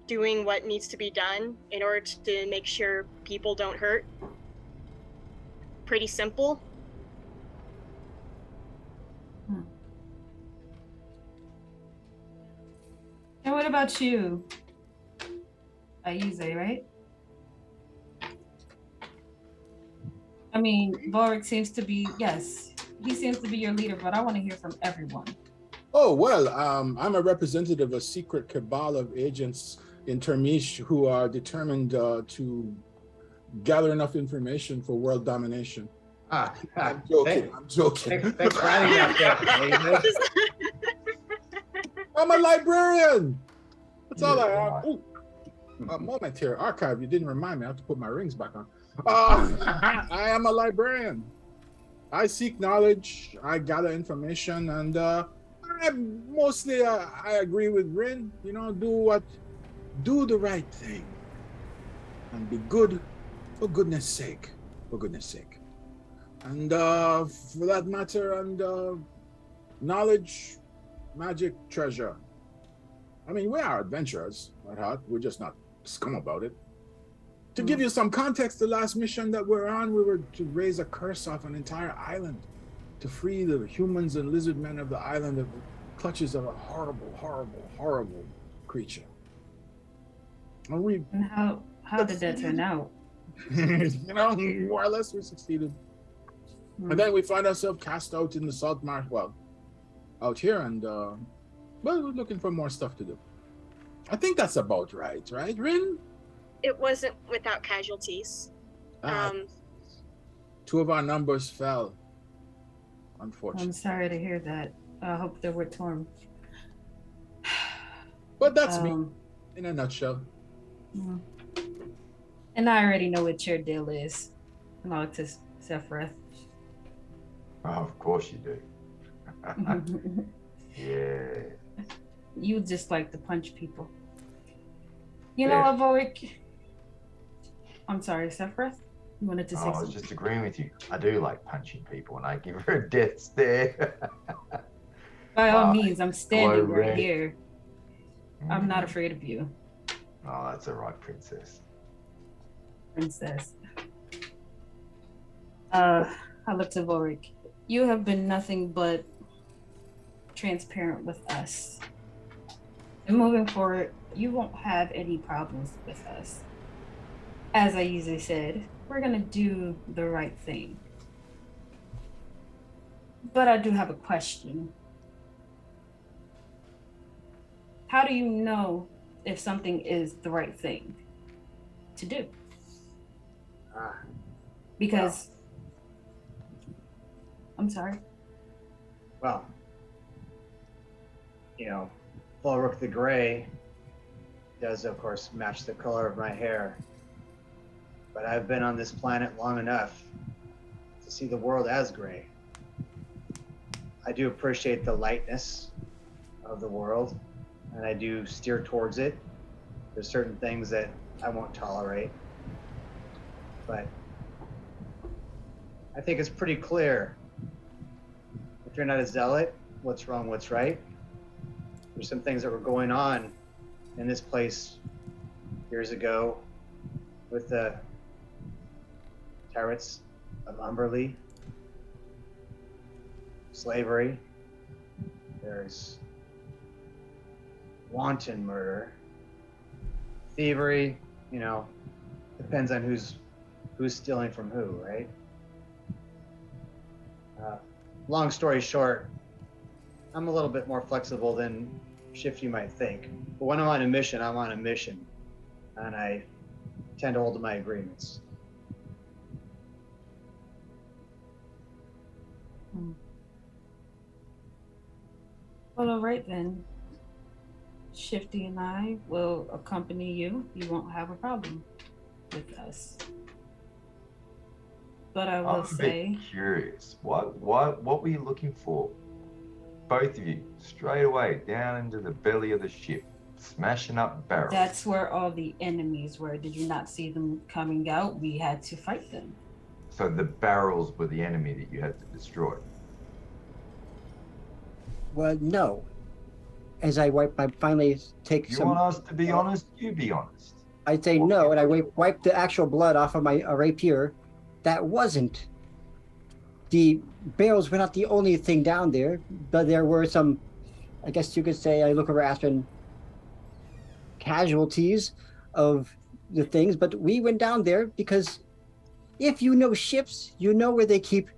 doing what needs to be done in order to make sure people don't hurt. Pretty simple. And what about you? Aize, right? I mean, Volrick seems to be, yes, he seems to be your leader, but I want to hear from everyone. Oh, well, I'm a representative of a secret cabal of agents in Termish who are determined to gather enough information for world domination. I'm joking. I'm joking. Thanks for adding that. I'm a librarian. That's all I am. Ooh, a moment here. Archive, you didn't remind me. I have to put my rings back on. I am a librarian. I seek knowledge. I gather information, and I agree with Rin. You know, do the right thing, and be good for goodness sake. For goodness sake, and for that matter, and knowledge, magic, treasure. I mean, we are adventurers at heart. We're just not scum about it. To give you some context, the last mission that we're on, we were to raise a curse off an entire island to free the humans and lizard men of the island of the clutches of a horrible, horrible, horrible creature. And how did that turn out? You know, more or less we succeeded. And then we find ourselves cast out in the salt marsh, well, out here, and well, we're looking for more stuff to do. I think that's about right, Rin? It wasn't without casualties. Two of our numbers fell, unfortunately. I'm sorry to hear that. I hope they were torn. But that's me, in a nutshell. And I already know what your deal is. No, to Sephiroth. Oh, of course you do. Yeah. You just like to punch people. You know what, Volrick? I'm sorry, Sephiroth? You wanted to say I was something? just agreeing with you. I do like punching people, and I give her a death stare. By all My means, I'm standing glow right red. here. I'm not afraid of you, Oh, that's all right, princess. princess. I look to Vorik. You have been nothing but transparent with us. And moving forward, you won't have any problems with us. As I usually said, we're gonna do the right thing. But I do have a question. How do you know if something is the right thing to do? Because I'm sorry. Well, Ulrich the Gray does, of course, match the color of my hair. But I've been on this planet long enough to see the world as gray. I do appreciate the lightness of the world, and I do steer towards it. There's certain things that I won't tolerate. But I think it's pretty clear. If you're not a zealot, what's wrong, what's right? There's some things that were going on in this place years ago with the tyrants of Umberly, slavery, there's wanton murder, thievery, depends on who's stealing from who, right? Long story short, I'm a little bit more flexible than Shifty might think. But when I'm on a mission, I'm on a mission. And I tend to hold to my agreements. Well, all right then. Shifty and I will accompany you. You won't have a problem with us. But I will I'm a say, bit curious. What were you looking for? Both of you, straight away, down into the belly of the ship, smashing up barrels. that's where all the enemies were. Did you not see them coming out? We had to fight them. So the barrels were the enemy that you had to destroy. Well, no. As I finally take You some. want us to be honest? You be honest. I say no, and I wipe the actual blood off of my rapier. That wasn't. The barrels were not the only thing down there, but there were some, I guess you could say, I look over Aspen, casualties of the things, but we went down there because if you know ships, you know where they keep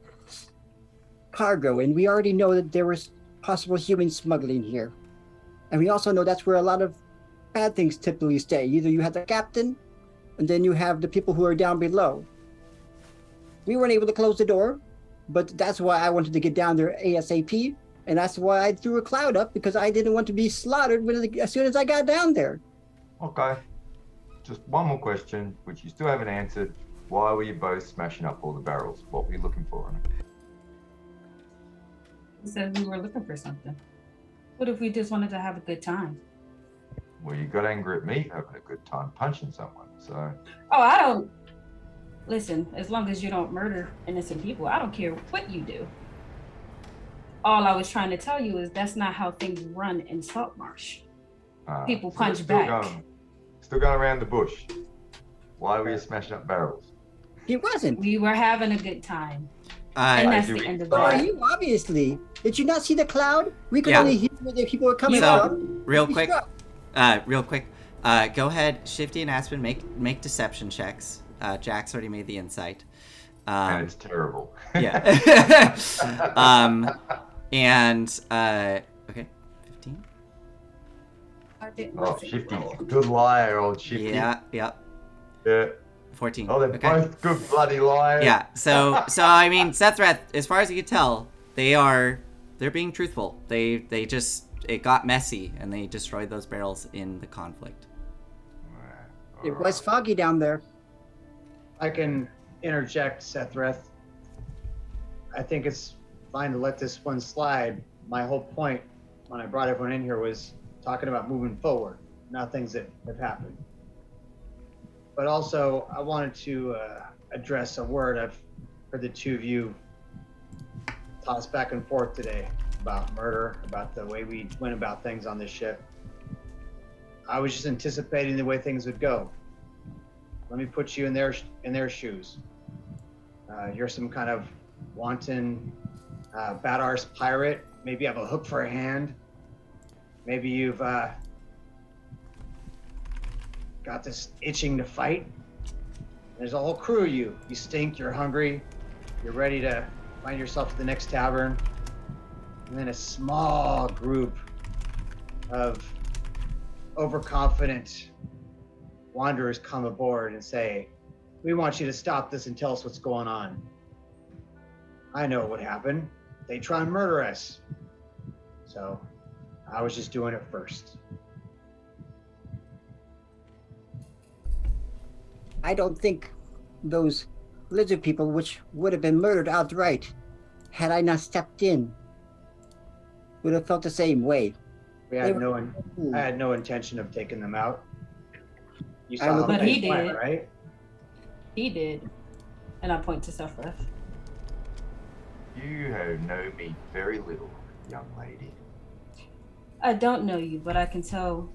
cargo, and we already know that there was possible human smuggling here. And we also know that's where a lot of bad things typically stay. Either you have the captain, and then you have the people who are down below. We weren't able to close the door, but that's why I wanted to get down there ASAP, and that's why I threw a cloud up, because I didn't want to be slaughtered as soon as I got down there. Okay. Just one more question, which you still haven't answered. Why were you both smashing up all the barrels? What were you looking for? He said we were looking for something. What if we just wanted to have a good time? Well, you got angry at me having a good time punching someone, so... Oh, I don't... Listen, as long as you don't murder innocent people, I don't care what you do. All I was trying to tell you is that's not how things run in Saltmarsh. People punch back. Still going around the bush. Why were you smashing up barrels? He wasn't. We were having a good time. And that's the end of that. You obviously. Did you not see the cloud? We could only hear where the people were coming from. Real quick, go ahead, Shifty and Aspen, make deception checks. Jack's already made the insight. And it's terrible. Yeah. Okay, 15. Oh, Shifty, good liar, old Shifty. Yeah. 14. Oh, they're both good bloody liars. Yeah. So I mean, Sethrath, as far as you can tell, they're being truthful. It got messy and they destroyed those barrels in the conflict. It was foggy down there. I can interject, Sethreth. I think it's fine to let this one slide. My whole point when I brought everyone in here was talking about moving forward, not things that have happened. But also, I wanted to address a word. I've heard the two of you toss back and forth today about murder, about the way we went about things on this ship. I was just anticipating the way things would go. Let me put you in their shoes. You're some kind of wanton, bad arse pirate. Maybe you have a hook for a hand. Maybe you've got this itching to fight. There's a whole crew of you. You stink, you're hungry, you're ready to find yourself at the next tavern. And then a small group of overconfident wanderers come aboard and say, we want you to stop this and tell us what's going on. I know what would happen. They try and murder us. So I was just doing it first. I don't think those lizard people, which would have been murdered outright, had I not stepped in, would have felt the same way. I had no intention of taking them out. You I saw would- how But things he went, did. right? He did. And I point to Sephiroth. You know me very little, young lady. I don't know you, but I can tell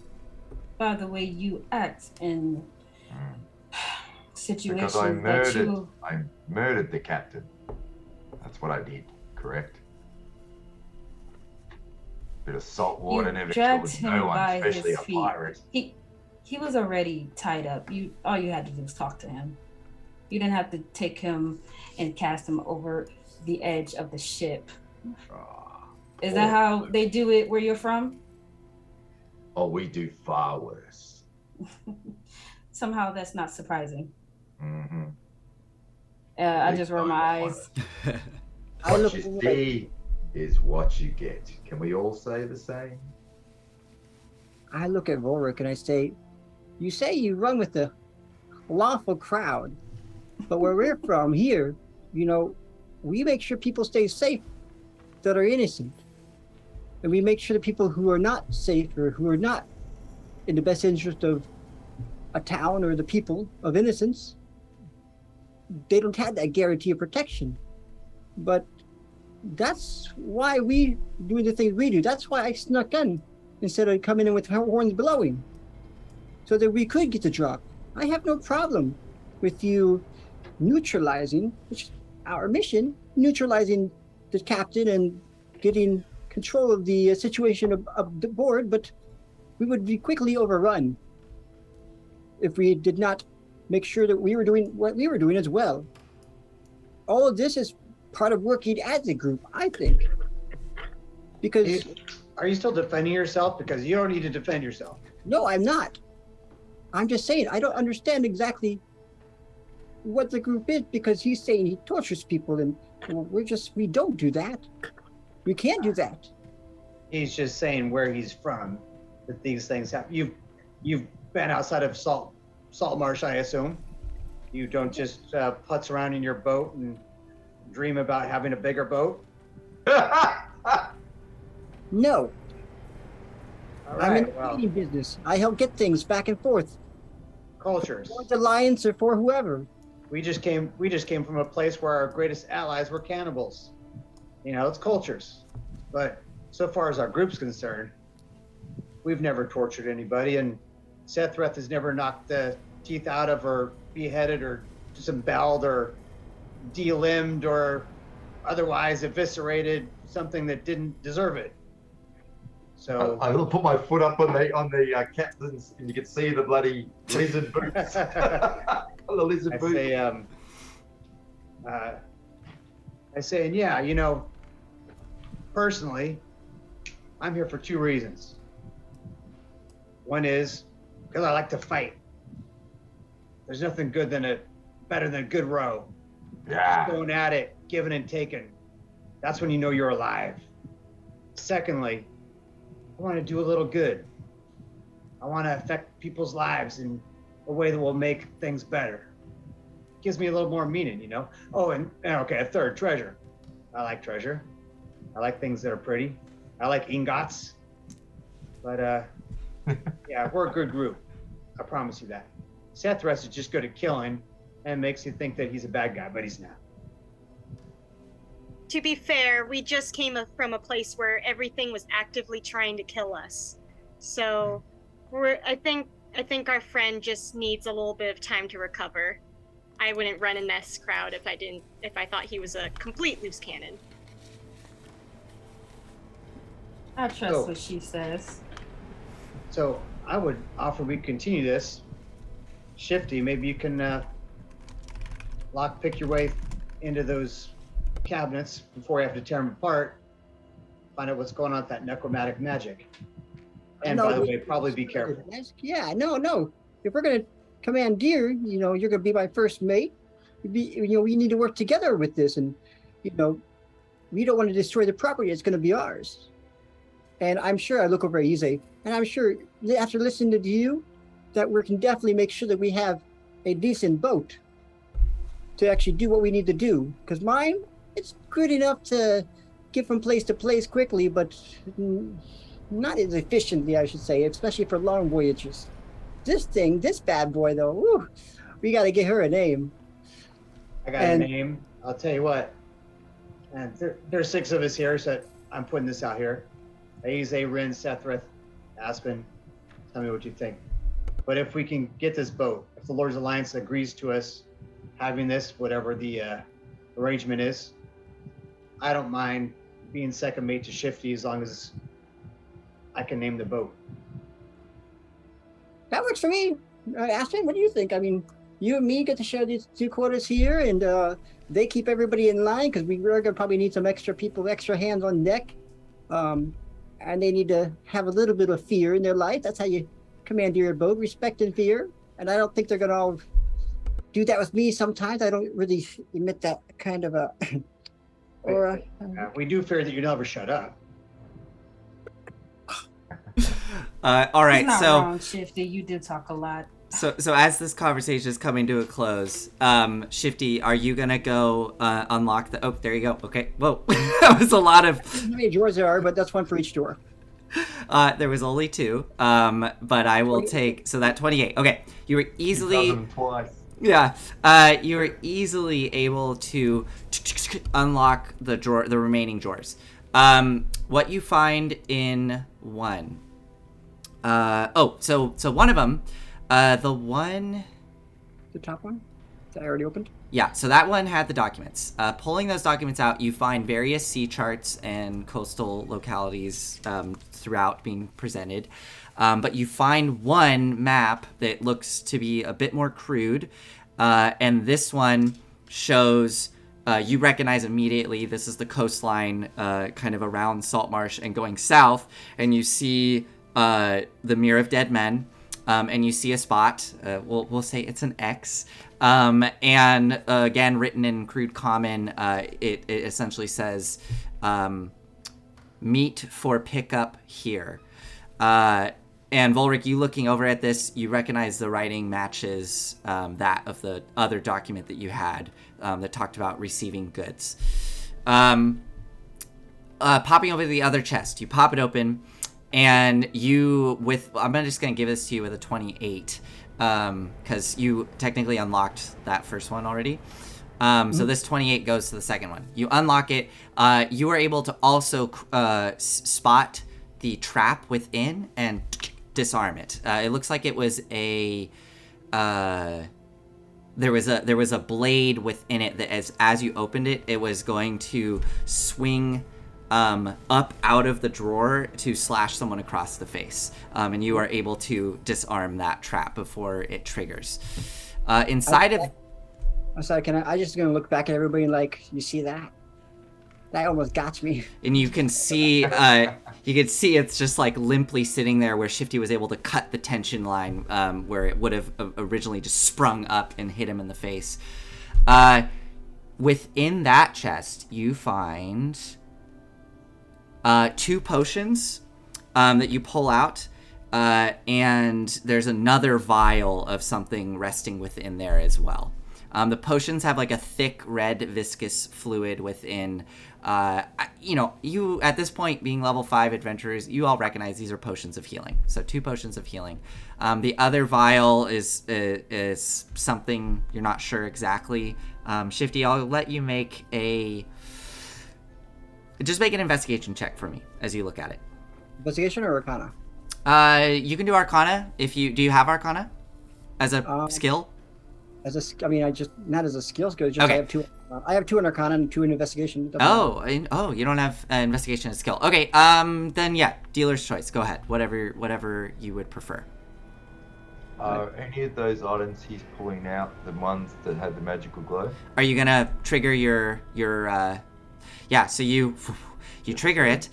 by the way you act in situations Because that I murdered the captain. That's what I did, correct? Bit of salt water you never dragged kills him no one, by especially his a feet. pirate. He was already tied up. All you had to do was talk to him. You didn't have to take him and cast him over the edge of the ship. Is that how they do it where you're from? Oh, we do far worse. Somehow that's not surprising. Mm-hmm. I just roll my eyes. I What look you see is what you get. Can we all say the same? I look at Volric and I say, you say you run with the lawful crowd, but where we're from here, we make sure people stay safe that are innocent. And we make sure the people who are not safe or who are not in the best interest of a town or the people of innocence, they don't have that guarantee of protection. But that's why we do the things we do. That's why I snuck in instead of coming in with horns blowing, so that we could get the drop. I have no problem with you neutralizing, which is our mission, neutralizing the captain and getting control of the situation of the board, but we would be quickly overrun if we did not make sure that we were doing what we were doing as well. All of this is part of working as a group, I think. Because Are you still defending yourself? Because you don't need to defend yourself. no, I'm not. I'm just saying I don't understand exactly what the group is, because he's saying he tortures people, and we don't do that. We can't do that. He's just saying where he's from, that these things happen. You've been outside of Salt Marsh, I assume. You don't just putz around in your boat and dream about having a bigger boat. No, All I'm in right, the well, trading business. I help get things back and forth cultures. for the Alliance or for whoever. We just came from a place where our greatest allies were cannibals. It's cultures. But so far as our group's concerned, we've never tortured anybody, and Sephiroth has never knocked the teeth out of or beheaded or disemboweled or delimbed or otherwise eviscerated something that didn't deserve it. So I will put my foot up on the captain's, and you can see the bloody lizard boots. The lizard I boots. say, and yeah, personally, I'm here for two reasons. One is because I like to fight. There's nothing better than a good row. Yeah. Going at it, giving and taking. That's when you know you're alive. Secondly, I want to do a little good. I want to affect people's lives in a way that will make things better. Gives me a little more meaning, Oh, and okay, a third, treasure. I like treasure. I like things that are pretty. I like ingots. But yeah, we're a good group. I promise you that. Sephiroth is just good at killing, and makes you think that he's a bad guy, but he's not. To be fair, we just came from a place where everything was actively trying to kill us. So, I think our friend just needs a little bit of time to recover. I wouldn't run in this crowd if I thought he was a complete loose cannon. I trust what she says. So I would offer we continue this. Shifty, maybe you can pick your way into those cabinets before you have to tear them apart. Find out what's going on with that necromantic magic. And by the way, probably be careful. Yeah, no. If we're gonna commandeer, you're gonna be my first mate. We need to work together with this, and we don't want to destroy the property. It's gonna be ours. And I'm sure I look over at Ize, and I'm sure after listening to you, that we can definitely make sure that we have a decent boat to actually do what we need to do. Because mine, it's good enough to get from place to place quickly, but not as efficiently, I should say, especially for long voyages. This bad boy, though, whew, we got to get her a name. I got a name. I'll tell you what. And there's 6 of us here, so I'm putting this out here. Aize, Rin, Sethrith, Aspen. Tell me what you think. But if we can get this boat, if the Lord's Alliance agrees to us having this, whatever the arrangement is, I don't mind being second mate to Shifty as long as I can name the boat. That works for me. Aspen, what do you think? I mean, you and me get to share these 2 quarters here, and they keep everybody in line because we're going to probably need some extra people, extra hands on deck. And they need to have a little bit of fear in their life. That's how you commandeer a boat, respect and fear. And I don't think they're going to all do that with me sometimes. I don't really emit that kind of a... we do fear that you never shut up. All right, He's not so wrong, Shifty. You did talk a lot. So as this conversation is coming to a close, Shifty, are you gonna go unlock the? Oh, there you go. Okay. Whoa, that was a lot of. How many drawers there are, but that's one for each door. There was only 2, but I will take. So that 28. Okay, you were easily. Twice. Yeah, you were easily able to unlock the remaining drawers. What you find in one. So one of them. The top one that I already opened? Yeah, so that one had the documents. Pulling those documents out, you find various sea charts and coastal localities throughout being presented. But you find one map that looks to be a bit more crude. And this one shows, you recognize immediately, this is the coastline kind of around Saltmarsh and going south. And you see the Mirror of Dead Men. And you see a spot, we'll say it's an X, and again, written in crude common, it essentially says, meet for pickup here. And Volric, you looking over at this, you recognize the writing matches that of the other document that you had that talked about receiving goods. Popping over to the other chest, you pop it open. And I'm just going to give this to you with a 28, because you technically unlocked that first one already. So this 28 goes to the second one. You unlock it. You are able to also spot the trap within and disarm it. It looks like it was there was a blade within it that as you opened it, it was going to swing up out of the drawer to slash someone across the face. And you are able to disarm that trap before it triggers. Inside of... I'm sorry, I just going to look back at everybody and you see that? That almost got me. And you can see, it's just limply sitting there where Shifty was able to cut the tension line where it would have originally just sprung up and hit him in the face. Within that chest, you find... 2 potions that you pull out, and there's another vial of something resting within there as well. The potions have like a thick red viscous fluid within. You at this point being level 5 adventurers, you all recognize these are potions of healing. So 2 potions of healing. The other vial is something you're not sure exactly. Shifty, I'll let you make just make an investigation check for me as you look at it. Investigation or Arcana? You can do Arcana do you have Arcana as a skill? I just not as a skill. Just Okay. I have 2 in Arcana and 2 in Investigation. You don't have investigation as skill. Okay, then yeah, dealer's choice. Go ahead. Whatever you would prefer. Are any of those items he's pulling out the ones that had the magical glow? Are you gonna trigger your so you trigger it.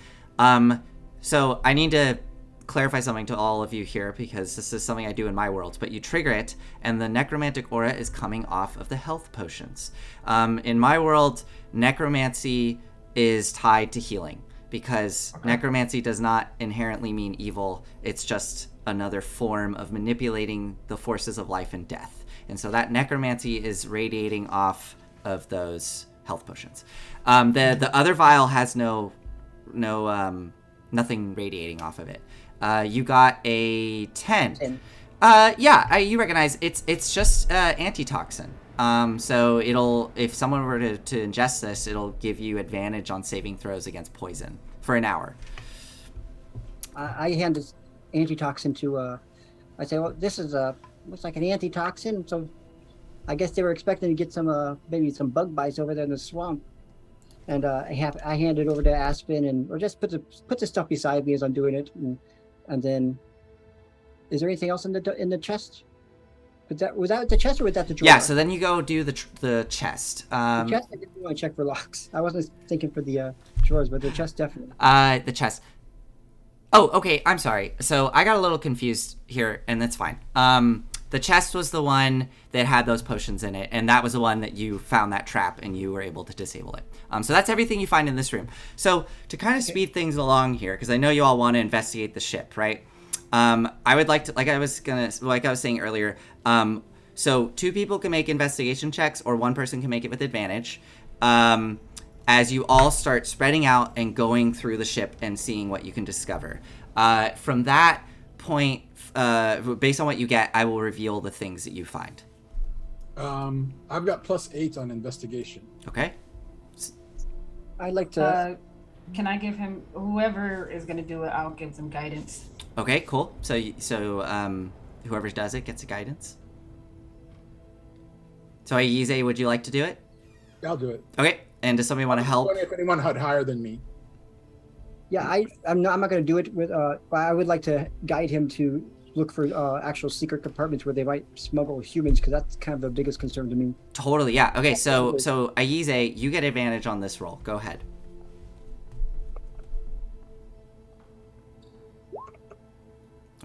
So I need to clarify something to all of you here because this is something I do in my world, but you trigger it and the necromantic aura is coming off of the health potions. In my world, necromancy is tied to healing because necromancy does not inherently mean evil. It's just another form of manipulating the forces of life and death. And so that necromancy is radiating off of those health potions. The other vial has nothing radiating off of it. You got a 10. You recognize it's just antitoxin. So if someone were to ingest this, it'll give you advantage on saving throws against poison for an hour. I hand this antitoxin to. I say, well, this is looks like an antitoxin. So, I guess they were expecting to get some maybe some bug bites over there in the swamp. And I hand it over to Aspen or just put the stuff beside me as I'm doing it, and then. Is there anything else in the chest? Was that the chest or was that the drawer? Yeah. So then you go do the chest. The chest, I didn't want to check for locks. I wasn't thinking for the drawers, but the chest definitely. The chest. Oh, okay. I'm sorry. So I got a little confused here, and that's fine. The chest was the one that had those potions in it, and that was the one that you found that trap, and you were able to disable it. So that's everything you find in this room. So to kind of speed things along here, because I know you all want to investigate the ship, right? I would like to, like I was saying earlier, so 2 people can make investigation checks, or 1 person can make it with advantage, as you all start spreading out and going through the ship and seeing what you can discover. From that point, based on what you get, I will reveal the things that you find. I've got +8 on investigation. Okay. I'd like to. Can I give him, whoever is going to do it, I'll give them guidance. Okay, cool. So whoever does it gets a guidance. So Aize, would you like to do it? I'll do it. Okay. And does somebody want to help? If anyone had higher than me. Yeah, I'm not going to do it with. But I would like to guide him to look for actual secret compartments where they might smuggle humans, because that's kind of the biggest concern to me. Totally. Yeah. Okay. So Aize, you get advantage on this roll. Go ahead.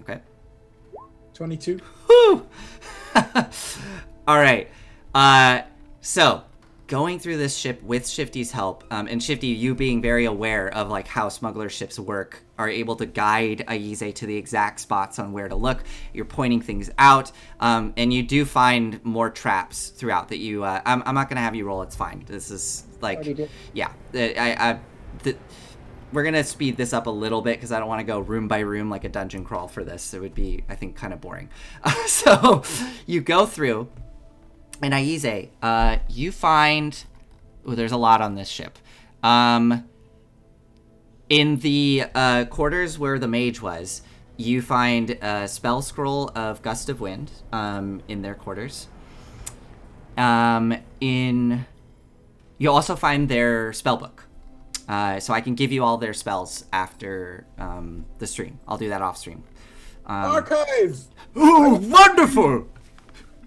Okay. 22. Woo! All right. So going through this ship with Shifty's help, and Shifty, you being very aware of like how smuggler ships work, are able to guide Aize to the exact spots on where to look. You're pointing things out, and you do find more traps throughout that you. I'm not gonna have you roll. It's fine. This is like, yeah. We're going to speed this up a little bit because I don't want to go room by room like a dungeon crawl for this. It would be, I think, kind of boring. So you go through, and Aize, you find... Oh, there's a lot on this ship. In the quarters where the mage was, you find a spell scroll of Gust of Wind in their quarters. You also find their spell book. So I can give you all their spells after the stream. I'll do that off stream. Archive! Oh, wonderful!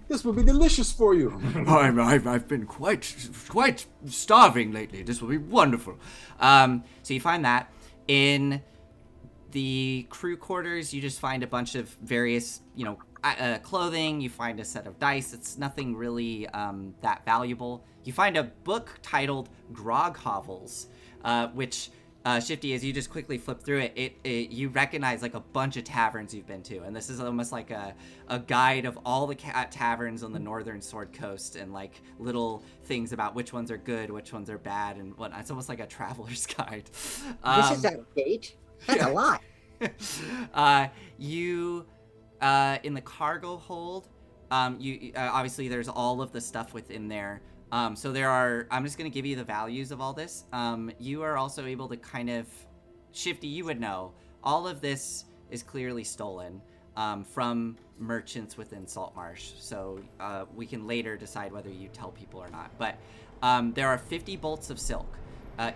This will be delicious for you. I've been quite starving lately. This will be wonderful. So you find that. In the crew quarters, you just find a bunch of various, clothing. You find a set of dice. It's nothing really that valuable. You find a book titled Grog Hovels, which Shifty, as you just quickly flip through it, you recognize like a bunch of taverns you've been to, and this is almost like a guide of all the taverns on the northern Sword Coast, and like little things about which ones are good, which ones are bad, and whatnot. It's almost like a traveler's guide. This is out of date. That's a lot. You in the cargo hold, you obviously there's all of the stuff within there. So there are, I'm just going to give you the values of all this. You are also able to kind of, Shifty, you would know, all of this is clearly stolen from merchants within Saltmarsh. So we can later decide whether you tell people or not. But there are 50 bolts of silk.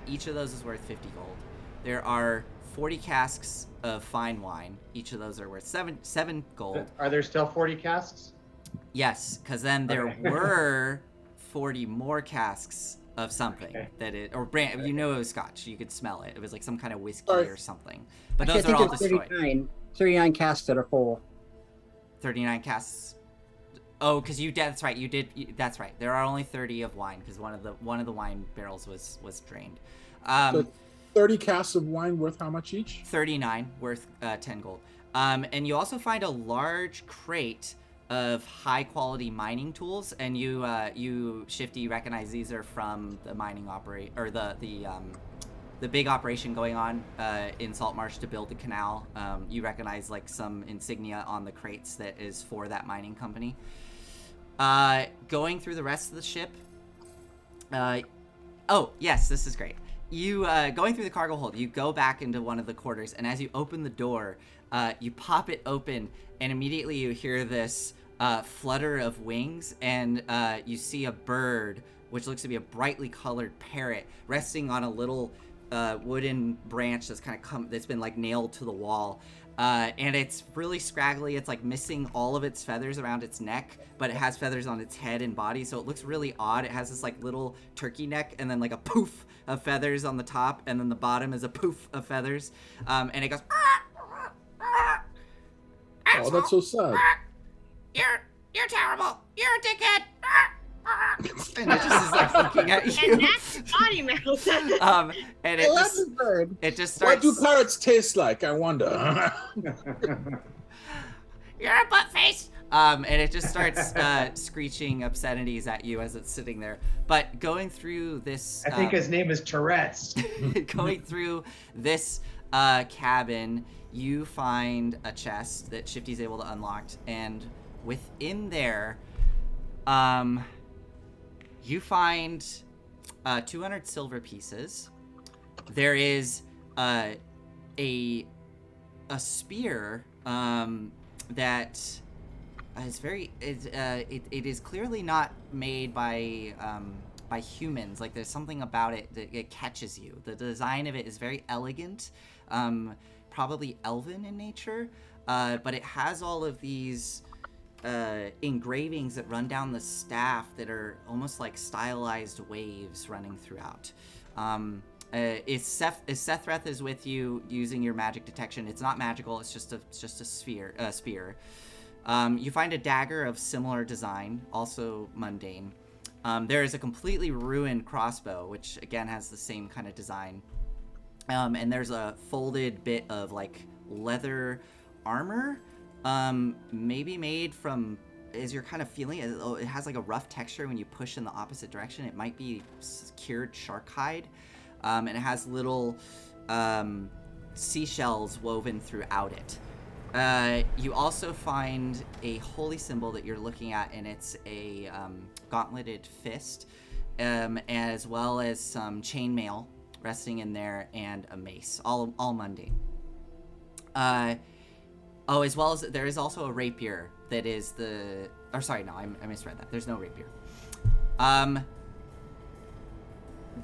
Each of those is worth 50 gold. There are 40 casks of fine wine. Each of those are worth 7 gold. Are there still 40 casks? Yes, because then there were 40 more casks of something that it, or brand, you know, it was scotch. You could smell it. It was like some kind of whiskey or something. But Actually, those are all it's destroyed. 39 casks that are full. 39 casks. Oh, because that's right. You did. That's right. There are only 30 of wine because one of the wine barrels was drained. So 30 casks of wine worth how much each? 39 worth 10 gold. And you also find a large crate of high quality mining tools, and you Shifty recognize these are from the mining or the big operation going on in Saltmarsh to build the canal. You recognize like some insignia on the crates that is for that mining company. Going through the rest of the ship. Oh yes, this is great. You going through the cargo hold, you go back into one of the quarters, and as you open the door, you pop it open, and immediately you hear this flutter of wings, and you see a bird, which looks to be a brightly colored parrot, resting on a little wooden branch that's been like nailed to the wall. And it's really scraggly. It's like missing all of its feathers around its neck, but it has feathers on its head and body, so it looks really odd. It has this like little turkey neck, and then like a poof of feathers on the top, and then the bottom is a poof of feathers. And it goes, Oh, that's so sad. You're terrible. You're a dickhead. And it just is like looking at you. And that's potty mouth. And I love this bird. it just What starts. do parrots taste like? I wonder. You're a butt face. And it just starts screeching obscenities at you as it's sitting there. But going through this, I think his name is Tourette's. going through this cabin, you find a chest that Shifty's able to unlock, and within there, you find 200 silver pieces. There is a spear that is it is clearly not made by humans. Like there's something about it that it catches you. The design of it is very elegant, probably elven in nature, but it has all of these engravings that run down the staff that are almost like stylized waves running throughout. If Sethreth is with you using your magic detection, it's not magical. It's just a spear. You find a dagger of similar design, also mundane. There is a completely ruined crossbow, which again has the same kind of design. And there's a folded bit of like leather armor, maybe made from, as you're kind of feeling it, it has like a rough texture when you push in the opposite direction. It might be cured shark hide. And it has little seashells woven throughout it. You also find a holy symbol that you're looking at, and it's a gauntleted fist, as well as some chainmail resting in there, and a mace, all mundane. As well as there is also a rapier that is I misread that. There's no rapier.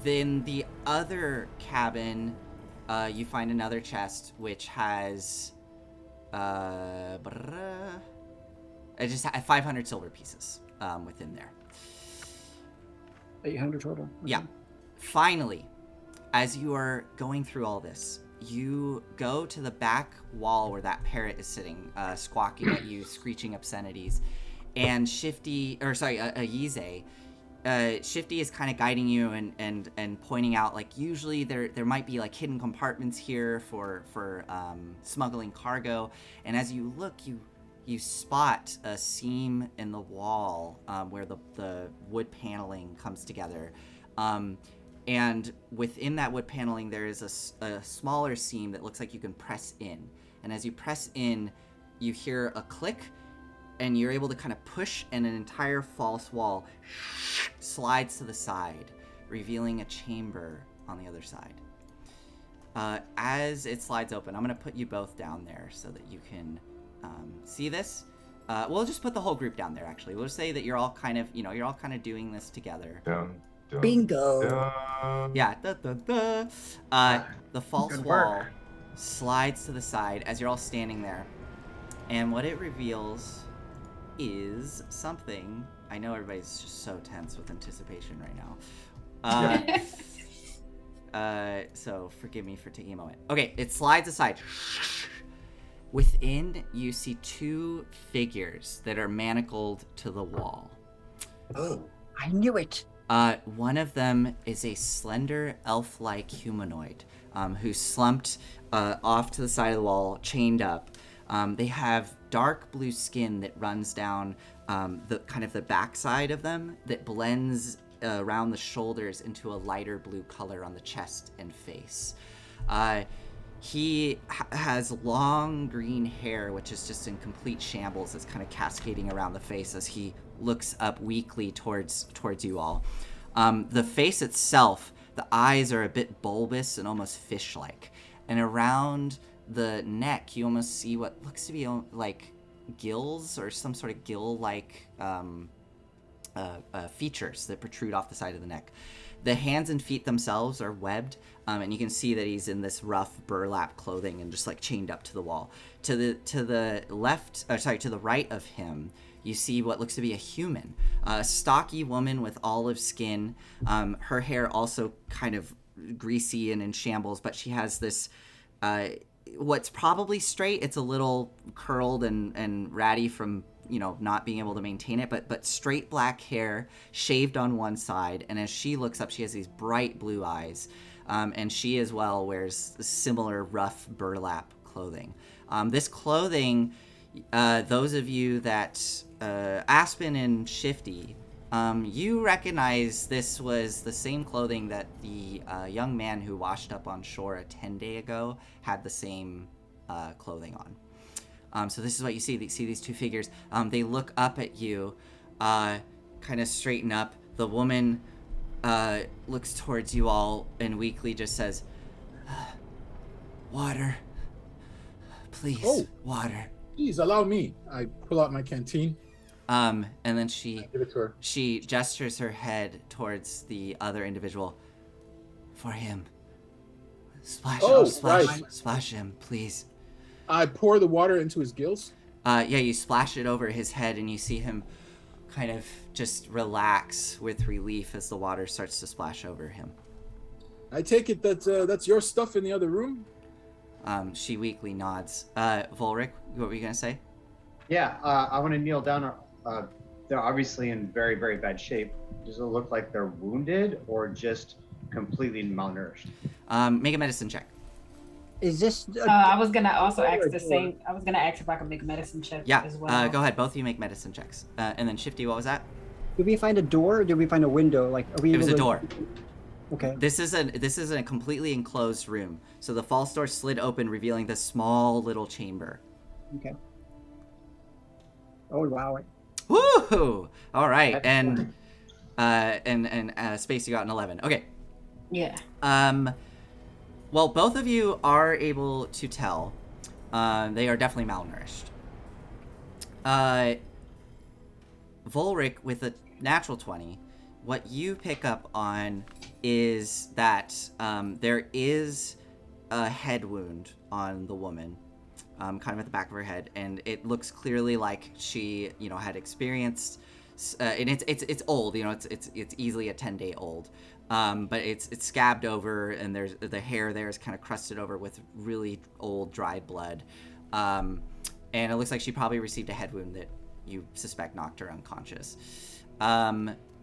Then the other cabin, you find another chest which has it just 500 silver pieces within there. 800 total. Yeah. Finally, as you are going through all this, you go to the back wall where that parrot is sitting, squawking at you, screeching obscenities, and Yize, Shifty is kind of guiding you and pointing out, like, usually there might be like hidden compartments here for smuggling cargo. And as you look, you spot a seam in the wall where the wood paneling comes together. And within that wood paneling, there is a smaller seam that looks like you can press in. And as you press in, you hear a click, and you're able to kind of push, and an entire false wall slides to the side, revealing a chamber on the other side. As it slides open, I'm going to put you both down there so that you can see this. We'll just put the whole group down there, actually. We'll say that you're all kind of, you're all kind of doing this together. Bingo. Yeah. The false wall slides to the side as you're all standing there. And what it reveals is something. I know everybody's just so tense with anticipation right now. So forgive me for taking a moment. Okay, it slides aside. Within, you see two figures that are manacled to the wall. Oh, I knew it. One of them is a slender, elf-like humanoid who's slumped off to the side of the wall, chained up. They have dark blue skin that runs down the kind of the backside of them that blends around the shoulders into a lighter blue color on the chest and face. He has long green hair, which is just in complete shambles. It's kind of cascading around the face as he looks up weakly towards you all. The face itself, the eyes are a bit bulbous and almost fish-like. And around the neck, you almost see what looks to be like gills or some sort of gill-like features that protrude off the side of the neck. The hands and feet themselves are webbed, and you can see that he's in this rough burlap clothing and just like chained up to the wall. To the right of him, you see what looks to be a human, a stocky woman with olive skin. Her hair also kind of greasy and in shambles, but she has this what's probably straight. It's a little curled and ratty from not being able to maintain it, but straight black hair, shaved on one side, and as she looks up, she has these bright blue eyes, and she as well wears similar rough burlap clothing. This clothing, those of you that Aspen and Shifty, you recognize this was the same clothing that the young man who washed up on shore a 10-day ago had the same clothing on. So this is what you see. You see these two figures. They look up at you, kind of straighten up. The woman looks towards you all and weakly just says, "Water. Please, water." Please, allow me. I pull out my canteen. And then Give it to her. she gestures her head towards the other individual. "For him. Splash him, please." I pour the water into his gills. You splash it over his head, and you see him kind of just relax with relief as the water starts to splash over him. I take it that that's your stuff in the other room? She weakly nods. Volric, what were you going to say? Yeah, I want to kneel down. They're obviously in very, very bad shape. Does it look like they're wounded or just completely malnourished? Make a medicine check. Is this? I was gonna also ask the same. I was gonna ask if I could make a medicine check as well. Go ahead. Both of you make medicine checks. And then Shifty, what was that? Did we find a door or did we find a window? Like, are we? It was a door. Okay. This is a completely enclosed room. So the false door slid open, revealing this small little chamber. Okay. Oh wow. Woo! All right, and Space, you got an 11. Okay. Yeah. Well, both of you are able to tell. They are definitely malnourished. Volric, with a natural 20, what you pick up on is that there is a head wound on the woman, kind of at the back of her head, and it looks clearly like she, had experienced. And it's old, it's easily a 10-day old. But it's scabbed over, and there's the hair there is kind of crusted over with really old dried blood, and it looks like she probably received a head wound that you suspect knocked her unconscious.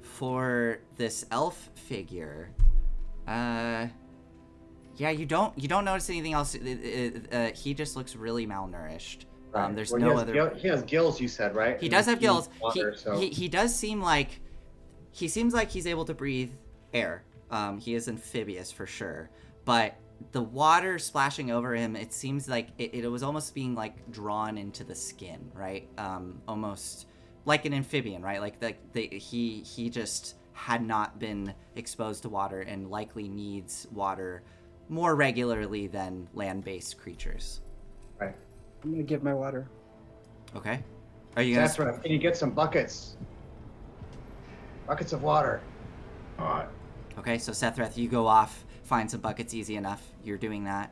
for this elf figure, yeah, you don't notice anything else. He just looks really malnourished. Right. There's Well, no other. He has gills, you said, right? He does have gills. Water, He does seem like he's able to breathe air. He is amphibious for sure, but the water splashing over him, it seems like it was almost being like drawn into the skin, right? Almost like an amphibian, right? He just had not been exposed to water and likely needs water more regularly than land-based creatures. Right. I'm gonna give my water. Okay. Are you gonna? Sethra, can you get some buckets? Buckets of water. All right. Okay, so Sethreth, you go off, find some buckets, easy enough. You're doing that.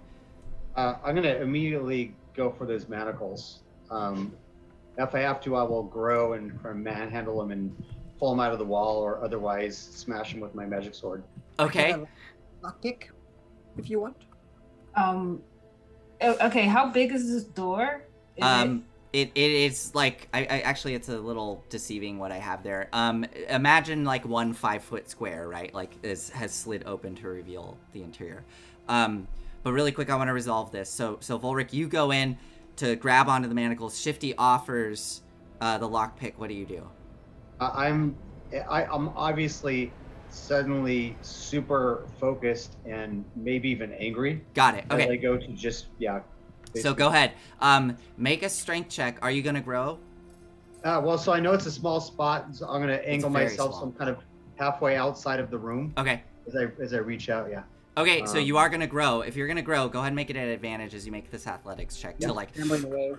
I'm gonna immediately go for those manacles. If I have to, I will grow and manhandle them and pull them out of the wall, or otherwise smash them with my magic sword. Okay. Lockpick, if you want. Okay, how big is this door? It's like I actually it's a little deceiving what I have there. Imagine like 1 5-foot square, right? Like has slid open to reveal the interior. But really quick, I want to resolve this. So Volric, you go in to grab onto the manacles. Shifty offers the lockpick. What do you do? I'm obviously suddenly super focused and maybe even angry. Got it. Okay. As I go to just So go ahead. Make a strength check. Are you gonna grow? Well, so I know it's a small spot, so I'm gonna angle very myself small. some kind of halfway outside of the room. Okay. As I reach out, yeah. Okay, so you are gonna grow. If you're gonna grow, go ahead and make it an advantage as you make this athletics check to like. Scrambling away.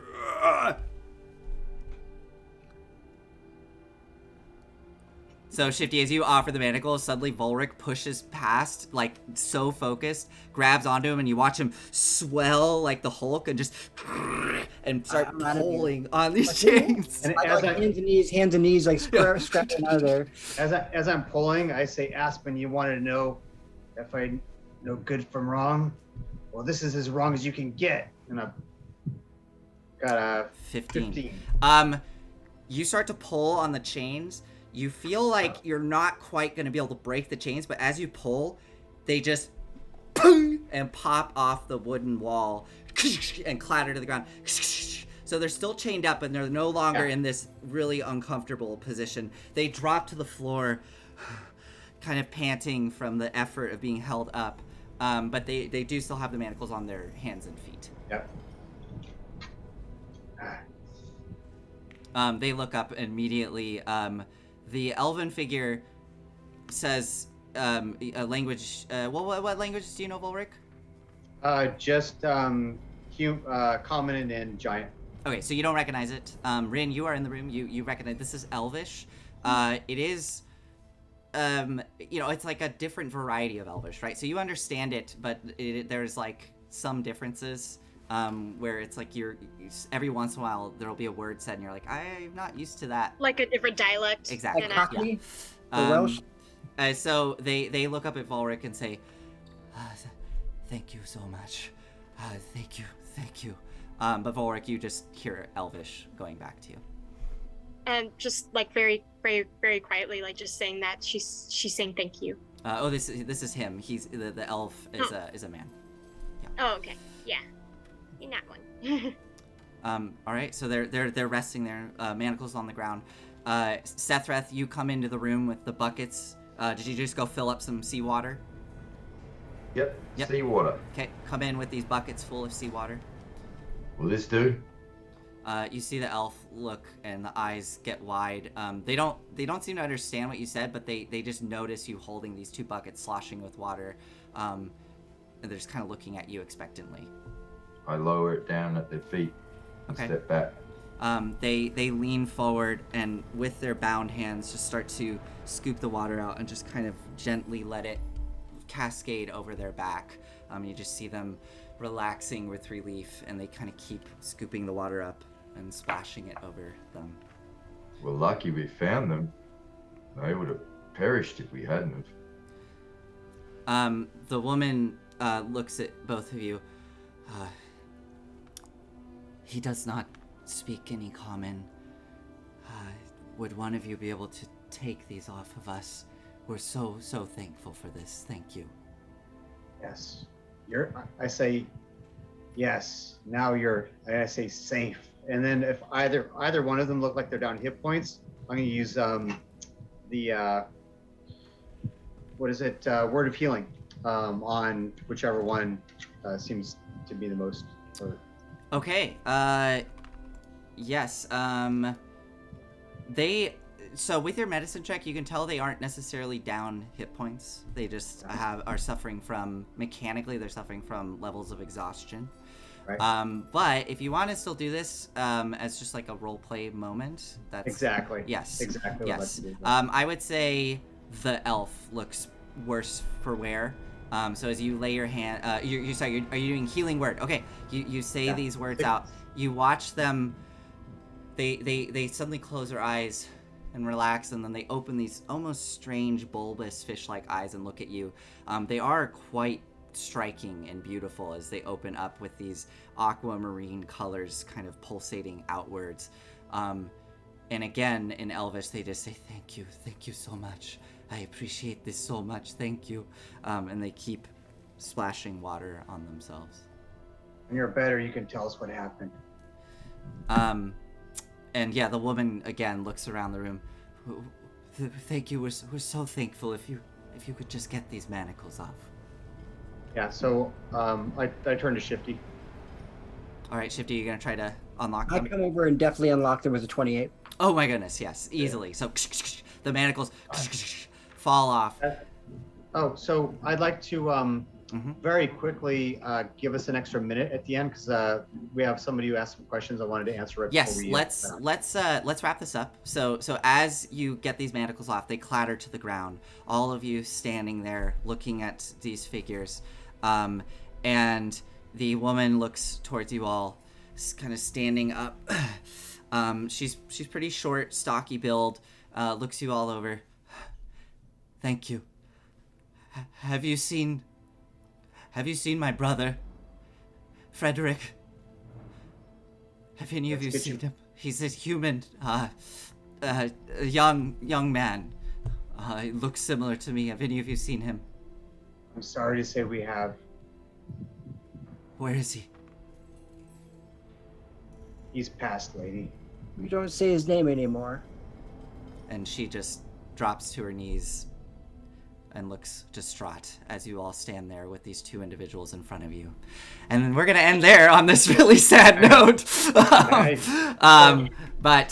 So Shifty, as you offer the manacles, suddenly Volric pushes past, like so focused, grabs onto him, and you watch him swell like the Hulk and just and start I'm out of here. pulling on these chains. And I got hands and knees, like scratching out of there. As I'm pulling, I say, Aspen, you wanted to know if I know good from wrong? Well, this is as wrong as you can get. And I've got a 15. You start to pull on the chains. You feel like you're not quite going to be able to break the chains, but as you pull, they just ping and pop off the wooden wall and clatter to the ground. So they're still chained up, and they're no longer in this really uncomfortable position. They drop to the floor, kind of panting from the effort of being held up, but they do still have the manacles on their hands and feet. Yep. They look up immediately. The elven figure says a language. What languages do you know, Volric? Just common and giant. Okay, so you don't recognize it. Rin, you are in the room. You recognize this is Elvish. It is, it's like a different variety of Elvish, right? So you understand it, but there's like some differences. Where it's like every once in a while there'll be a word said and you're like, I'm not used to that. Like a different dialect. Exactly. Like Cockney, Yeah. or Welsh. So they look up at Volric and say, thank you so much. Thank you. But Volric, you just hear Elvish going back to you. And just like very, very, very quietly, like just saying that she's saying thank you. This is him. He's the elf is a man. Yeah. Oh, okay. Yeah. In that one. All right, so they're resting there, manacles on the ground. Sethreth, you come into the room with the buckets. Did you just go fill up some seawater? Yep. Yep. Seawater. Okay, come in with these buckets full of seawater. Will this do? You see the elf look, and the eyes get wide. They don't seem to understand what you said, but they just notice you holding these 2 buckets sloshing with water, and they're just kind of looking at you expectantly. I lower it down at their feet and Okay. step back. They lean forward and with their bound hands just start to scoop the water out and just kind of gently let it cascade over their back. You just see them relaxing with relief, and they kind of keep scooping the water up and splashing it over them. We're lucky we found them. They would have perished if we hadn't have. The woman looks at both of you. He does not speak any common. Would one of you be able to take these off of us. We're so thankful for this. Thank you. Yes. I say, yes. Now I say safe. And then if either one of them look like they're down hit points, I'm going to use word of healing on whichever one seems to be the most. Okay. Yes. So with your medicine check, you can tell they aren't necessarily down hit points. They just are suffering from, mechanically, they're suffering from levels of exhaustion. Right. But if you want to still do this as just like a role play moment, that's exactly. Yes. Exactly. Yes. I would say the elf looks worse for wear. So as you lay your hand, are you doing healing word? Okay. You say these words out. You watch them. They suddenly close their eyes and relax, and then they open these almost strange, bulbous, fish-like eyes and look at you. They are quite striking and beautiful as they open up with these aquamarine colors kind of pulsating outwards. And again, in Elvish, they just say, thank you so much. I appreciate this so much, thank you. And they keep splashing water on themselves. When you're better, you can tell us what happened. And yeah, the woman again looks around the room. Thank you. We're so thankful. If you could just get these manacles off. Yeah. So I turn to Shifty. All right, Shifty, you're gonna try to unlock them. I come over and definitely unlock them with a 28. Oh my goodness, yes, easily. So the manacles fall off. So I'd like to very quickly give us an extra minute at the end because we have somebody who asked some questions I wanted to answer. Yes, let's wrap this up. So as you get these manacles off, they clatter to the ground. All of you standing there looking at these figures, and the woman looks towards you all, kind of standing up. She's pretty short, stocky build. Looks you all over. Thank you. Have you seen my brother, Frederick? Have any of you seen him? He's a human, a young man. He looks similar to me. Have any of you seen him? I'm sorry to say we have. Where is he? He's passed, lady. We don't say his name anymore. And she just drops to her knees and looks distraught as you all stand there with these two individuals in front of you. And we're going to end there on this really sad note. But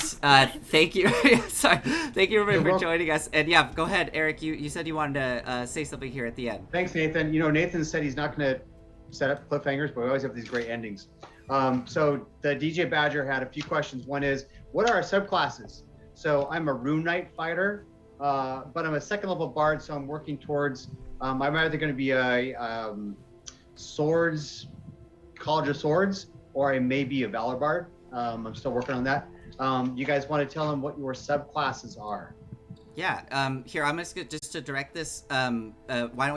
thank you. Sorry. Thank you everybody for joining us. And yeah, go ahead, Eric. You said you wanted to say something here at the end. Thanks, Nathan. Nathan said he's not going to set up cliffhangers, but we always have these great endings. So the DJ Badger had a few questions. One is, what are our subclasses? So I'm a Rune Knight fighter. But I'm a second level bard, so I'm working towards. I'm either going to be a swords, College of Swords, or I may be a Valor bard. I'm still working on that. You guys want to tell them what your subclasses are? Yeah. Here, I'm just to direct this. Why don't